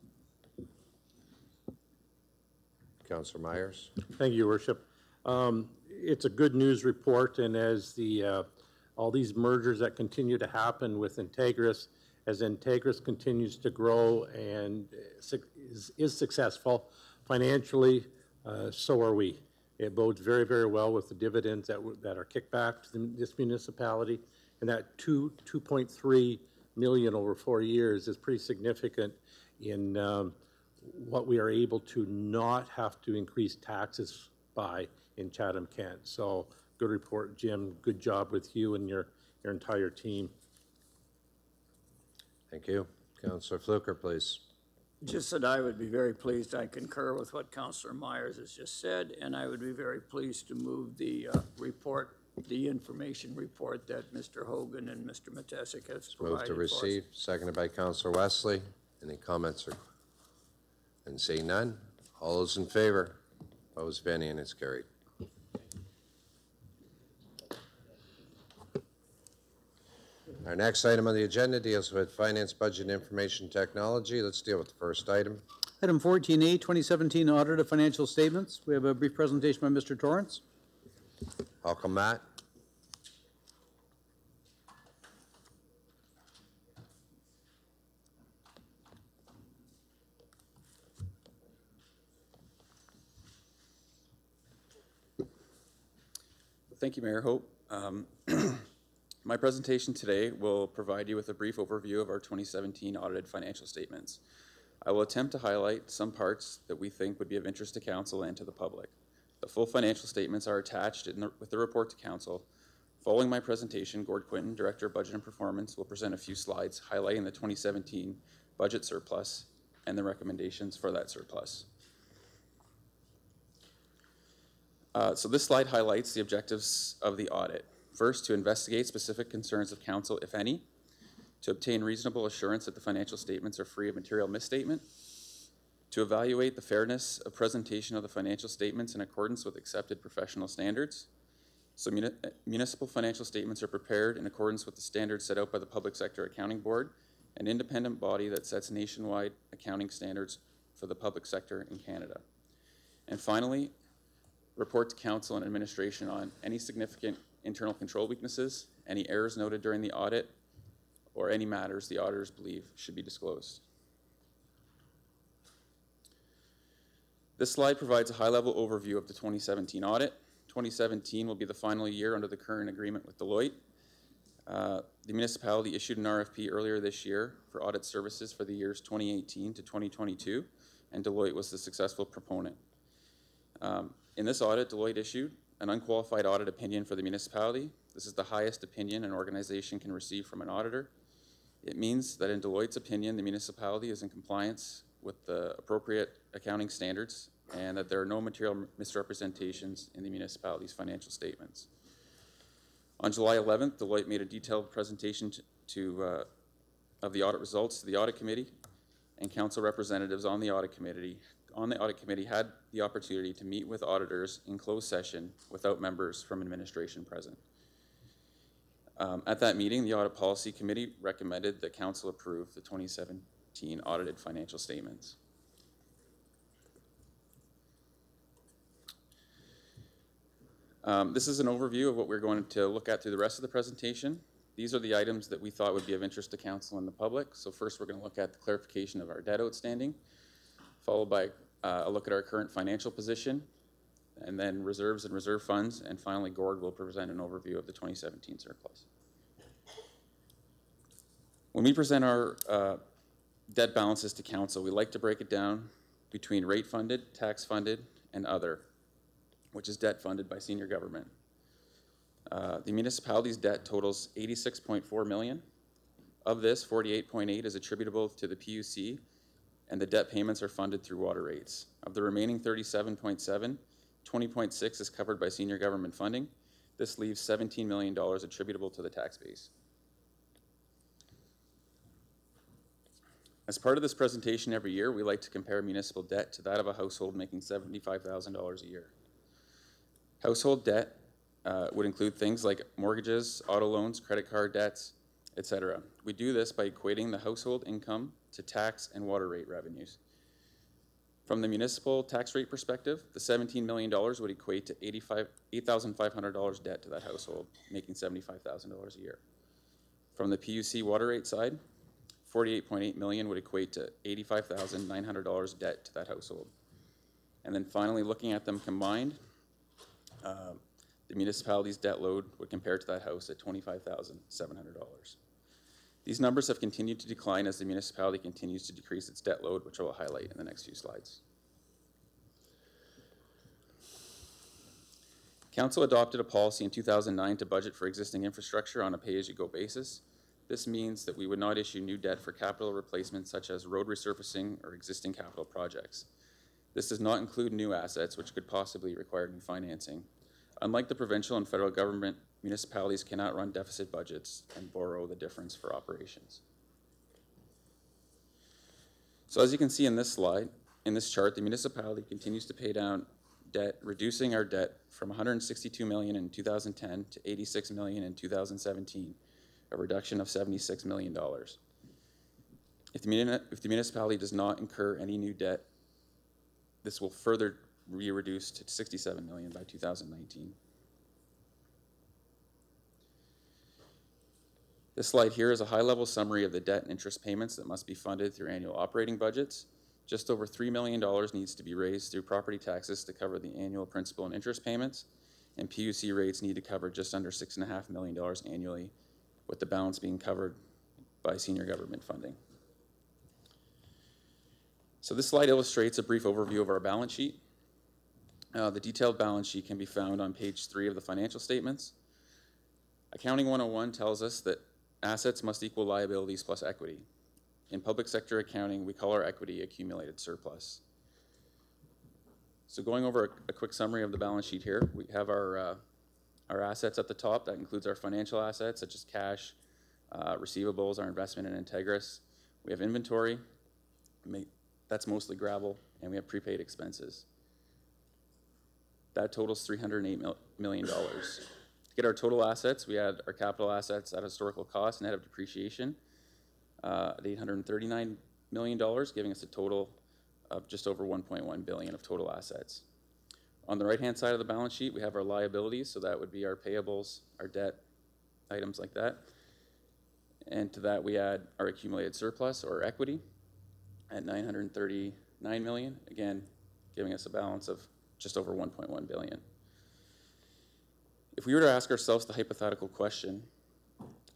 Councilor Myers. Thank you, Your Worship. It's a good news report, and as the all these mergers that continue to happen with Integris, as Integris continues to grow and is successful financially, so are we. It bodes very, very well with the dividends that are kicked back to this municipality, and that 2.3 million over 4 years is pretty significant in what we are able to not have to increase taxes by in Chatham-Kent. So good report, Jim. Good job with you and your entire team. Thank you. Councillor Fluker, please. Just that I would be very pleased. I concur with what Councillor Myers has just said, and I would be very pleased to move the report, the information report that Mr. Hogan and Mr. Matesic has provided Move to receive, seconded by Councillor Wesley. Any comments or? And seeing none, all those in favor? Opposed, if any, and it's carried. Our next item on the agenda deals with finance, budget, information technology. Let's deal with the first item. Item 14A, 2017 audit of financial statements. We have a brief presentation by Mr. Torrance. Welcome, Matt. Thank you, Mayor Hope. My presentation today will provide you with a brief overview of our 2017 audited financial statements. I will attempt to highlight some parts that we think would be of interest to Council and to the public. The full financial statements are attached with the report to Council. Following my presentation, Gord Quinton, Director of Budget and Performance, will present a few slides highlighting the 2017 budget surplus and the recommendations for that surplus. So this slide highlights the objectives of the audit. First, to investigate specific concerns of Council, if any, to obtain reasonable assurance that the financial statements are free of material misstatement, to evaluate the fairness of presentation of the financial statements in accordance with accepted professional standards. So municipal financial statements are prepared in accordance with the standards set out by the Public Sector Accounting Board, an independent body that sets nationwide accounting standards for the public sector in Canada. And finally, report to Council and Administration on any significant internal control weaknesses, any errors noted during the audit, or any matters the auditors believe should be disclosed. This slide provides a high-level overview of the 2017 audit. 2017 will be the final year under the current agreement with Deloitte. The municipality issued an RFP earlier this year for audit services for the years 2018 to 2022, and Deloitte was the successful proponent. In this audit, Deloitte issued an unqualified audit opinion for the municipality. This is the highest opinion an organization can receive from an auditor. It means that in Deloitte's opinion, the municipality is in compliance with the appropriate accounting standards and that there are no material misrepresentations in the municipality's financial statements. On July 11th, Deloitte made a detailed presentation of the audit results to the audit committee, and council representatives on the audit committee had the opportunity to meet with auditors in closed session without members from administration present. At that meeting, the Audit Policy Committee recommended that Council approve the 2017 audited financial statements. This is an overview of what we're going to look at through the rest of the presentation. These are the items that we thought would be of interest to Council and the public. So first, we're going to look at the clarification of our debt outstanding, followed by a look at our current financial position, and then reserves and reserve funds, and finally Gord will present an overview of the 2017 surplus. When we present our debt balances to Council, we like to break it down between rate funded, tax funded, and other, which is debt funded by senior government. The municipality's debt totals $86.4 million. Of this, 48.8 is attributable to the PUC, and the debt payments are funded through water rates. Of the remaining 37.7, 20.6 is covered by senior government funding. This leaves $17 million attributable to the tax base. As part of this presentation every year, we like to compare municipal debt to that of a household making $75,000 a year. Household debt would include things like mortgages, auto loans, credit card debts, etc. We do this by equating the household income to tax and water rate revenues. From the municipal tax rate perspective, the $17 million would equate to $8,500 debt to that household, making $75,000 a year. From the PUC water rate side, $48.8 million would equate to $85,900 debt to that household. And then finally, looking at them combined, the municipality's debt load would compare to that house at $25,700. These numbers have continued to decline as the municipality continues to decrease its debt load, which I will highlight in the next few slides. Council adopted a policy in 2009 to budget for existing infrastructure on a pay-as-you-go basis. This means that we would not issue new debt for capital replacements such as road resurfacing or existing capital projects. This does not include new assets, which could possibly require new financing. Unlike the provincial and federal government, municipalities cannot run deficit budgets and borrow the difference for operations. So as you can see in this slide, in this chart, the municipality continues to pay down debt, reducing our debt from $162 million in 2010 to $86 million in 2017, a reduction of $76 million. If the municipality does not incur any new debt, this will further be reduced to $67 million by 2019. This slide here is a high-level summary of the debt and interest payments that must be funded through annual operating budgets. Just over $3 million needs to be raised through property taxes to cover the annual principal and interest payments, and PUC rates need to cover just under $6.5 million annually, with the balance being covered by senior government funding. So this slide illustrates a brief overview of our balance sheet. The detailed balance sheet can be found on page 3 of the financial statements. Accounting 101 tells us that assets must equal liabilities plus equity. In public sector accounting, we call our equity accumulated surplus. So going over a quick summary of the balance sheet here, we have our assets at the top. That includes our financial assets, such as cash, receivables, our investment in Integris. We have inventory, that's mostly gravel, and we have prepaid expenses. That totals $308 million. To get our total assets, we add our capital assets at historical cost, net of depreciation, at $839 million, giving us a total of just over $1.1 billion of total assets. On the right-hand side of the balance sheet, we have our liabilities, so that would be our payables, our debt, items like that. And to that, we add our accumulated surplus, or equity, at $939 million, again, giving us a balance of just over $1.1 billion. If we were to ask ourselves the hypothetical question,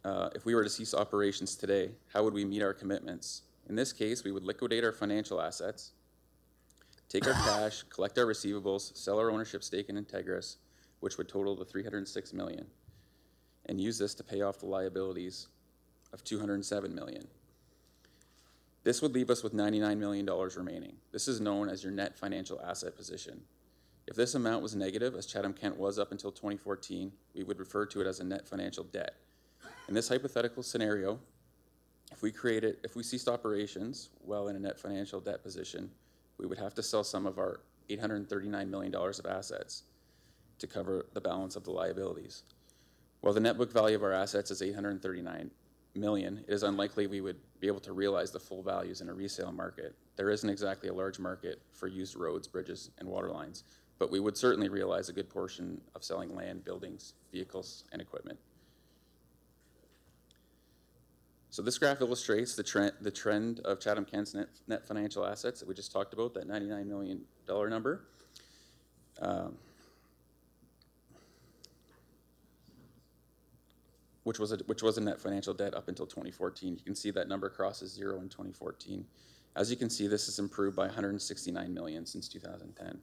if we were to cease operations today, how would we meet our commitments? In this case, we would liquidate our financial assets, take our cash, collect our receivables, sell our ownership stake in Integris, which would total the $306 million, and use this to pay off the liabilities of $207 million. This would leave us with $99 million remaining. This is known as your net financial asset position. If this amount was negative, as Chatham-Kent was up until 2014, we would refer to it as a net financial debt. In this hypothetical scenario, if we ceased operations while in a net financial debt position, we would have to sell some of our $839 million of assets to cover the balance of the liabilities. While the net book value of our assets is $839 million, it is unlikely we would be able to realize the full values in a resale market. There isn't exactly a large market for used roads, bridges, and water lines, but we would certainly realize a good portion of selling land, buildings, vehicles, and equipment. So this graph illustrates the trend of Chatham-Kent's net financial assets that we just talked about, that $99 million number. Which was a net financial debt up until 2014. You can see that number crosses zero in 2014. As you can see, this has improved by $169 million since 2010.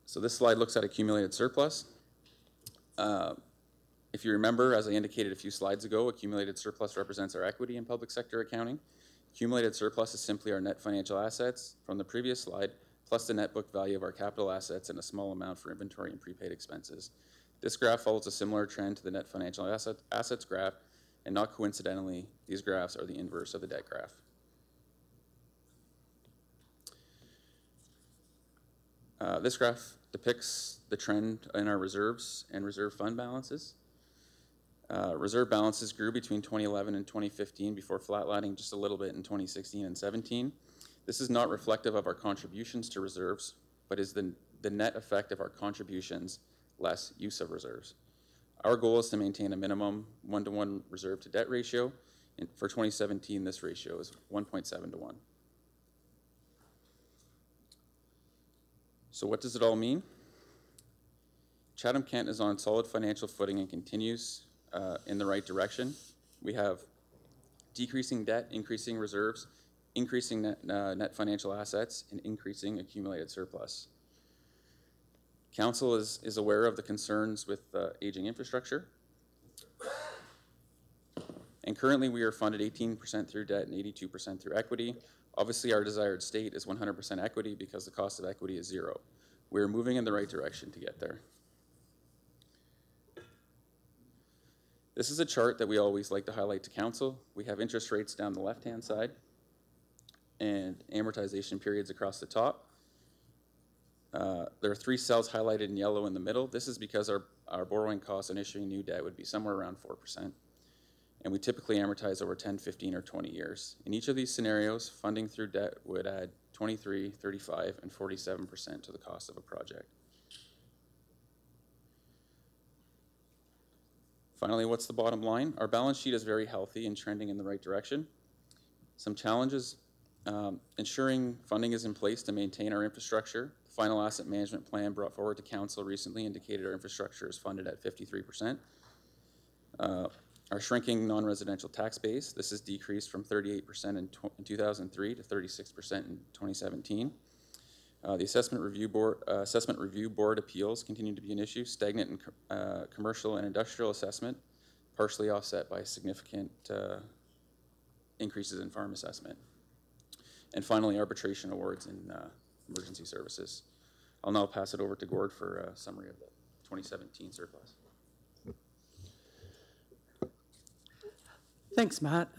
So this slide looks at accumulated surplus. If you remember, as I indicated a few slides ago, accumulated surplus represents our equity in public sector accounting. Accumulated surplus is simply our net financial assets from the previous slide, plus the net book value of our capital assets and a small amount for inventory and prepaid expenses. This graph follows a similar trend to the net financial assets graph, and not coincidentally, these graphs are the inverse of the debt graph. This graph depicts the trend in our reserves and reserve fund balances. Reserve balances grew between 2011 and 2015 before flatlining just a little bit in 2016 and 17. This is not reflective of our contributions to reserves, but is the net effect of our contributions less use of reserves. Our goal is to maintain a minimum 1-to-1 reserve to debt ratio. And for 2017, this ratio is 1.7 to 1. So what does it all mean? Chatham-Kent is on solid financial footing and continues in the right direction. We have decreasing debt, increasing reserves, increasing net financial assets, and increasing accumulated surplus. Council is aware of the concerns with aging infrastructure. And currently we are funded 18% through debt and 82% through equity. Obviously our desired state is 100% equity because the cost of equity is 0. We're moving in the right direction to get there. This is a chart that we always like to highlight to council. We have interest rates down the left-hand side and amortization periods across the top. There are 3 cells highlighted in yellow in the middle. This is because our borrowing costs on issuing new debt would be somewhere around 4%. And we typically amortize over 10, 15, or 20 years. In each of these scenarios, funding through debt would add 23, 35, and 47% to the cost of a project. Finally, what's the bottom line? Our balance sheet is very healthy and trending in the right direction. Some challenges, ensuring funding is in place to maintain our infrastructure. The final asset management plan brought forward to council recently indicated our infrastructure is funded at 53%. Our shrinking non-residential tax base, this has decreased from 38% in 2003 to 36% in 2017. The Assessment Review Board appeals continue to be an issue. Stagnant in commercial and industrial assessment, partially offset by significant increases in farm assessment. And finally, arbitration awards in emergency services. I'll now pass it over to Gord for a summary of the 2017 surplus. Thanks, Matt.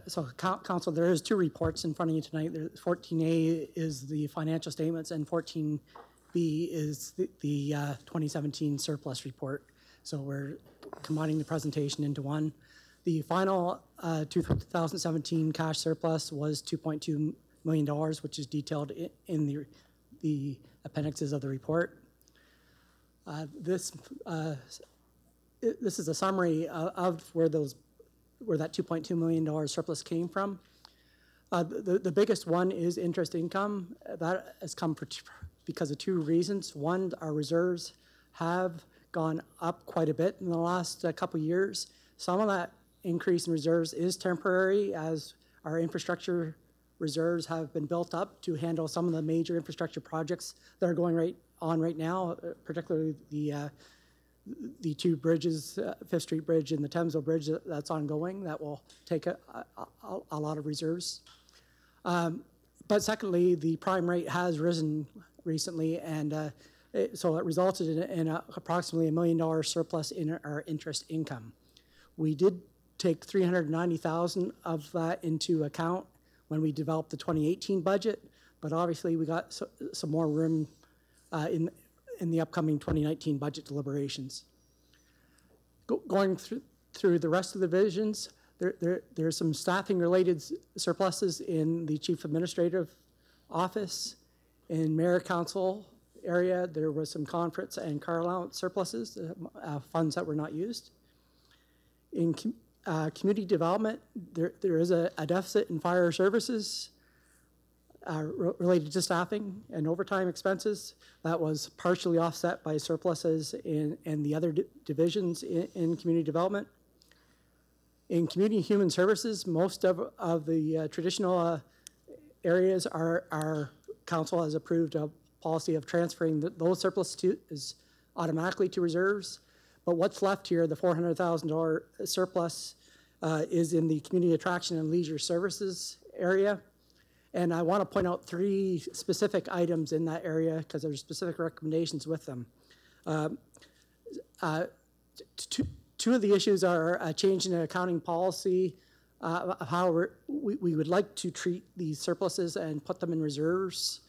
So, Council, there is 2 reports in front of you tonight. 14A is the financial statements, and 14B is the 2017 surplus report. So we're combining the presentation into one. The final 2017 cash surplus was $2.2 million, which is detailed in the appendixes of the report. This is a summary of where that $2.2 million surplus came from. The biggest one is interest income. That has come because of 2 reasons. One, our reserves have gone up quite a bit in the last couple of years. Some of that increase in reserves is temporary, as our infrastructure reserves have been built up to handle some of the major infrastructure projects that are going right now, particularly the 2 bridges, 5th Street Bridge and the Thamesville Bridge that's ongoing. That will take a lot of reserves. But secondly, the prime rate has risen recently, and so it resulted in approximately $1 million surplus in our interest income. We did take $390,000 of that into account when we developed the 2018 budget, but obviously we got some more room in the upcoming 2019 budget deliberations. Going through the rest of the divisions, there's some staffing-related surpluses in the Chief Administrative Office. In Mayor Council area, there was some conference and car allowance surpluses, funds that were not used. In community development, there is a deficit in fire services related to staffing and overtime expenses. That was partially offset by surpluses in the other divisions in community development. In community and human services, most of the traditional areas our council has approved a policy of transferring those surpluses automatically to reserves. But what's left here, the $400,000 surplus, is in the community attraction and leisure services area. And I want to point out 3 specific items in that area because there's specific recommendations with them. 2 of the issues are a change in accounting policy of how we would like to treat these surpluses and put them in reserves.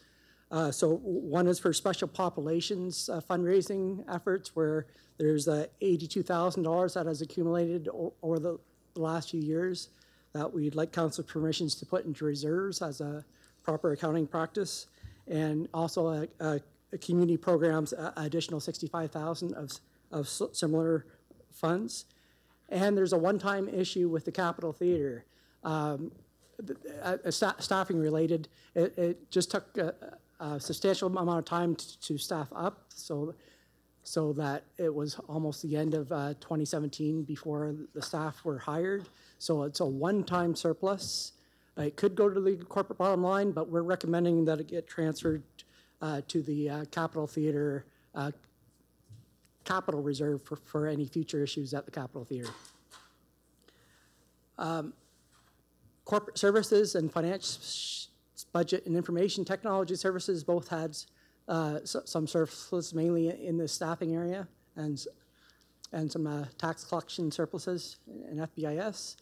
So one is for special populations fundraising efforts, where there's $82,000 that has accumulated over the last few years that we'd like council permissions to put into reserves as a proper accounting practice, and also a community programs additional $65,000 of similar funds. And there's a one-time issue with the Capitol Theater, staffing related. It just took a substantial amount of time to staff up, so that it was almost the end of 2017 before the staff were hired. So it's a one-time surplus. It could go to the corporate bottom line, but we're recommending that it get transferred to the Capitol Theater capital reserve for any future issues at the Capitol Theater. Corporate services and finance, budget and information technology services both had some surplus, mainly in the staffing area, and some tax collection surpluses in FBIS.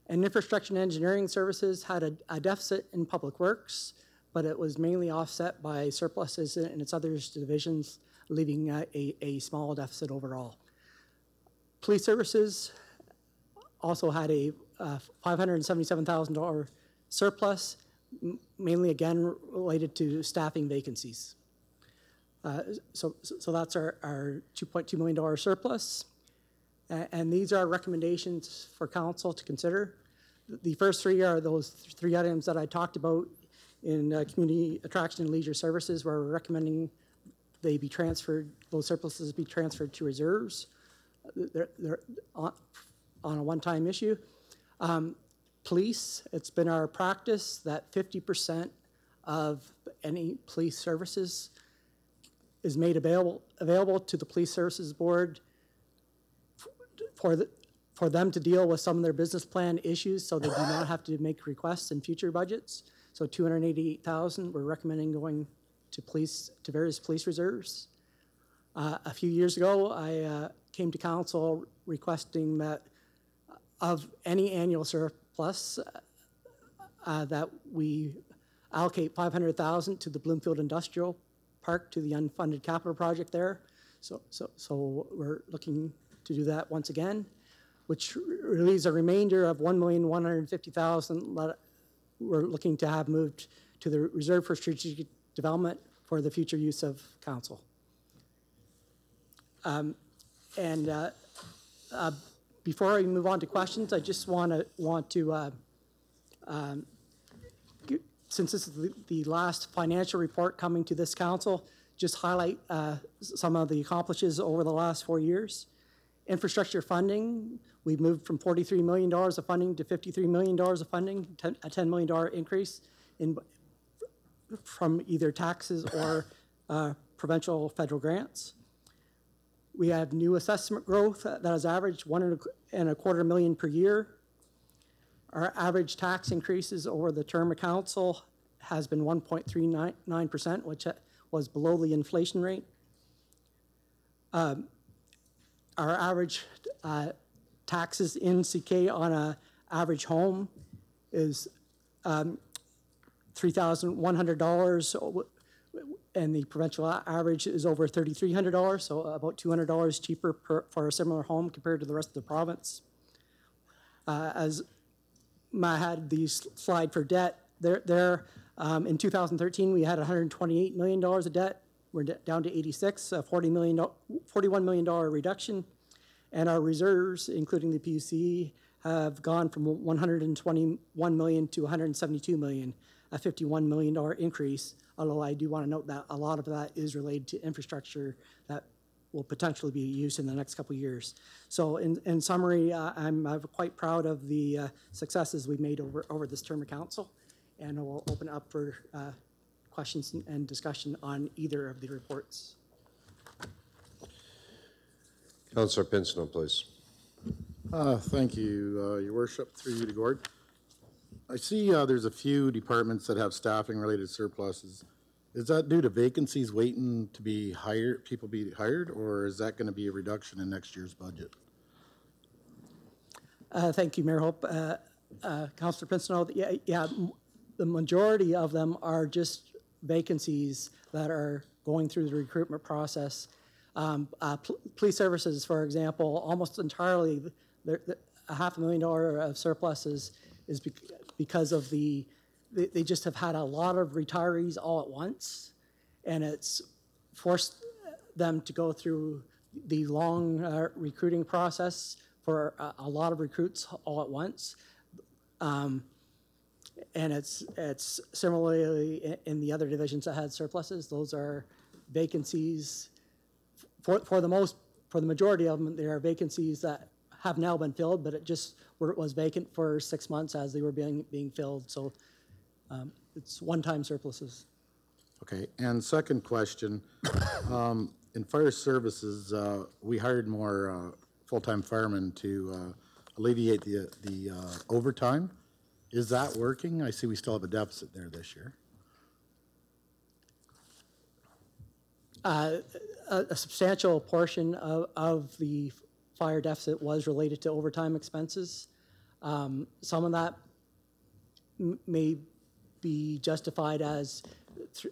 And infrastructure and engineering services had a deficit in public works, but it was mainly offset by surpluses in its other divisions, leaving a small deficit overall. Police services also had a $577,000 surplus, mainly again related to staffing vacancies. So that's our $2.2 million surplus. And these are recommendations for council to consider. The first three are those three items that I talked about in community attraction and leisure services, where we're recommending they be transferred, those surpluses be transferred to reserves. They're on a one-time issue. Police, it's been our practice that 50% of any police services is made available to the Police Services Board for them to deal with some of their business plan issues, so they do not have to make requests in future budgets. So $288,000 we're recommending going to various police reserves. A few years ago, I came to council requesting that of any annual surplus that we allocate $500,000 to the Bloomfield Industrial Park, to the unfunded capital project there. So we're looking to do that once again, which relieves a remainder of $1,150,000 that we're looking to have moved to the Reserve for Strategic Development for the future use of council. Before I move on to questions, I just want to since this is the last financial report coming to this council, just highlight some of the accomplishments over the last 4 years. Infrastructure funding, we've moved from $43 million of funding to $53 million of funding, a $10 million increase from either taxes or provincial federal grants. We have new assessment growth that has averaged $1.25 million per year. Our average tax increases over the term of council has been 1.39%, which was below the inflation rate. Our average taxes in CK on an average home is $3,100, and the provincial average is over $3,300, so about $200 cheaper for a similar home compared to the rest of the province. As I had the slide for debt, in 2013 we had $128 million of debt. We're down to 86, a $41 million reduction. And our reserves, including the PUC, have gone from $121 million to $172 million, a $51 million increase, although I do want to note that a lot of that is related to infrastructure that will potentially be used in the next couple of years. So in summary, I'm quite proud of the successes we've made over this term of council, and we'll open up for questions and discussion on either of the reports. Councillor Pinsno, please. Thank you, Your Worship, through you to Gord. I see there's a few departments that have staffing-related surpluses. Is that due to vacancies waiting to be hired, people be hired, or is that going to be a reduction in next year's budget? Thank you, Mayor Hope. Councillor Pinsno, yeah, the majority of them are just vacancies that are going through the recruitment process. Police services, for example, almost entirely, $500,000 of surpluses is because of they just have had a lot of retirees all at once, and it's forced them to go through the long recruiting process for a lot of recruits all at once. And it's similarly in the other divisions that had surpluses. Those are vacancies. For the majority of them, there are vacancies that have now been filled, but it was vacant for 6 months as they were being filled. So it's one-time surpluses. Okay, and second question, in fire services, we hired more full-time firemen to alleviate the overtime. Is that working? I see we still have a deficit there this year. A substantial portion of the fire deficit was related to overtime expenses. Some of that may be justified as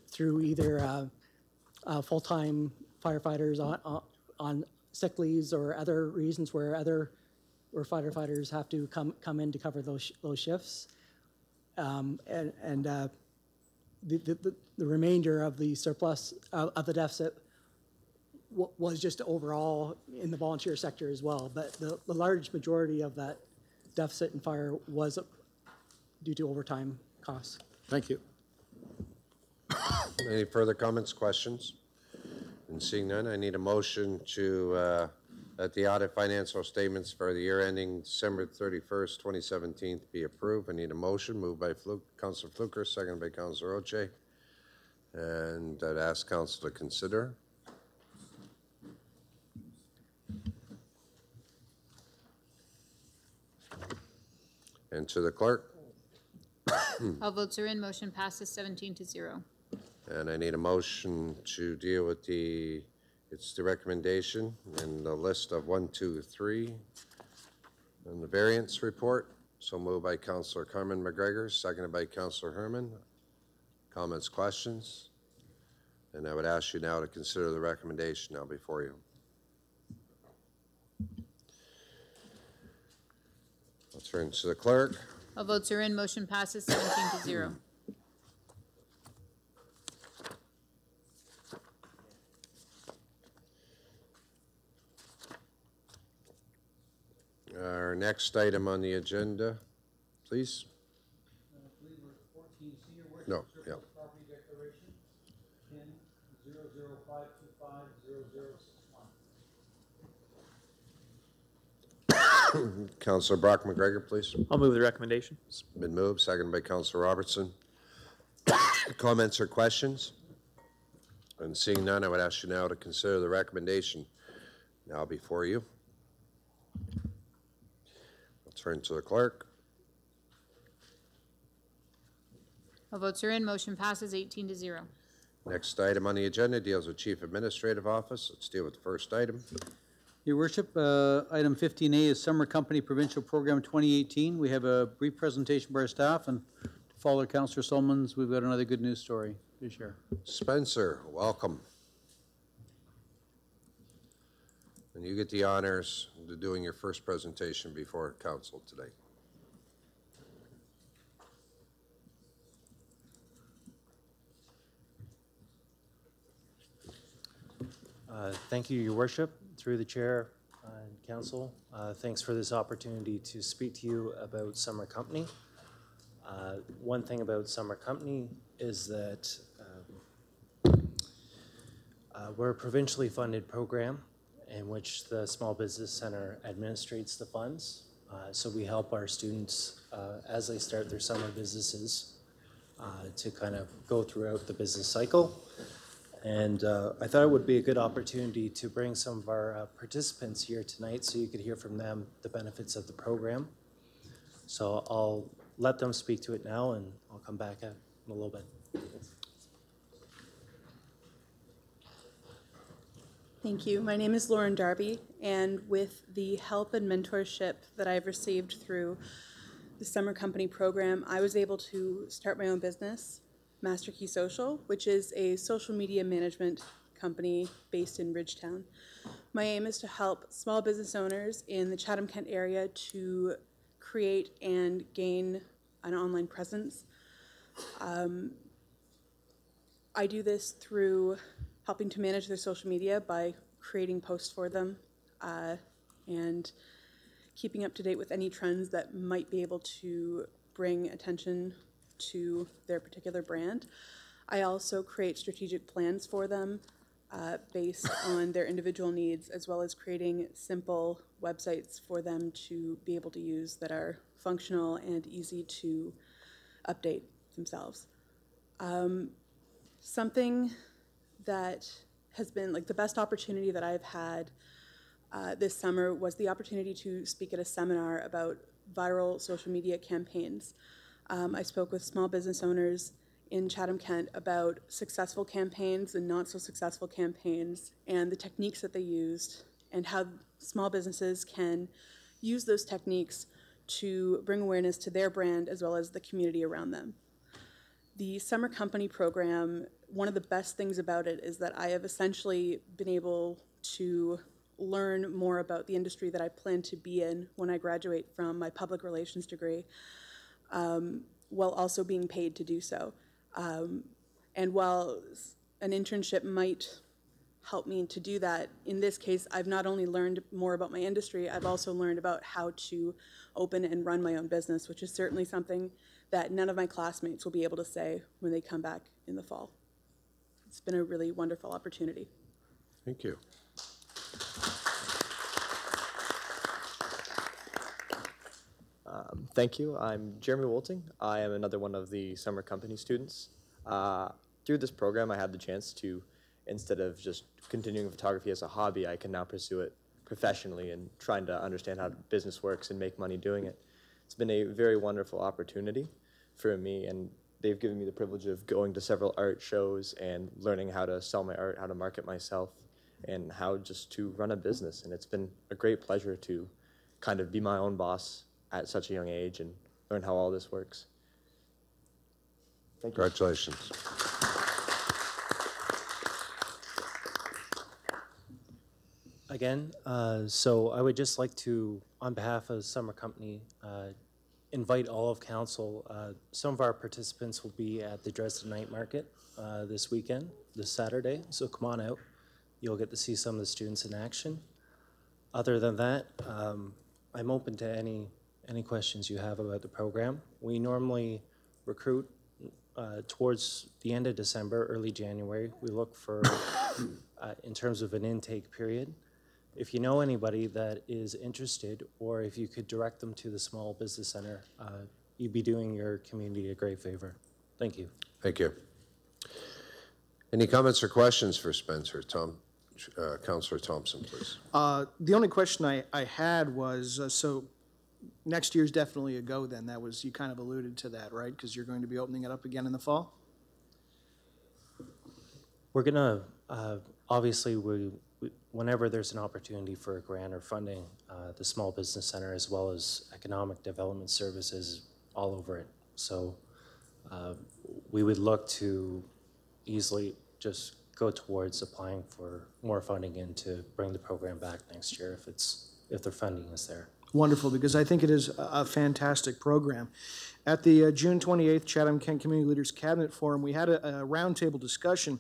through either full-time firefighters on sick leaves or other reasons where firefighters have to come in to cover those shifts. The remainder of the surplus of the deficit was just overall in the volunteer sector as well. But the large majority of that deficit in fire was due to overtime costs. Thank you. Any further comments, questions? And seeing none, I need a motion to that the audit financial statements for the year ending December 31st, 2017 be approved. I need a motion moved by Councillor Fluker, seconded by Councillor Oche. And I'd ask Council to consider. And to the clerk. All votes are in. Motion passes 17-0. And I need a motion to deal with it's the recommendation and the list of 1, 2, 3 and the variance report. So moved by Councillor Carmen McGregor, seconded by Councillor Herman. Comments, questions? And I would ask you now to consider the recommendation now before you. I'll turn to the clerk. All votes are in. Motion passes 17-0. Our next item on the agenda, please. No, yeah. Property declaration, 10-00525-0061. Councillor Brock McGregor, please. I'll move the recommendation. It's been moved, seconded by Councillor Robertson. Comments or questions? And seeing none, I would ask you now to consider the recommendation now before you. I'll turn to the clerk. All votes are in. Motion passes 18-0. Next item on the agenda deals with Chief Administrative Office. Let's deal with the first item. Your Worship, item 15A is Summer Company Provincial Program 2018. We have a brief presentation by our staff, and to follow Councillor Solomons, we've got another good news story to share. Spencer, welcome. And you get the honors of doing your first presentation before council today. Thank you, Your Worship, through the chair and council. Thanks for this opportunity to speak to you about Summer Company. One thing about Summer Company is that we're a provincially funded program in which the Small Business Center administrates the funds. So we help our students as they start their summer businesses to kind of go throughout the business cycle. And I thought it would be a good opportunity to bring some of our participants here tonight so you could hear from them the benefits of the program. So I'll let them speak to it now, and I'll come back in a little bit. Thank you. My name is Lauren Darby, and with the help and mentorship that I've received through the Summer Company program, I was able to start my own business Master Key Social, which is a social media management company based in Ridgetown. My aim is to help small business owners in the Chatham-Kent area to create and gain an online presence. I do this through helping to manage their social media by creating posts for them and keeping up to date with any trends that might be able to bring attention to their particular brand. I also create strategic plans for them based on their individual needs, as well as creating simple websites for them to be able to use that are functional and easy to update themselves. Something that has been like the best opportunity that I've had this summer was the opportunity to speak at a seminar about viral social media campaigns. I spoke with small business owners in Chatham-Kent about successful campaigns and not so successful campaigns and the techniques that they used and how small businesses can use those techniques to bring awareness to their brand as well as the community around them. The Summer Company program, one of the best things about it is that I have essentially been able to learn more about the industry that I plan to be in when I graduate from my public relations degree, while also being paid to do so. And while an internship might help me to do that, in this case, I've not only learned more about my industry, I've also learned about how to open and run my own business, which is certainly something that none of my classmates will be able to say when they come back in the fall. It's been a really wonderful opportunity. Thank you. Thank you. I'm Jeremy Wolting. I am another one of the Summer Company students. Through this program, I had the chance to, instead of just continuing photography as a hobby, I can now pursue it professionally and trying to understand how business works and make money doing it. It's been a very wonderful opportunity for me, and they've given me the privilege of going to several art shows and learning how to sell my art, how to market myself, and how just to run a business. And it's been a great pleasure to kind of be my own boss at such a young age and learn how all this works. Thank you. Congratulations. Again, so I would just like to, on behalf of Summer Company, invite all of council. Some of our participants will be at the Dresden Night Market this weekend, this Saturday, so come on out. You'll get to see some of the students in action. Other than that, I'm open to any questions you have about the program. We normally recruit towards the end of December, early January. We look for, in terms of an intake period. If you know anybody that is interested, or if you could direct them to the Small Business Center, you'd be doing your community a great favor. Thank you. Thank you. Any comments or questions for Spencer? Councillor Thompson, please. The only question I had was, so next year's definitely a go then. That was, you kind of alluded to that, right? Because you're going to be opening it up again in the fall? We're going to, obviously, whenever there's an opportunity for a grant or funding, the Small Business Center, as well as Economic Development Services, all over it. So we would look to easily just go towards applying for more funding and to bring the program back next year if the funding is there. Wonderful, because I think it is a fantastic program. At the June 28th Chatham-Kent Community Leaders Cabinet Forum, we had a roundtable discussion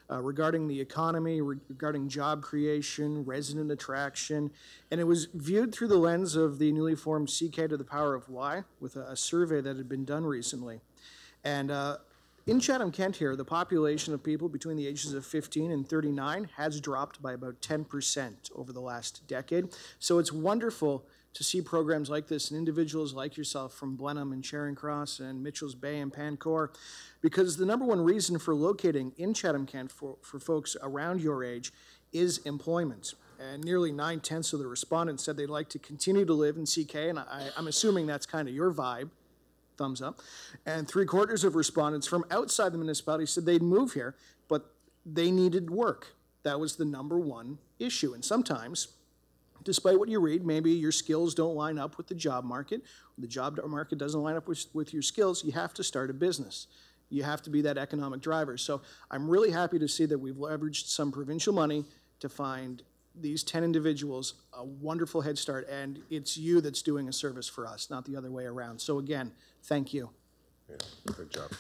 regarding the economy, regarding job creation, resident attraction, and it was viewed through the lens of the newly formed CK to the Power of Y with a survey that had been done recently. And in Chatham-Kent here, the population of people between the ages of 15 and 39 has dropped by about 10% over the last decade. So it's wonderful to see programs like this and individuals like yourself from Blenheim and Charing Cross and Mitchell's Bay and Pancor, because the number one reason for locating in Chatham-Kent for folks around your age is employment. And nearly 9/10 of the respondents said they'd like to continue to live in CK, and I'm assuming that's kind of your vibe. Thumbs up. And 3/4 of respondents from outside the municipality said they'd move here, but they needed work. That was the number one issue. And sometimes, despite what you read, maybe your skills don't line up with the job market. The job market doesn't line up with your skills. You have to start a business. You have to be that economic driver. So I'm really happy to see that we've leveraged some provincial money to find these 10 individuals a wonderful head start, and it's you that's doing a service for us, not the other way around. So again, thank you. Yeah, good job.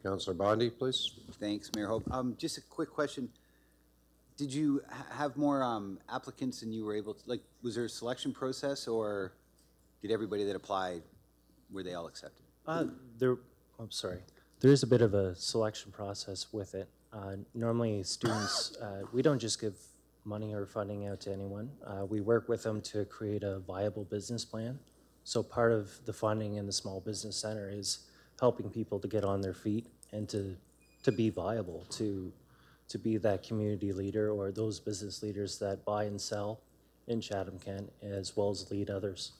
Councillor Bondi, please. Thanks, Mayor Hope. Just a quick question. Did you have more applicants than you were able to, like, was there a selection process, or did everybody that applied, were they all accepted? I'm sorry. There is a bit of a selection process with it. Normally, students, we don't just give money or funding out to anyone. We work with them to create a viable business plan. So part of the funding in the Small Business Center is helping people to get on their feet and to be viable, to be that community leader or those business leaders that buy and sell in Chatham-Kent, as well as lead others.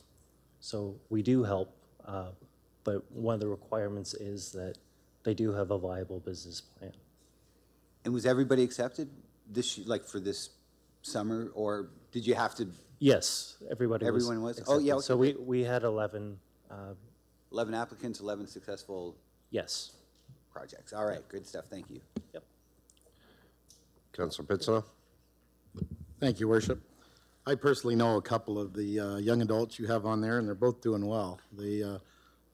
So we do help, but one of the requirements is that they do have a viable business plan. And was everybody accepted like for this summer, or did you have to? Yes, everyone was. Oh, yeah. Okay, so we had 11. 11 applicants, 11 successful. Yes. Projects. All right, good stuff. Thank you. Yep. Councillor Pitsino. Thank you, Worship. I personally know a couple of the young adults you have on there, and they're both doing well.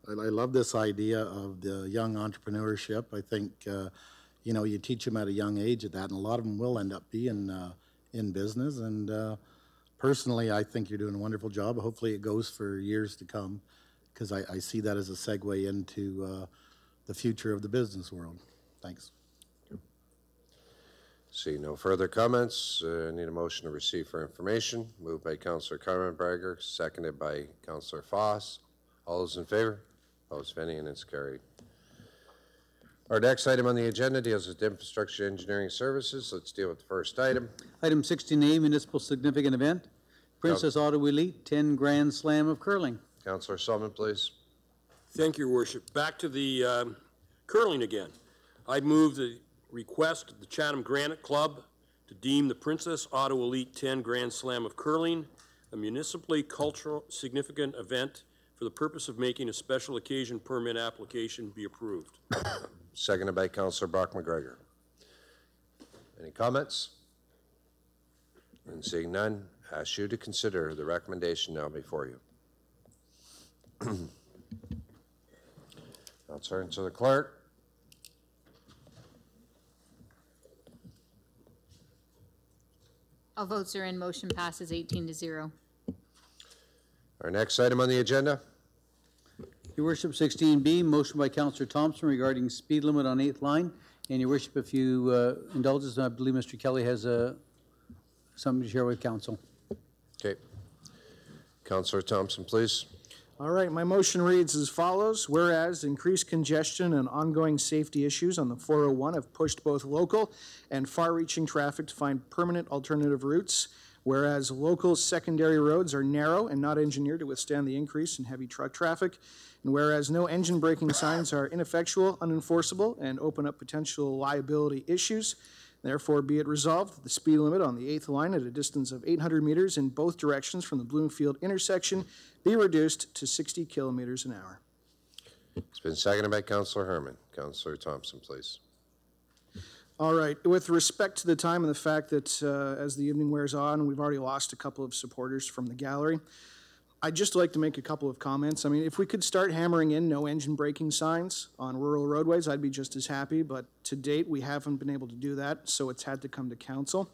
I love this idea of the young entrepreneurship. I think, you know, you teach them at a young age at that, and a lot of them will end up being in business. And personally, I think you're doing a wonderful job. Hopefully it goes for years to come, because I see that as a segue into the future of the business world. Thanks. See no further comments. Need a motion to receive for information. Moved by Councillor Carmenbrager, seconded by Councillor Foss. All those in favor? Opposed, if any, and it's carried. Our next item on the agenda deals with infrastructure engineering services. Let's deal with the first item. Item 16A, municipal significant event. Princess Auto Elite 10 Grand Slam of Curling. Councillor Sullivan, please. Thank you, Your Worship. Back to the curling again. I move the request of the Chatham Granite Club to deem the Princess Auto Elite 10 Grand Slam of Curling a municipally cultural significant event for the purpose of making a special occasion permit application be approved. Seconded by Councillor Brock-McGregor. Any comments? And seeing none, ask you to consider the recommendation now before you. I'll turn to the clerk. All votes are in. Motion passes 18-0. Our next item on the agenda. Your Worship, 16B, motion by Councillor Thompson regarding speed limit on 8th line. And Your Worship, if you indulge us, I believe Mr. Kelly has something to share with Council. Okay. Councillor Thompson, please. All right, my motion reads as follows. Whereas increased congestion and ongoing safety issues on the 401 have pushed both local and far-reaching traffic to find permanent alternative routes. Whereas local secondary roads are narrow and not engineered to withstand the increase in heavy truck traffic. And whereas no engine braking signs are ineffectual, unenforceable, and open up potential liability issues. Therefore, be it resolved that the speed limit on the 8th line at a distance of 800 meters in both directions from the Bloomfield intersection be reduced to 60 kilometers an hour. It's been seconded by Councillor Herman. Councillor Thompson, please. All right. With respect to the time and the fact that as the evening wears on, we've already lost a couple of supporters from the gallery, I'd just like to make a couple of comments. I mean, if we could start hammering in no engine braking signs on rural roadways, I'd be just as happy, but to date, we haven't been able to do that, so it's had to come to council.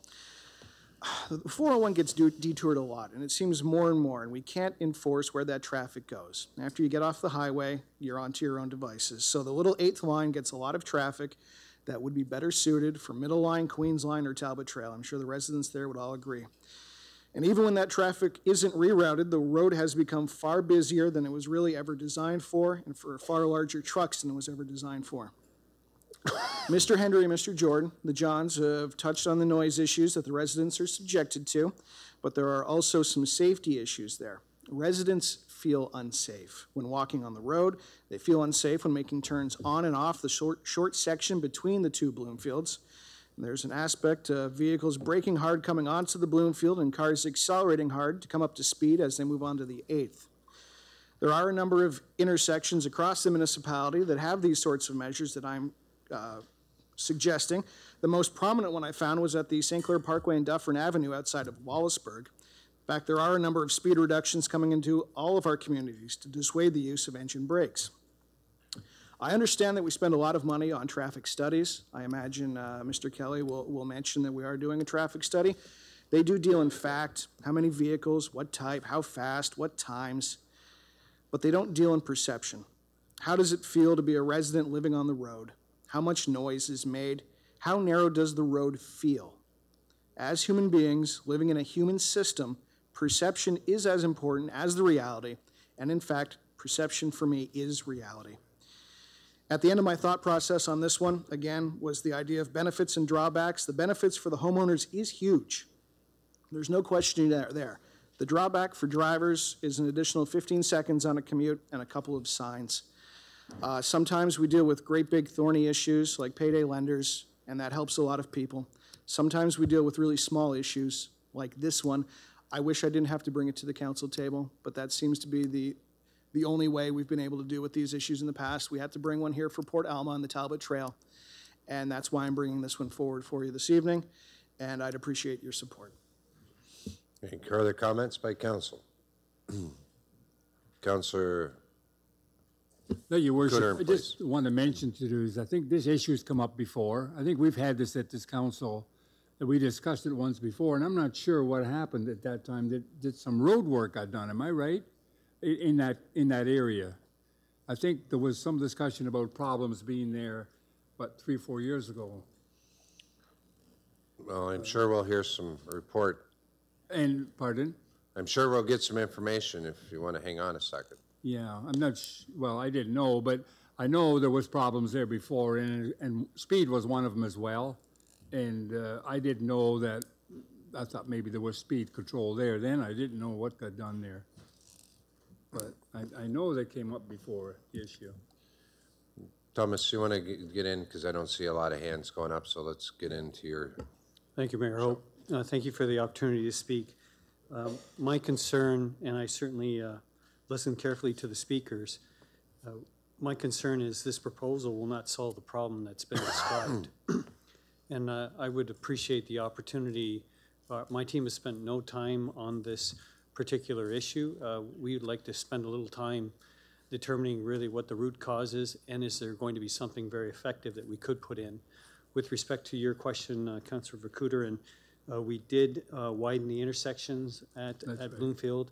The 401 gets detoured a lot, and it seems more and more, and we can't enforce where that traffic goes. After you get off the highway, you're onto your own devices. So the little 8th line gets a lot of traffic that would be better suited for Middle Line, Queens Line, or Talbot Trail. I'm sure the residents there would all agree. And even when that traffic isn't rerouted, the road has become far busier than it was really ever designed for, and for far larger trucks than it was ever designed for. Mr. Hendry and Mr. Jordan, the Johns, have touched on the noise issues that the residents are subjected to, but there are also some safety issues there. Residents feel unsafe when walking on the road. They feel unsafe when making turns on and off the short section between the two Bloomfields. And there's an aspect of vehicles braking hard coming onto the Bloomfield and cars accelerating hard to come up to speed as they move on to the 8th. There are a number of intersections across the municipality that have these sorts of measures that I'm suggesting. The most prominent one I found was at the St. Clair Parkway and Dufferin Avenue outside of Wallaceburg. In fact, there are a number of speed reductions coming into all of our communities to dissuade the use of engine brakes. I understand that we spend a lot of money on traffic studies. I imagine Mr. Kelly will mention that we are doing a traffic study. They do deal in fact, how many vehicles, what type, how fast, what times, but they don't deal in perception. How does it feel to be a resident living on the road? How much noise is made? How narrow does the road feel? As human beings living in a human system, perception is as important as the reality, and in fact, perception for me is reality. At the end of my thought process on this one, again, was the idea of benefits and drawbacks. The benefits for the homeowners is huge. There's no questioning there. The drawback for drivers is an additional 15 seconds on a commute and a couple of signs. Sometimes we deal with great big thorny issues like payday lenders, and that helps a lot of people. Sometimes we deal with really small issues like this one. I wish I didn't have to bring it to the council table, but that seems to be the only way we've been able to deal with these issues in the past. We had to bring one here for Port Alma on the Talbot Trail, and that's why I'm bringing this one forward for you this evening, and I'd appreciate your support. Any further comments by council? Councillor. No, Your Worship, Gooder, I just want to mention to you is I think this issue's come up before. I think we've had this at this council, that we discussed it once before, and I'm not sure what happened at that time. That some road work got done, am I right? In that area. I think there was some discussion about problems being there, what, 3 or 4 years ago. Well, I'm sure we'll hear some report. And, pardon? I'm sure we'll get some information if you want to hang on a second. Yeah, I'm not, well, I didn't know, but I know there was problems there before, and speed was one of them as well. And I didn't know that, I thought maybe there was speed control there then. I didn't know what got done there. But I know that came up before, the issue. Thomas, you want to get in, because I don't see a lot of hands going up, so let's get into your... Thank you, Mayor Hope. Thank you for the opportunity to speak. My concern, and I certainly listened carefully to the speakers, my concern is this proposal will not solve the problem that's been described. And I would appreciate the opportunity. My team has spent no time on this particular issue. We would like to spend a little time determining really what the root cause is, and is there going to be something very effective that we could put in. With respect to your question, Councillor Vercooter, and we did widen the intersections at Bloomfield.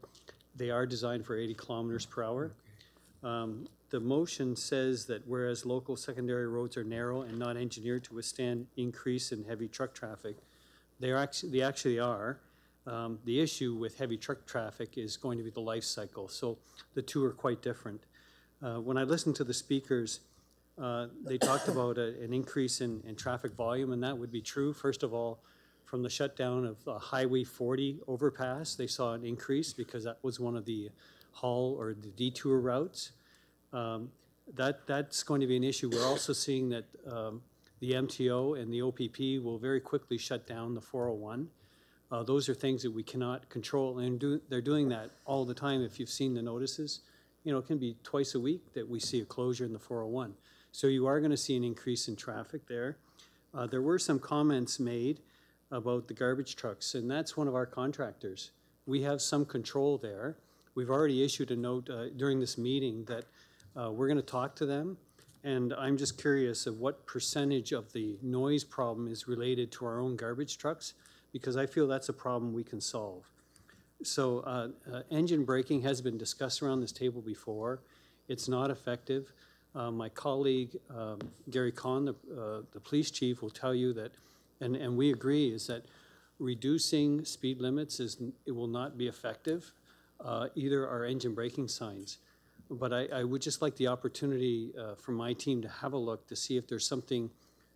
They are designed for 80 kilometers per hour. The motion says that whereas local secondary roads are narrow and not engineered to withstand increase in heavy truck traffic, they actually are. The issue with heavy truck traffic is going to be the life cycle, so the two are quite different. When I listened to the speakers, they talked about an increase in traffic volume, and that would be true. First of all, from the shutdown of Highway 40 overpass, they saw an increase because that was one of the haul or the detour routes. That's going to be an issue. We're also seeing that the MTO and the OPP will very quickly shut down the 401. Those are things that we cannot control, and they're doing that all the time. If you've seen the notices, you know, it can be twice a week that we see a closure in the 401. So you are going to see an increase in traffic there. There were some comments made about the garbage trucks, and that's one of our contractors. We have some control there. We've already issued a note during this meeting that we're going to talk to them, and I'm just curious of what percentage of the noise problem is related to our own garbage trucks, because I feel that's a problem we can solve. So engine braking has been discussed around this table before. It's not effective. My colleague, Gary Kahn, the police chief, will tell you that, and we agree, is that reducing speed limits it will not be effective. Either are engine braking signs. But I would just like the opportunity for my team to have a look to see if there's something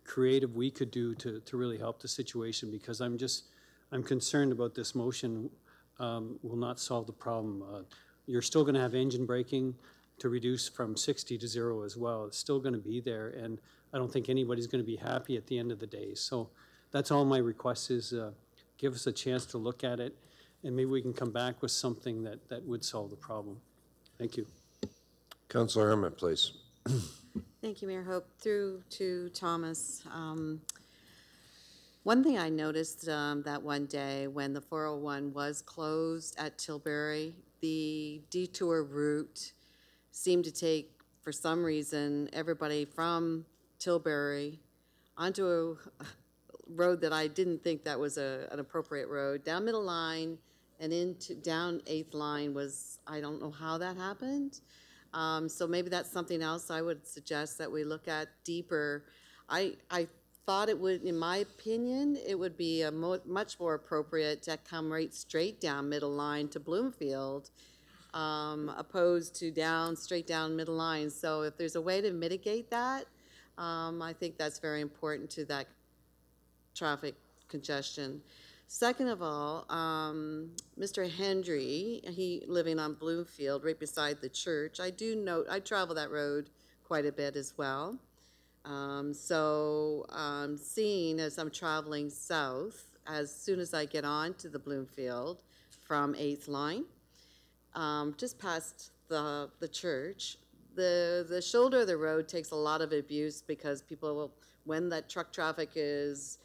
creative we could do to really help the situation, because I'm concerned about this motion will not solve the problem. You're still going to have engine braking to reduce from 60 to 0 as well. It's still going to be there, and I don't think anybody's going to be happy at the end of the day. So that's all my request is, give us a chance to look at it, and maybe we can come back with something that would solve the problem. Thank you. Councilor Herman, please. Thank you, Mayor Hope. Through to Thomas. One thing I noticed that one day when the 401 was closed at Tilbury, the detour route seemed to take, for some reason, everybody from Tilbury onto a road that I didn't think that was an appropriate road, down Middle Line and into down 8th Line was, I don't know how that happened. So maybe that's something else I would suggest that we look at deeper. I thought it would, in my opinion, it would be a much more appropriate to come right straight down Middle Line to Bloomfield, opposed to straight down Middle Line. So if there's a way to mitigate that, I think that's very important to that traffic congestion. Second of all, Mr. Hendry, he living on Bloomfield, right beside the church. I do note, I travel that road quite a bit as well. Seeing as I'm traveling south, as soon as I get on to the Bloomfield from 8th Line, just past the church, the shoulder of the road takes a lot of abuse because people will, when that truck traffic is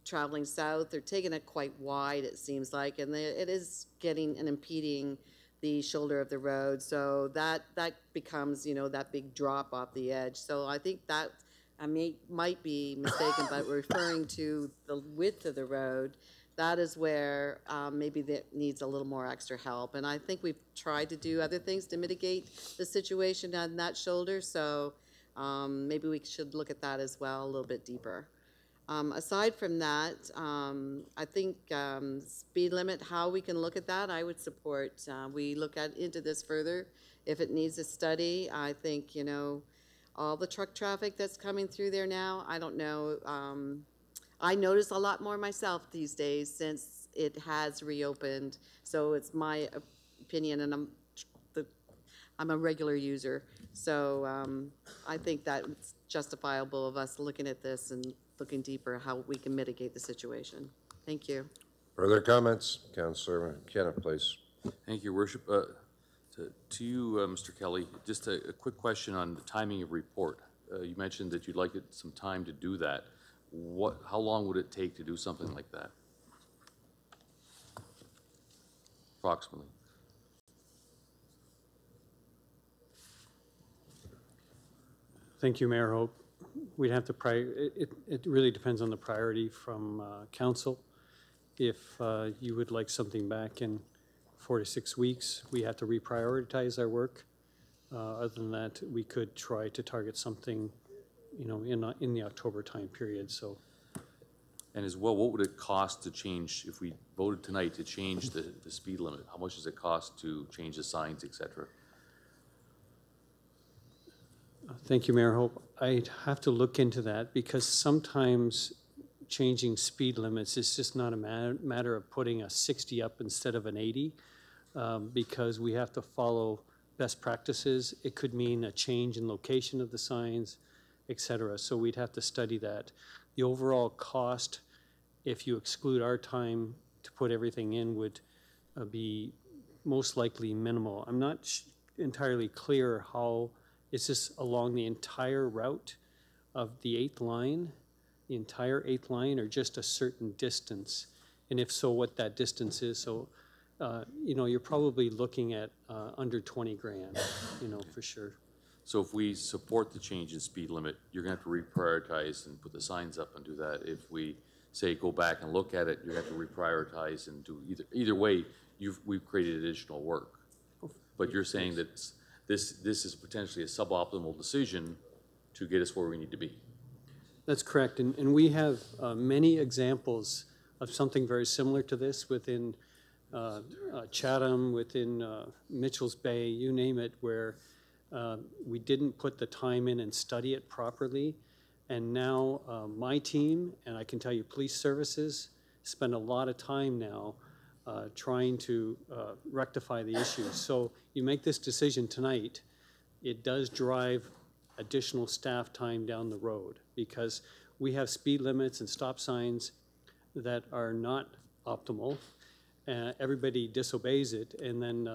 traveling south, they're taking it quite wide, it seems like, and it is getting and impeding the shoulder of the road. So that becomes, you know, that big drop off the edge. So I think that I might be mistaken, but referring to the width of the road, that is where maybe that needs a little more extra help. And I think we've tried to do other things to mitigate the situation on that shoulder. So maybe we should look at that as well a little bit deeper. Aside from that, I think speed limit, how we can look at that, I would support. We look into this further. If it needs a study, I think, you know, all the truck traffic that's coming through there now, I don't know. I notice a lot more myself these days since it has reopened. So it's my opinion, and I'm a regular user. So I think that it's justifiable of us looking at this and looking deeper how we can mitigate the situation. Thank you. Further comments? Councilor McKenna, please. Thank you, Worship. To you, Mr. Kelly, just a quick question on the timing of report. You mentioned that you'd like some time to do that. How long would it take to do something like that? Approximately. Thank you, Mayor Hope. We'd have to it really depends on the priority from council. If you would like something back in 4 to 6 weeks, we have to reprioritize our work. Other than that, we could try to target something, you know, in the October time period. So. And as well, what would it cost to change, if we voted tonight to change the speed limit? How much does it cost to change the signs, et cetera? Thank you, Mayor Hope. I'd have to look into that because sometimes changing speed limits is just not a matter of putting a 60 up instead of an 80 because we have to follow best practices. It could mean a change in location of the signs, et cetera. So we'd have to study that. The overall cost, if you exclude our time to put everything in, would be most likely minimal. I'm not entirely clear how. Is this along the entire route of the 8th line, the entire 8th line, or just a certain distance? And if so, what that distance is? So, you know, you're probably looking at under 20 grand, you know, for sure. So if we support the change in speed limit, you're going to have to reprioritize and put the signs up and do that. If we say go back and look at it, you're going to have to reprioritize and do either way. We've created additional work, but you're saying that this is potentially a suboptimal decision to get us where we need to be. That's correct, and we have many examples of something very similar to this within Chatham, within Mitchell's Bay, you name it, where we didn't put the time in and study it properly. And now my team, and I can tell you police services, spend a lot of time now trying to rectify the issues. So you make this decision tonight, it does drive additional staff time down the road because we have speed limits and stop signs that are not optimal. everybody disobeys it, and then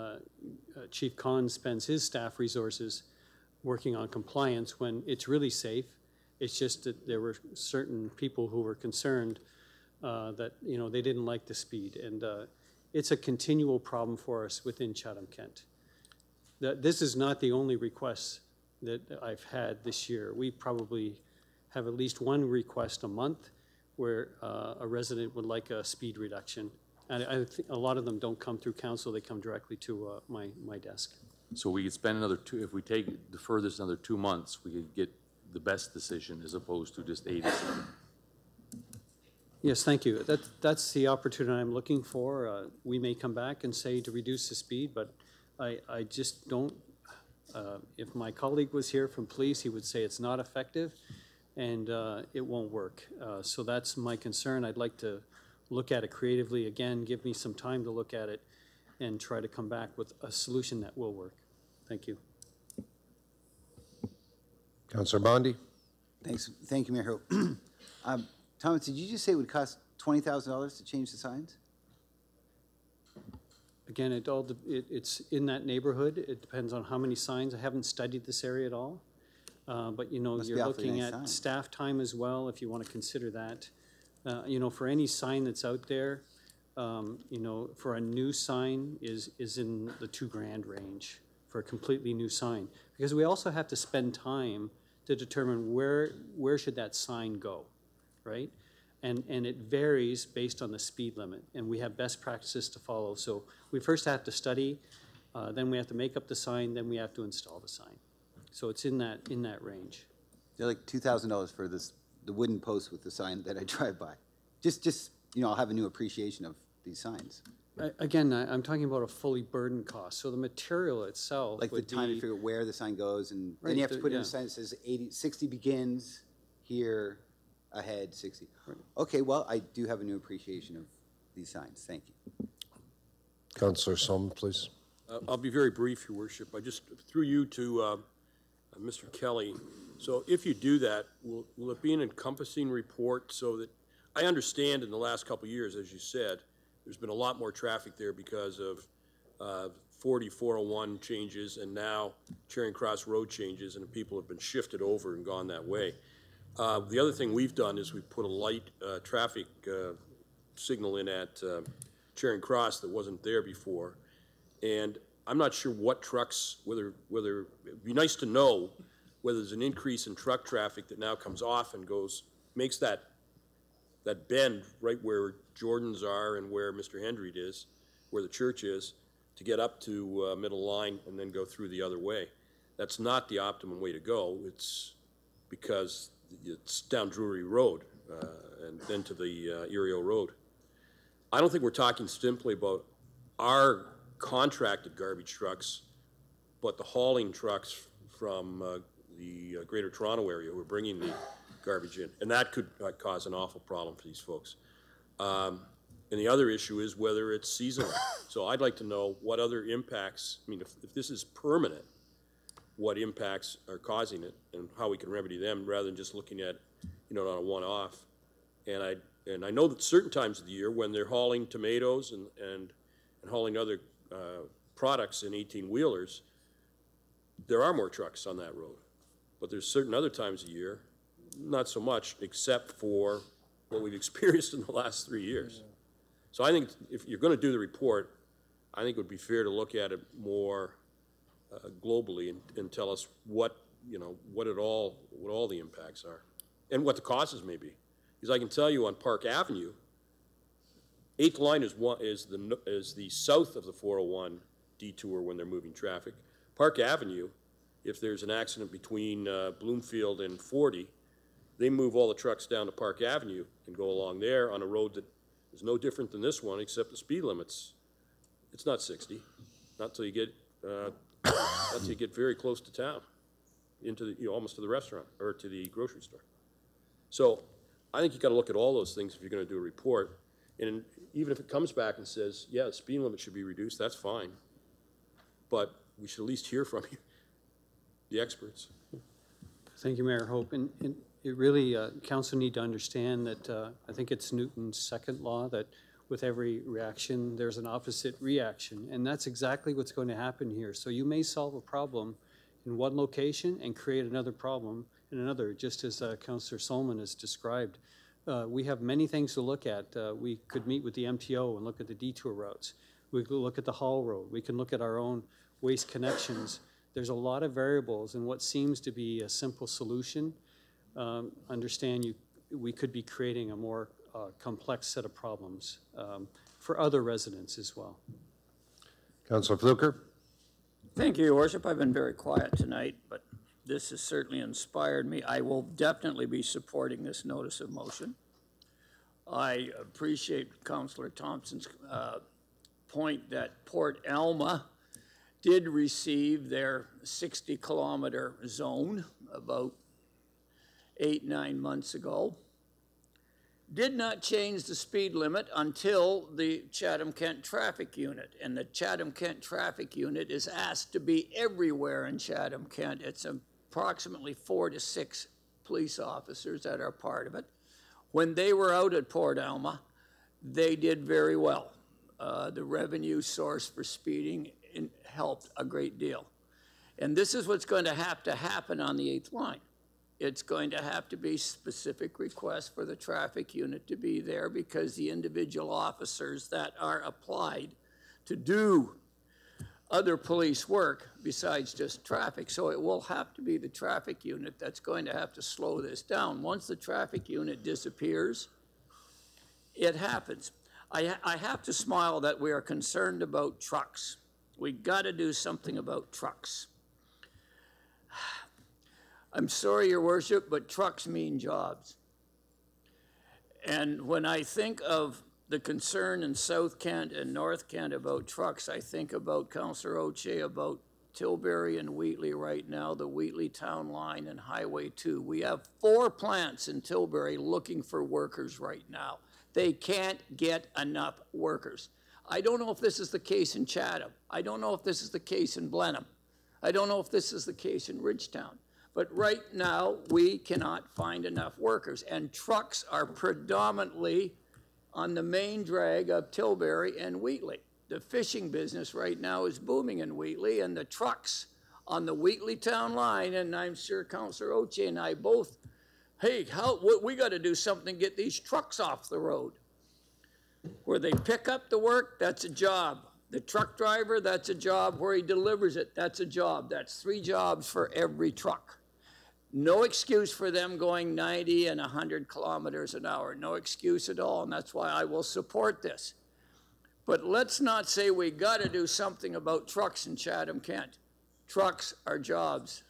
Chief Khan spends his staff resources working on compliance when it's really safe. It's just that there were certain people who were concerned that, you know, they didn't like the speed. And it's a continual problem for us within Chatham-Kent. This is not the only request that I've had this year. We probably have at least one request a month where a resident would like a speed reduction. And I think a lot of them don't come through council, they come directly to my desk. So we could spend another if we defer this another 2 months, we could get the best decision as opposed to just 87. Yes, thank you. That's the opportunity I'm looking for. We may come back and say to reduce the speed, but I just don't, if my colleague was here from police, he would say it's not effective and it won't work. So that's my concern. I'd like to look at it creatively. Again, give me some time to look at it and try to come back with a solution that will work. Thank you. Councillor Bondi. Thanks. Thank you, Mayor Hope. Thomas, did you just say it would cost $20,000 to change the signs? Again, it's in that neighborhood. It depends on how many signs. I haven't studied this area at all. But, you know, you're looking at staff time as well, if you want to consider that. You know, for any sign that's out there, you know, for a new sign is in the $2,000 range for a completely new sign. Because we also have to spend time to determine where should that sign go, right? And it varies based on the speed limit, and we have best practices to follow. So we first have to study, then we have to make up the sign, then we have to install the sign. So it's in that range. They're like $2,000 for the wooden post with the sign that I drive by. Just you know, I'll have a new appreciation of these signs. Again, I'm talking about a fully burdened cost. So the material itself, like the time to figure out where the sign goes, and right, then you have to put in a sign that says 60 begins here, ahead 60. Right. Okay, well, I do have a new appreciation of these signs. Thank you. Councillor Solomon, please. I'll be very brief, Your Worship. I just threw you to Mr. Kelly. So if you do that, will it be an encompassing report so that I understand in the last couple of years, as you said, there's been a lot more traffic there because of 401 changes and now Charing Cross Road changes, and people have been shifted over and gone that way. The other thing we've done is we've put a light traffic signal in at Charing Cross that wasn't there before. And I'm not sure what trucks, whether it'd be nice to know whether there's an increase in truck traffic that now comes off and makes that bend right where Jordan's are and where Mr. Hendry is, where the church is, to get up to middle line and then go through the other way. That's not the optimum way to go. It's because it's down Drury Road and then to the Erio Road. I don't think we're talking simply about our contracted garbage trucks, but the hauling trucks from the Greater Toronto area who are bringing the garbage in, and that could cause an awful problem for these folks. And the other issue is whether it's seasonal. So I'd like to know what other impacts, I mean, if this is permanent, what impacts are causing it and how we can remedy them rather than just looking at, you know, on a one-off. And I know that certain times of the year when they're hauling tomatoes and hauling other products in 18-wheelers, there are more trucks on that road. But there's certain other times of year, not so much, except for what we've experienced in the last 3 years. So I think if you're going to do the report, I think it would be fair to look at it more globally and tell us what all the impacts are and what the causes may be. Because I can tell you on Park Avenue, 8th line is the south of the 401 detour when they're moving traffic. Park Avenue, if there's an accident between Bloomfield and 40, they move all the trucks down to Park Avenue and go along there on a road that is no different than this one, except the speed limits. It's not 60, not until you get very close to town, into the, almost to the restaurant or to the grocery store. So I think you got to look at all those things if you're going to do a report. And even if it comes back and says, yeah, the speed limit should be reduced, that's fine. But we should at least hear from you, the experts. Thank you, Mayor Hope. And it really, council need to understand that I think it's Newton's second law that with every reaction, there's an opposite reaction. And that's exactly what's going to happen here. So you may solve a problem in one location and create another problem in another, just as Councillor Solomon has described. We have many things to look at. We could meet with the MTO and look at the detour routes. We could look at the Hall Road. We can look at our own waste connections. There's a lot of variables, and what seems to be a simple solution, we could be creating a more complex set of problems for other residents as well. Councillor Fluker. Thank you, Your Worship. I've been very quiet tonight, but this has certainly inspired me. I will definitely be supporting this notice of motion. I appreciate Councillor Thompson's point that Port Alma did receive their 60-kilometer zone about 8-9 months ago. Did not change the speed limit until the Chatham-Kent traffic unit. And the Chatham-Kent traffic unit is asked to be everywhere in Chatham-Kent. It's approximately 4 to 6 police officers that are part of it. When they were out at Port Alma, they did very well. The revenue source for speeding helped a great deal. And this is what's going to happen on the 8th line. It's going to have to be specific requests for the traffic unit to be there because the individual officers that are applied to do other police work besides just traffic. So it will have to be the traffic unit that's going to have to slow this down. Once the traffic unit disappears, it happens. I have to smile that we are concerned about trucks. We got to do something about trucks. I'm sorry, Your Worship, but trucks mean jobs. And when I think of the concern in South Kent and North Kent about trucks, I think about Councillor Oche, about Tilbury and Wheatley right now, the Wheatley Town Line and Highway 2. We have 4 plants in Tilbury looking for workers right now. They can't get enough workers. I don't know if this is the case in Chatham. I don't know if this is the case in Blenheim. I don't know if this is the case in Ridgetown. But right now, we cannot find enough workers. And trucks are predominantly on the main drag of Tilbury and Wheatley. The fishing business right now is booming in Wheatley, and the trucks on the Wheatley Town Line, and I'm sure Councillor Oche and I both, hey, we got to do something to get these trucks off the road. Where they pick up the work, that's a job. The truck driver, that's a job. Where he delivers it, that's a job. That's 3 jobs for every truck. No excuse for them going 90 and 100 kilometers an hour. No excuse at all, and that's why I will support this. But let's not say we got to do something about trucks in Chatham-Kent. Trucks are jobs,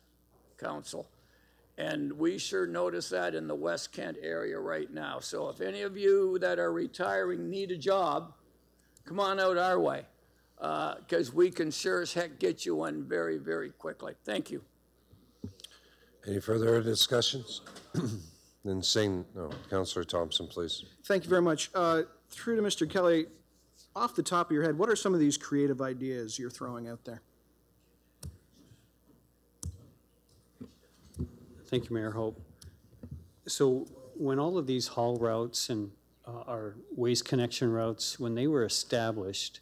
Council. And we sure notice that in the West Kent area right now. So if any of you that are retiring need a job, come on out our way, because we can sure as heck get you one very, very quickly. Thank you. Any further discussions? Then Councillor Thompson, please. Thank you very much. Through to Mr. Kelly, off the top of your head, what are some of these creative ideas you're throwing out there? Thank you, Mayor Hope. So when all of these haul routes and our waste connection routes, when they were established,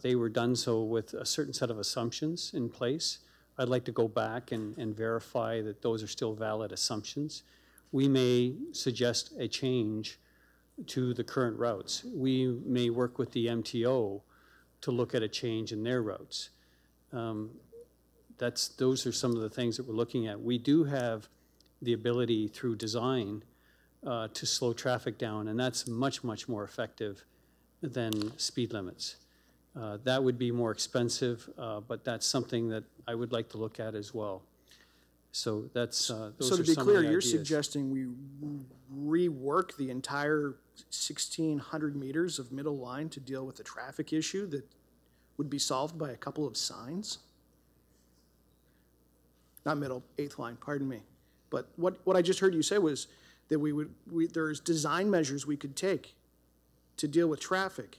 they were done so with a certain set of assumptions in place. I'd like to go back and verify that those are still valid assumptions. We may suggest a change to the current routes. We may work with the MTO to look at a change in their routes. Those are some of the things that we're looking at. We do have the ability through design to slow traffic down, and that's much, much more effective than speed limits. That would be more expensive, but that's something that I would like to look at as well. So that's those so to are be some clear, of the you're ideas. suggesting we rework the entire 1,600 meters of middle line to deal with the traffic issue that would be solved by a couple of signs? Not middle, 8th line, pardon me. But what I just heard you say was that there's design measures we could take to deal with traffic.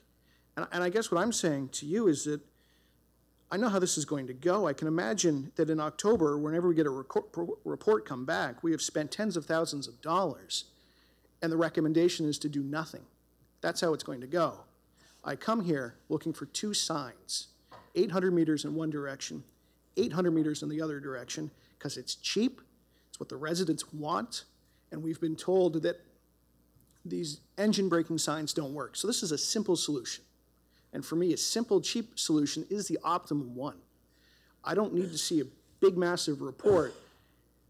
And I guess what I'm saying to you is that I know how this is going to go. I can imagine that in October, whenever we get a report come back, we have spent tens of thousands of dollars, and the recommendation is to do nothing. That's how it's going to go. I come here looking for two signs, 800 meters in one direction, 800 meters in the other direction, because it's cheap, it's what the residents want, and we've been told that these engine braking signs don't work. So this is a simple solution. And for me, a simple, cheap solution is the optimum one. I don't need to see a big, massive report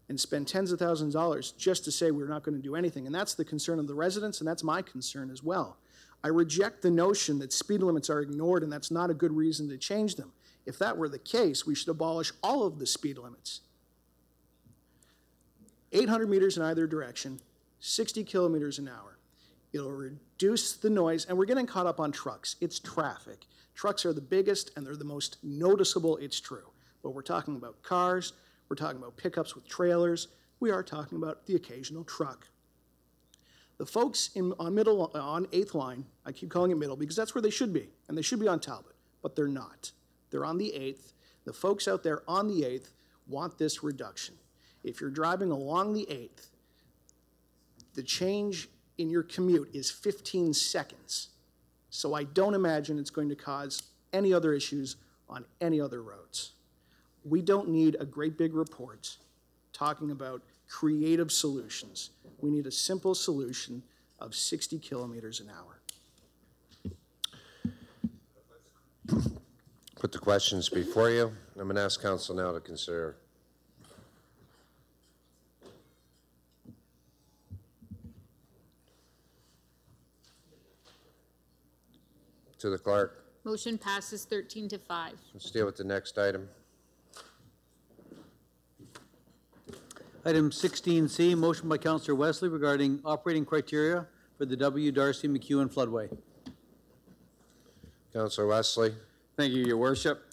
and spend tens of thousands of dollars just to say we're not going to do anything. And that's the concern of the residents, and that's my concern as well. I reject the notion that speed limits are ignored and that's not a good reason to change them. If that were the case, we should abolish all of the speed limits. 800 meters in either direction, 60 kilometers an hour. It'll reduce the noise, and we're getting caught up on trucks. It's traffic. Trucks are the biggest and they're the most noticeable, it's true. But we're talking about cars, we're talking about pickups with trailers, we are talking about the occasional truck. The folks on 8th line, I keep calling it middle because that's where they should be, and they should be on Talbot, but they're not. They're on the 8th. The folks out there on the 8th want this reduction. If you're driving along the 8th, the change in your commute is 15 seconds. So I don't imagine it's going to cause any other issues on any other roads. We don't need a great big report talking about creative solutions. We need a simple solution of 60 kilometers an hour. Put the questions before you. I'm going to ask council now to consider. To the clerk. Motion passes 13-5. Let's deal with the next item. Item 16C, motion by Councillor Wesley regarding operating criteria for the W. Darcy McEwen floodway. Councillor Wesley. Thank you, Your Worship.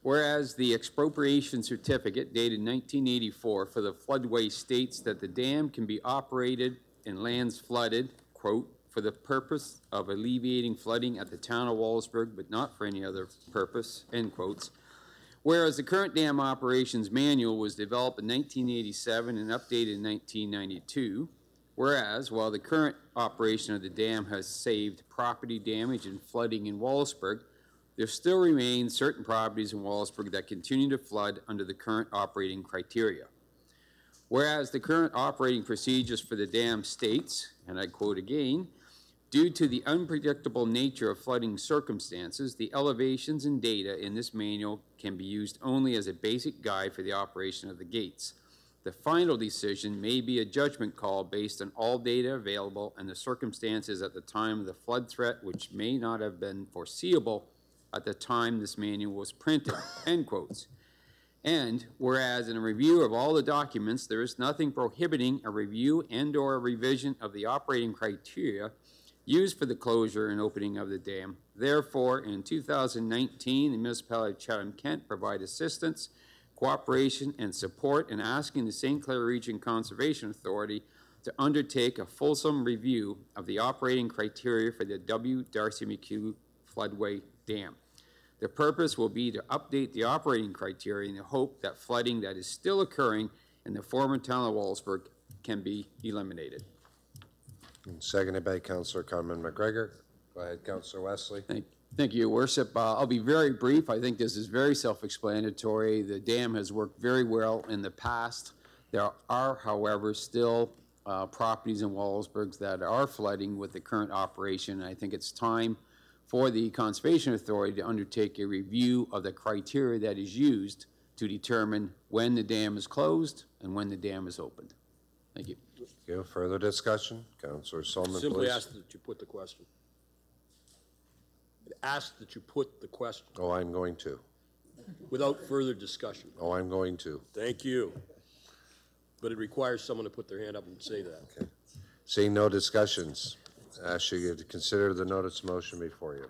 Whereas the expropriation certificate dated 1984 for the floodway states that the dam can be operated in lands flooded, quote, for the purpose of alleviating flooding at the town of Wallsburg, but not for any other purpose, end quotes. Whereas the current dam operations manual was developed in 1987 and updated in 1992, whereas while the current operation of the dam has saved property damage and flooding in Wallsburg, there still remain certain properties in Wallsburg that continue to flood under the current operating criteria. Whereas the current operating procedures for the dam states, and I quote again, due to the unpredictable nature of flooding circumstances, the elevations and data in this manual can be used only as a basic guide for the operation of the gates. The final decision may be a judgment call based on all data available and the circumstances at the time of the flood threat, which may not have been foreseeable at the time this manual was printed, end quotes. And whereas in a review of all the documents, there is nothing prohibiting a review and or a revision of the operating criteria used for the closure and opening of the dam. Therefore, in 2019, the municipality of Chatham-Kent provide assistance, cooperation, and support in asking the St. Clair Region Conservation Authority to undertake a fulsome review of the operating criteria for the W. Darcy McEwen floodway dam. The purpose will be to update the operating criteria in the hope that flooding that is still occurring in the former town of Wallsburg can be eliminated. And seconded by Councillor Carmen McGregor. Go ahead, Councillor Wesley. Thank you, Your Worship. I'll be very brief. I think this is very self-explanatory. The dam has worked very well in the past. There are, however, still properties in Wallsburg that are flooding with the current operation. I think it's time for the Conservation Authority to undertake a review of the criteria that is used to determine when the dam is closed and when the dam is opened. Thank you. Thank you. Further discussion? Councillor Solomon, Simply please. ask that you put the question. Ask that you put the question. Oh, I'm going to. Without further discussion. Oh, I'm going to. Thank you. But it requires someone to put their hand up and say that. Okay. Seeing no discussions, I ask you to consider the notice motion before you.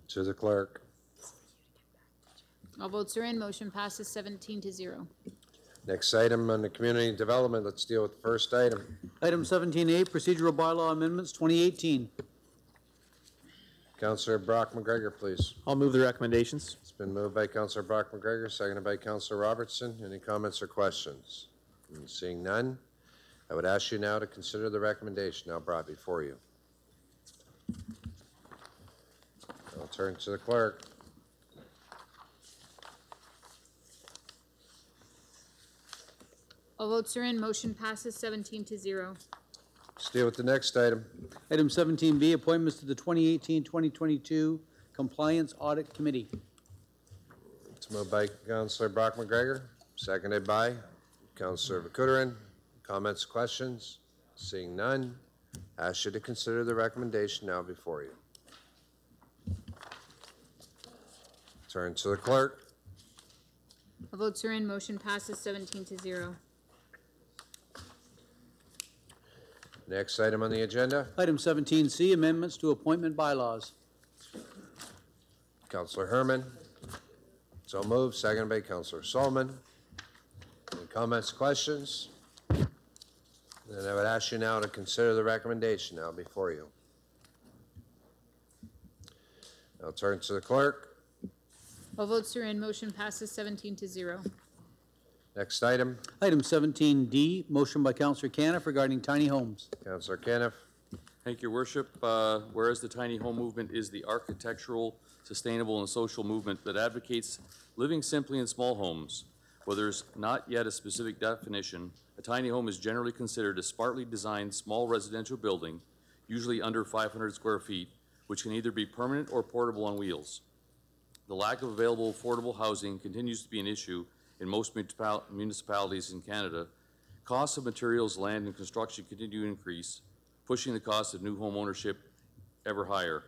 To the clerk. All votes are in. Motion passes 17-0. Next item on the community development. Let's deal with the first item. Item 17A, procedural bylaw amendments 2018. Councillor Brock McGregor, please. I'll move the recommendations. It's been moved by Councillor Brock McGregor, seconded by Councillor Robertson. Any comments or questions? Seeing none, I would ask you now to consider the recommendation now brought before you. I'll turn to the clerk. All votes are in. Motion passes 17-0. Let's deal with the next item. Item 17B, appointments to the 2018-2022 Compliance Audit Committee. It's moved by Councillor Brock McGregor, seconded by Councillor Vakudaran. Comments, questions? Seeing none, ask you to consider the recommendation now before you. Turn to the clerk. All votes are in. Motion passes 17-0. Next item on the agenda, Item 17C, amendments to appointment bylaws. Councillor Herman. So moved, seconded by Councillor Solomon. Any comments, questions? Then I would ask you now to consider the recommendation now before you. I'll turn to the clerk. All votes are in. Motion passes 17-0. Next item, Item 17D, motion by Councillor Caniff regarding tiny homes. Councillor Caniff. Thank you, Worship. Whereas the tiny home movement is the architectural, sustainable, and social movement that advocates living simply in small homes, where there's not yet a specific definition, a tiny home is generally considered a smartly designed small residential building, usually under 500 square feet, which can either be permanent or portable on wheels. The lack of available affordable housing continues to be an issue in most municipalities in Canada. Costs of materials, land, and construction continue to increase, pushing the cost of new home ownership ever higher.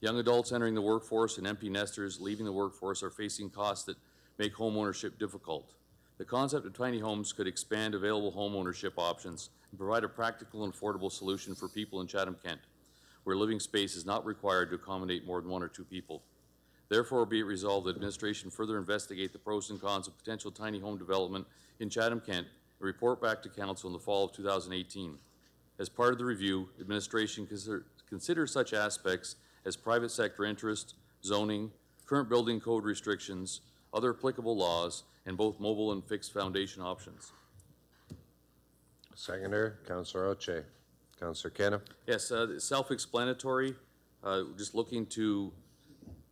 Young adults entering the workforce and empty nesters leaving the workforce are facing costs that make home ownership difficult. The concept of tiny homes could expand available home ownership options and provide a practical and affordable solution for people in Chatham-Kent, where living space is not required to accommodate more than 1 or 2 people. Therefore, be it resolved that administration further investigate the pros and cons of potential tiny home development in Chatham-Kent and report back to Council in the fall of 2018. As part of the review, administration consider such aspects as private sector interest, zoning, current building code restrictions, other applicable laws, and both mobile and fixed foundation options. Seconder, Councillor Oche. Councillor Caniff. Yes, self-explanatory. Just looking to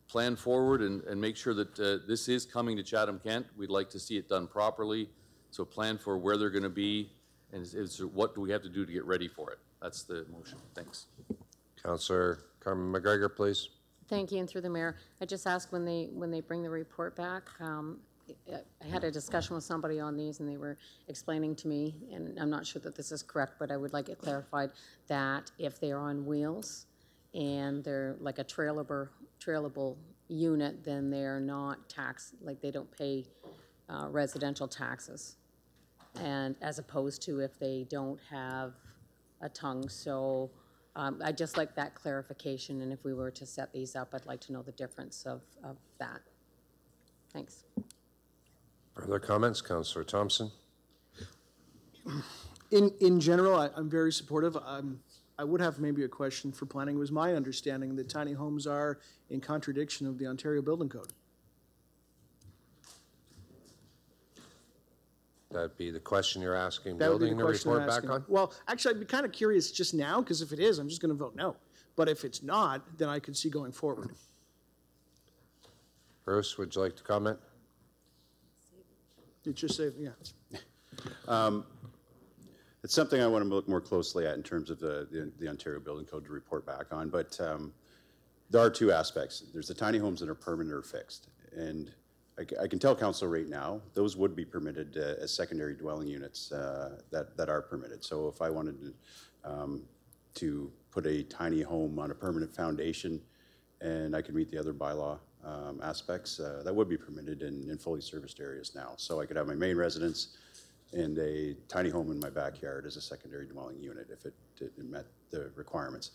plan forward and make sure that this is coming to Chatham-Kent. We'd like to see it done properly. So plan for where they're going to be and what do we have to do to get ready for it. That's the motion. Thanks. Councillor Carmen McGregor, please. Thank you, and through the mayor, I just ask when they bring the report back. I had a discussion with somebody on these, and they were explaining to me, and I'm not sure that this is correct, but I would like it clarified that if they are on wheels and they're like a trailable unit, then they're not taxed, like they don't pay residential taxes, and as opposed to if they don't have a tongue. So I'd just like that clarification, and if we were to set these up, I'd like to know the difference of that. Thanks. Further comments, Councillor Thompson? In general, I'm very supportive. I would have maybe a question for planning. It was my understanding that tiny homes are in contradiction of the Ontario Building Code. That'd be the question you're asking, That would be building the question I'm report back asking. on? Well, actually, I'd be kind of curious just now, because if it is, I'm just going to vote no. But if it's not, then I could see going forward. Bruce, would you like to comment? It just say, yeah. It's something I want to look more closely at in terms of the Ontario Building Code to report back on, but there are 2 aspects. There's the tiny homes that are permanent or fixed, and I can tell council right now, those would be permitted as secondary dwelling units that are permitted. So if I wanted to put a tiny home on a permanent foundation and I could meet the other bylaw aspects, that would be permitted in fully serviced areas now. So I could have my main residence and a tiny home in my backyard as a secondary dwelling unit if it met the requirements.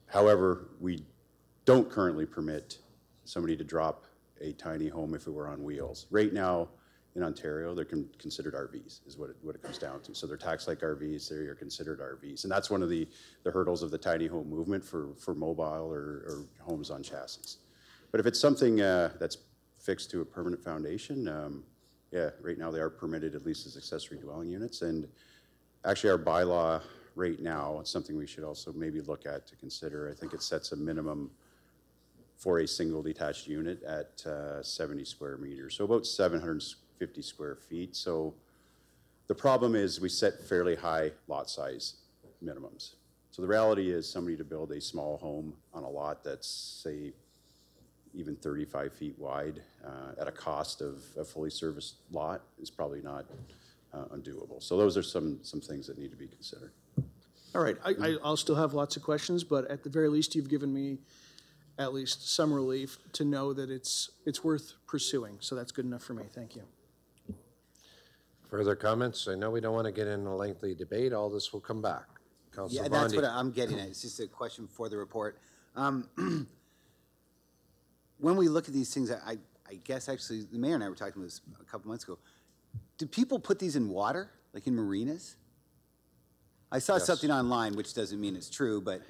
However, we don't currently permit somebody to drop a tiny home if it were on wheels. Right now, in Ontario, they're considered RVs, is what it comes down to. So they're taxed like RVs, they're considered RVs. And that's one of the hurdles of the tiny home movement for mobile or homes on chassis. But if it's something that's fixed to a permanent foundation, yeah, right now they are permitted at least as accessory dwelling units. And actually our bylaw right now, it's something we should also maybe look at to consider. I think it sets a minimum for a single detached unit at 70 square meters, so about 750 square feet. So the problem is we set fairly high lot size minimums. So the reality is somebody to build a small home on a lot that's, say, even 35 feet wide at a cost of a fully serviced lot is probably not undoable. So those are some things that need to be considered. All right, I'll still have lots of questions, but at the very least, you've given me at least some relief to know that it's worth pursuing. So that's good enough for me. Thank you. Further comments? I know we don't want to get in a lengthy debate. All this will come back. Councilor Yeah, that's what I'm getting at. It's just a question for the report. When we look at these things, I guess actually the mayor and I were talking about this a couple months ago. Do people put these in water, like in marinas? I saw something online, which doesn't mean it's true, but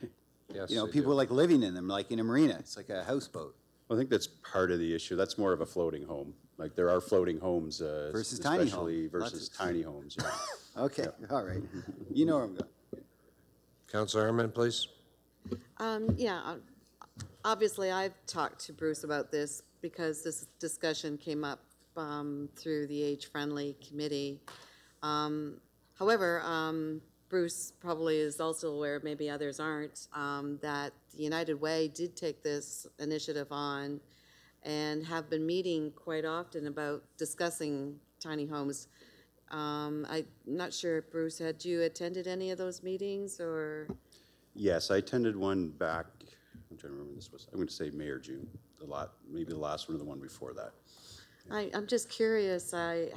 yes, you know, people are like living in them, like in a marina. It's like a houseboat. I think that's part of the issue. That's more of a floating home. Like there are floating homes, Versus tiny especially home. versus tiny homes. Yeah. Okay, all right. You know where I'm going. Councilor Herman, please. Yeah, obviously I've talked to Bruce about this because this discussion came up through the age-friendly committee. However, Bruce probably is also aware, maybe others aren't, that the United Way did take this initiative on and have been meeting quite often about discussing tiny homes. I'm not sure if Bruce, had you attended any of those meetings or? Yes, I attended one back, I'm trying to remember when this was, I'm going to say May or June, maybe the last one or the one before that. I'm just curious, I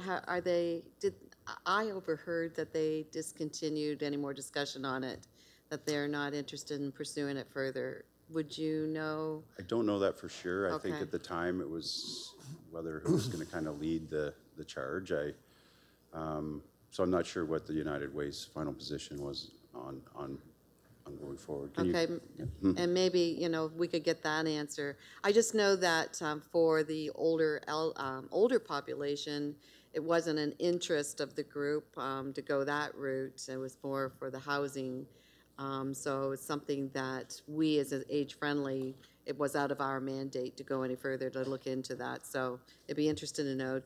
overheard that they discontinued any more discussion on it, that they're not interested in pursuing it further. Would you know? I don't know that for sure. I think Okay. at the time it was whether who was going to kind of lead the charge. So I'm not sure what the United Way's final position was on going forward. Can Okay, and maybe, you know, we could get that answer. I just know that for the older population, it wasn't an interest of the group to go that route. It was more for the housing. So it's something that we, as an age-friendly, it was out of our mandate to go any further to look into that. So it'd be interesting to know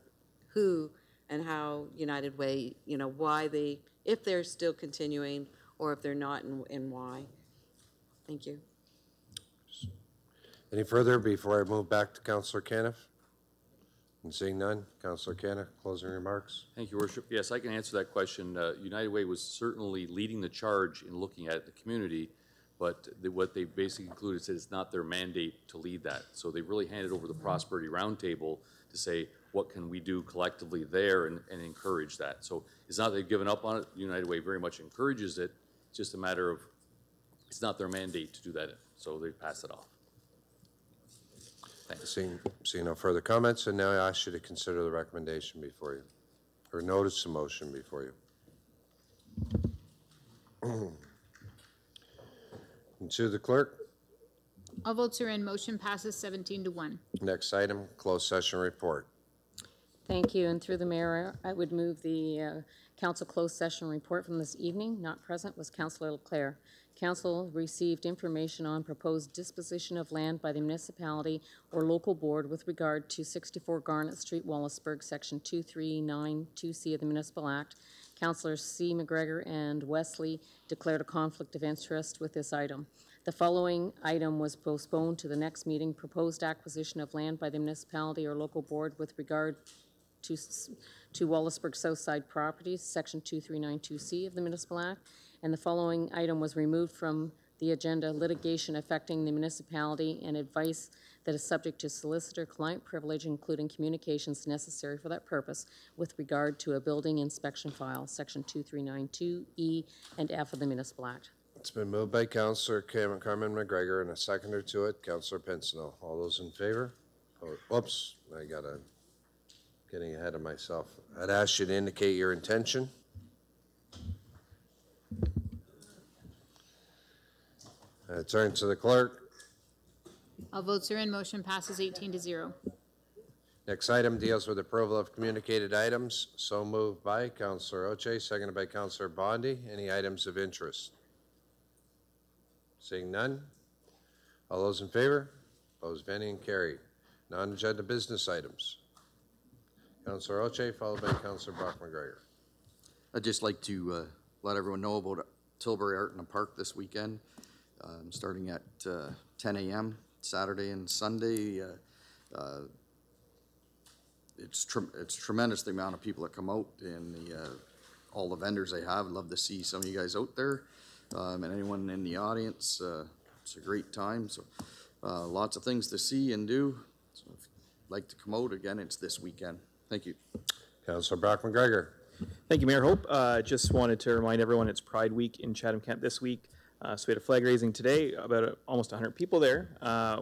who and how United Way, you know, why they, if they're still continuing, or if they're not, and why. Thank you. Any further before I move back to Councilor Caniff? And seeing none, Councilor Caniff, closing remarks. Thank you, Worship. Yes, I can answer that question. United Way was certainly leading the charge in looking at the community, but what they basically concluded is it's not their mandate to lead that. So they really handed over the Prosperity Roundtable to say, what can we do collectively there and encourage that. So it's not they've given up on it. United Way very much encourages it. It's just a matter of, it's not their mandate to do that, so they pass it off. Thanks. Seeing no further comments, and now I ask you to consider the recommendation before you, or notice the motion before you. And to the clerk. All votes are in. Motion passes 17-1. Next item, closed session report. Thank you, and through the mayor, I would move the council closed session report from this evening. Not present was Councillor Leclerc. Council received information on proposed disposition of land by the municipality or local board with regard to 64 Garnet Street, Wallaceburg, Section 2392C of the Municipal Act. Councillors C. McGregor and Wesley declared a conflict of interest with this item. The following item was postponed to the next meeting: proposed acquisition of land by the municipality or local board with regard to Wallaceburg Southside Properties, Section 2392C of the Municipal Act. And the following item was removed from the agenda: litigation affecting the municipality and advice that is subject to solicitor-client privilege, including communications necessary for that purpose with regard to a building inspection file, Section 2392E and F of the Municipal Act. It's been moved by Councillor Carmen McGregor and a seconder to it, Councillor Pincinel. All those in favor? Oh, whoops, I got a getting ahead of myself. I'd ask you to indicate your intention. Turn to the clerk. All votes are in. Motion passes 18-0. Next item deals with approval of communicated items. So moved by Councillor Oche, seconded by Councillor Bondi. Any items of interest? Seeing none. All those in favor? Opposed, venting, and carried. Non-agenda business items. Councillor Oche, followed by Councillor Brock-McGregor. I'd just like to let everyone know about Tilbury Art in the Park this weekend, starting at 10 a.m. Saturday and Sunday. It's tremendous the amount of people that come out and all the vendors they have. I'd love to see some of you guys out there and anyone in the audience. It's a great time. So lots of things to see and do. So if you'd like to come out again, it's this weekend. Thank you. Councillor Brock-McGregor. Thank you, Mayor Hope. Just wanted to remind everyone it's Pride Week in Chatham-Kent this week. So we had a flag raising today, about almost 100 people there,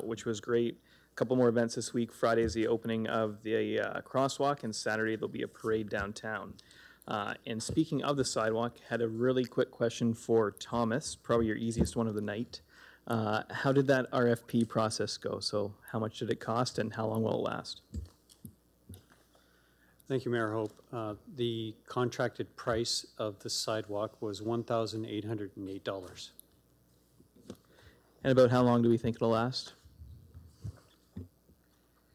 which was great. A couple more events this week. Friday is the opening of the crosswalk, and Saturday there'll be a parade downtown. And speaking of the sidewalk, had a really quick question for Thomas, probably your easiest one of the night. How did that RFP process go? So how much did it cost and how long will it last? Thank you, Mayor Hope. The contracted price of the sidewalk was $1,808. And about how long do we think it'll last?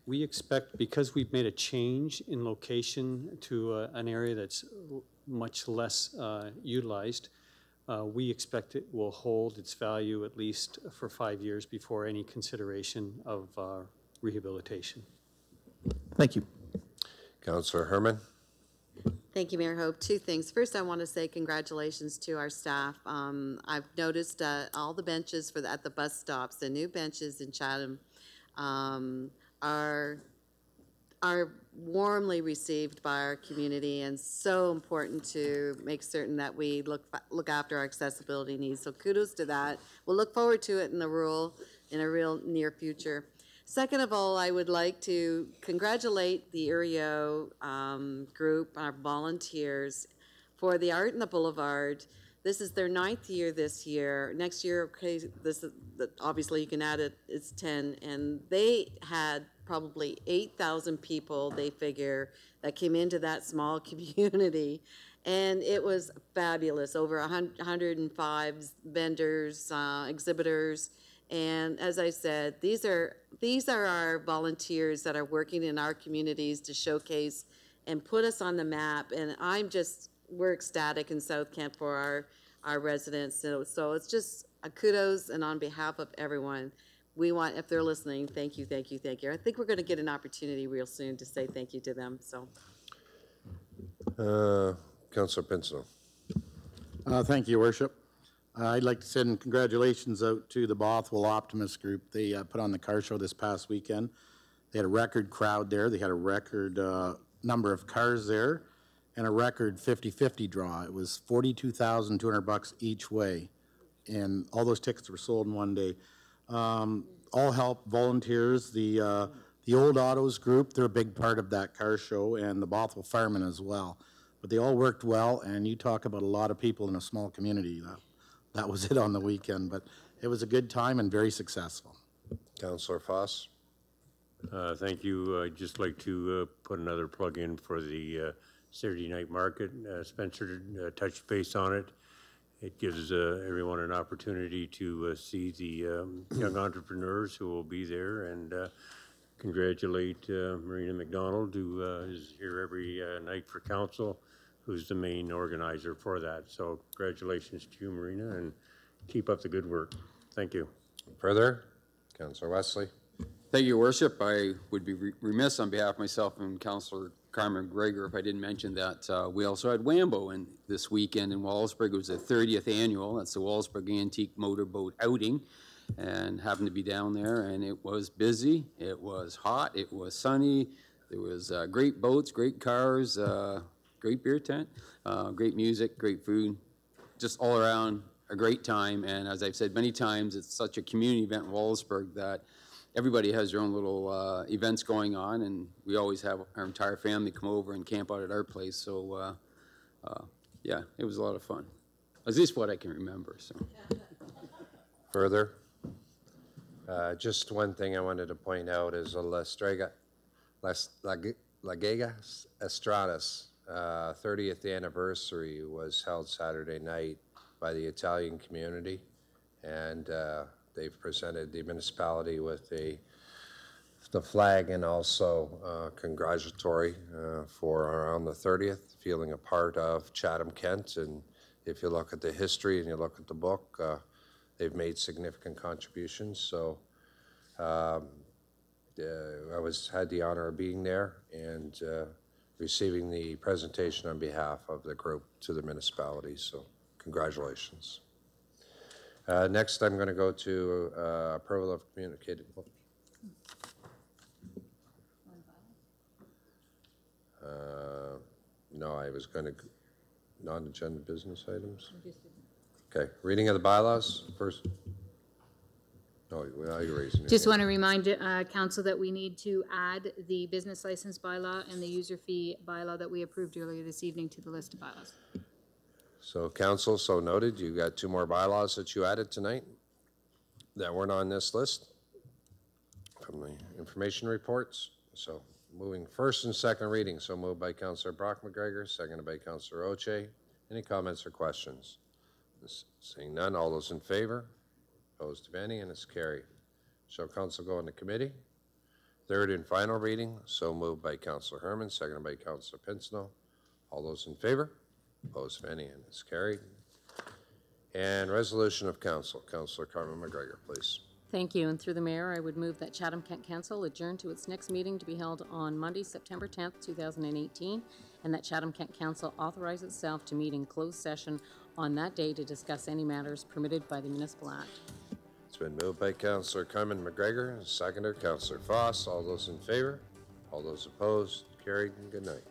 We expect, because we've made a change in location to an area that's much less utilized, we expect it will hold its value at least for 5 years before any consideration of rehabilitation. Thank you. Councillor Herman. Thank you, Mayor Hope. Two things. First, I want to say congratulations to our staff. I've noticed all the benches at the bus stops, the new benches in Chatham, are warmly received by our community, and so important to make certain that we look after our accessibility needs. So kudos to that. We'll look forward to it in a real near future. Second of all, I would like to congratulate the URIO group, our volunteers, for the Art in the Boulevard. This is their 9th year this year. Next year, okay, obviously you can add it, it's 10. And they had probably 8,000 people, they figure, that came into that small community. And it was fabulous, over 105 vendors, exhibitors. And as I said, these are our volunteers that are working in our communities to showcase and put us on the map. And we're ecstatic in South Kent for our residents. So it's just a kudos, and on behalf of everyone, we want, if they're listening, thank you, thank you, thank you. I think we're going to get an opportunity real soon to say thank you to them. So, Councillor Pinson. Thank you, Worship. I'd like to send congratulations out to the Bothwell Optimist Group. They put on the car show this past weekend. They had a record crowd there. They had a record number of cars there and a record 50-50 draw. It was $42,200 each way, and all those tickets were sold in one day. All help volunteers. The Old Autos Group, they're a big part of that car show, and the Bothwell Firemen as well. But they all worked well, and you talk about a lot of people in a small community. That was it on the weekend, but it was a good time and very successful. Councillor Foss. Thank you. I'd just like to put another plug in for the Saturday night market. Spencer touched base on it. It gives everyone an opportunity to see the young entrepreneurs who will be there, and congratulate Marina McDonald, who is here every night for council, who's the main organizer for that. So congratulations to you, Marina, and keep up the good work. Thank you. Further, Councillor Wesley. Thank you, Your Worship. I would be remiss on behalf of myself and Councillor Carmen Greger if I didn't mention that we also had Wambo this weekend in Wallsburg. It was the 30th annual. That's the Wallsburg Antique Motorboat Outing, and happened to be down there, and it was busy. It was hot. It was sunny. There was great boats, great cars, great beer tent, great music, great food, just all around a great time. And as I've said many times, it's such a community event in Wallsburg that everybody has their own little events going on, and we always have our entire family come over and camp out at our place. So, yeah, it was a lot of fun. At least what I can remember. So. Further? Just one thing I wanted to point out is Las Lagegas Estradas 30th anniversary was held Saturday night by the Italian community, and they've presented the municipality with the flag and also congratulatory for on the 30th, feeling a part of Chatham-Kent. And if you look at the history and you look at the book, they've made significant contributions. So I had the honor of being there and receiving the presentation on behalf of the group to the municipality. So congratulations. Next, I'm going to go to approval of communicated. No, I was going to non-agenda business items. Okay, reading of the bylaws first. No, you're raising your Just hand. want to remind council that we need to add the business license bylaw and the user fee bylaw that we approved earlier this evening to the list of bylaws. So council, so noted. You got 2 more bylaws that you added tonight that weren't on this list from the information reports. So moving first and second reading. So moved by Councillor Brock McGregor, seconded by Councillor Oche. Any comments or questions? Seeing none, all those in favor? Opposed, if any, and it's carried. Shall council go into committee? Third and final reading. So moved by Councillor Herman, seconded by Councillor Pinsno. All those in favor? Opposed, if any, and it's carried. And resolution of council. Councillor Carmen McGregor, please. Thank you, and through the mayor, I would move that Chatham-Kent Council adjourn to its next meeting to be held on Monday, September 10th, 2018, and that Chatham-Kent Council authorize itself to meet in closed session on that day to discuss any matters permitted by the Municipal Act. It's been moved by Councillor Carmen McGregor, and seconded Councillor Foss. All those in favor? All those opposed? Carried, and good night.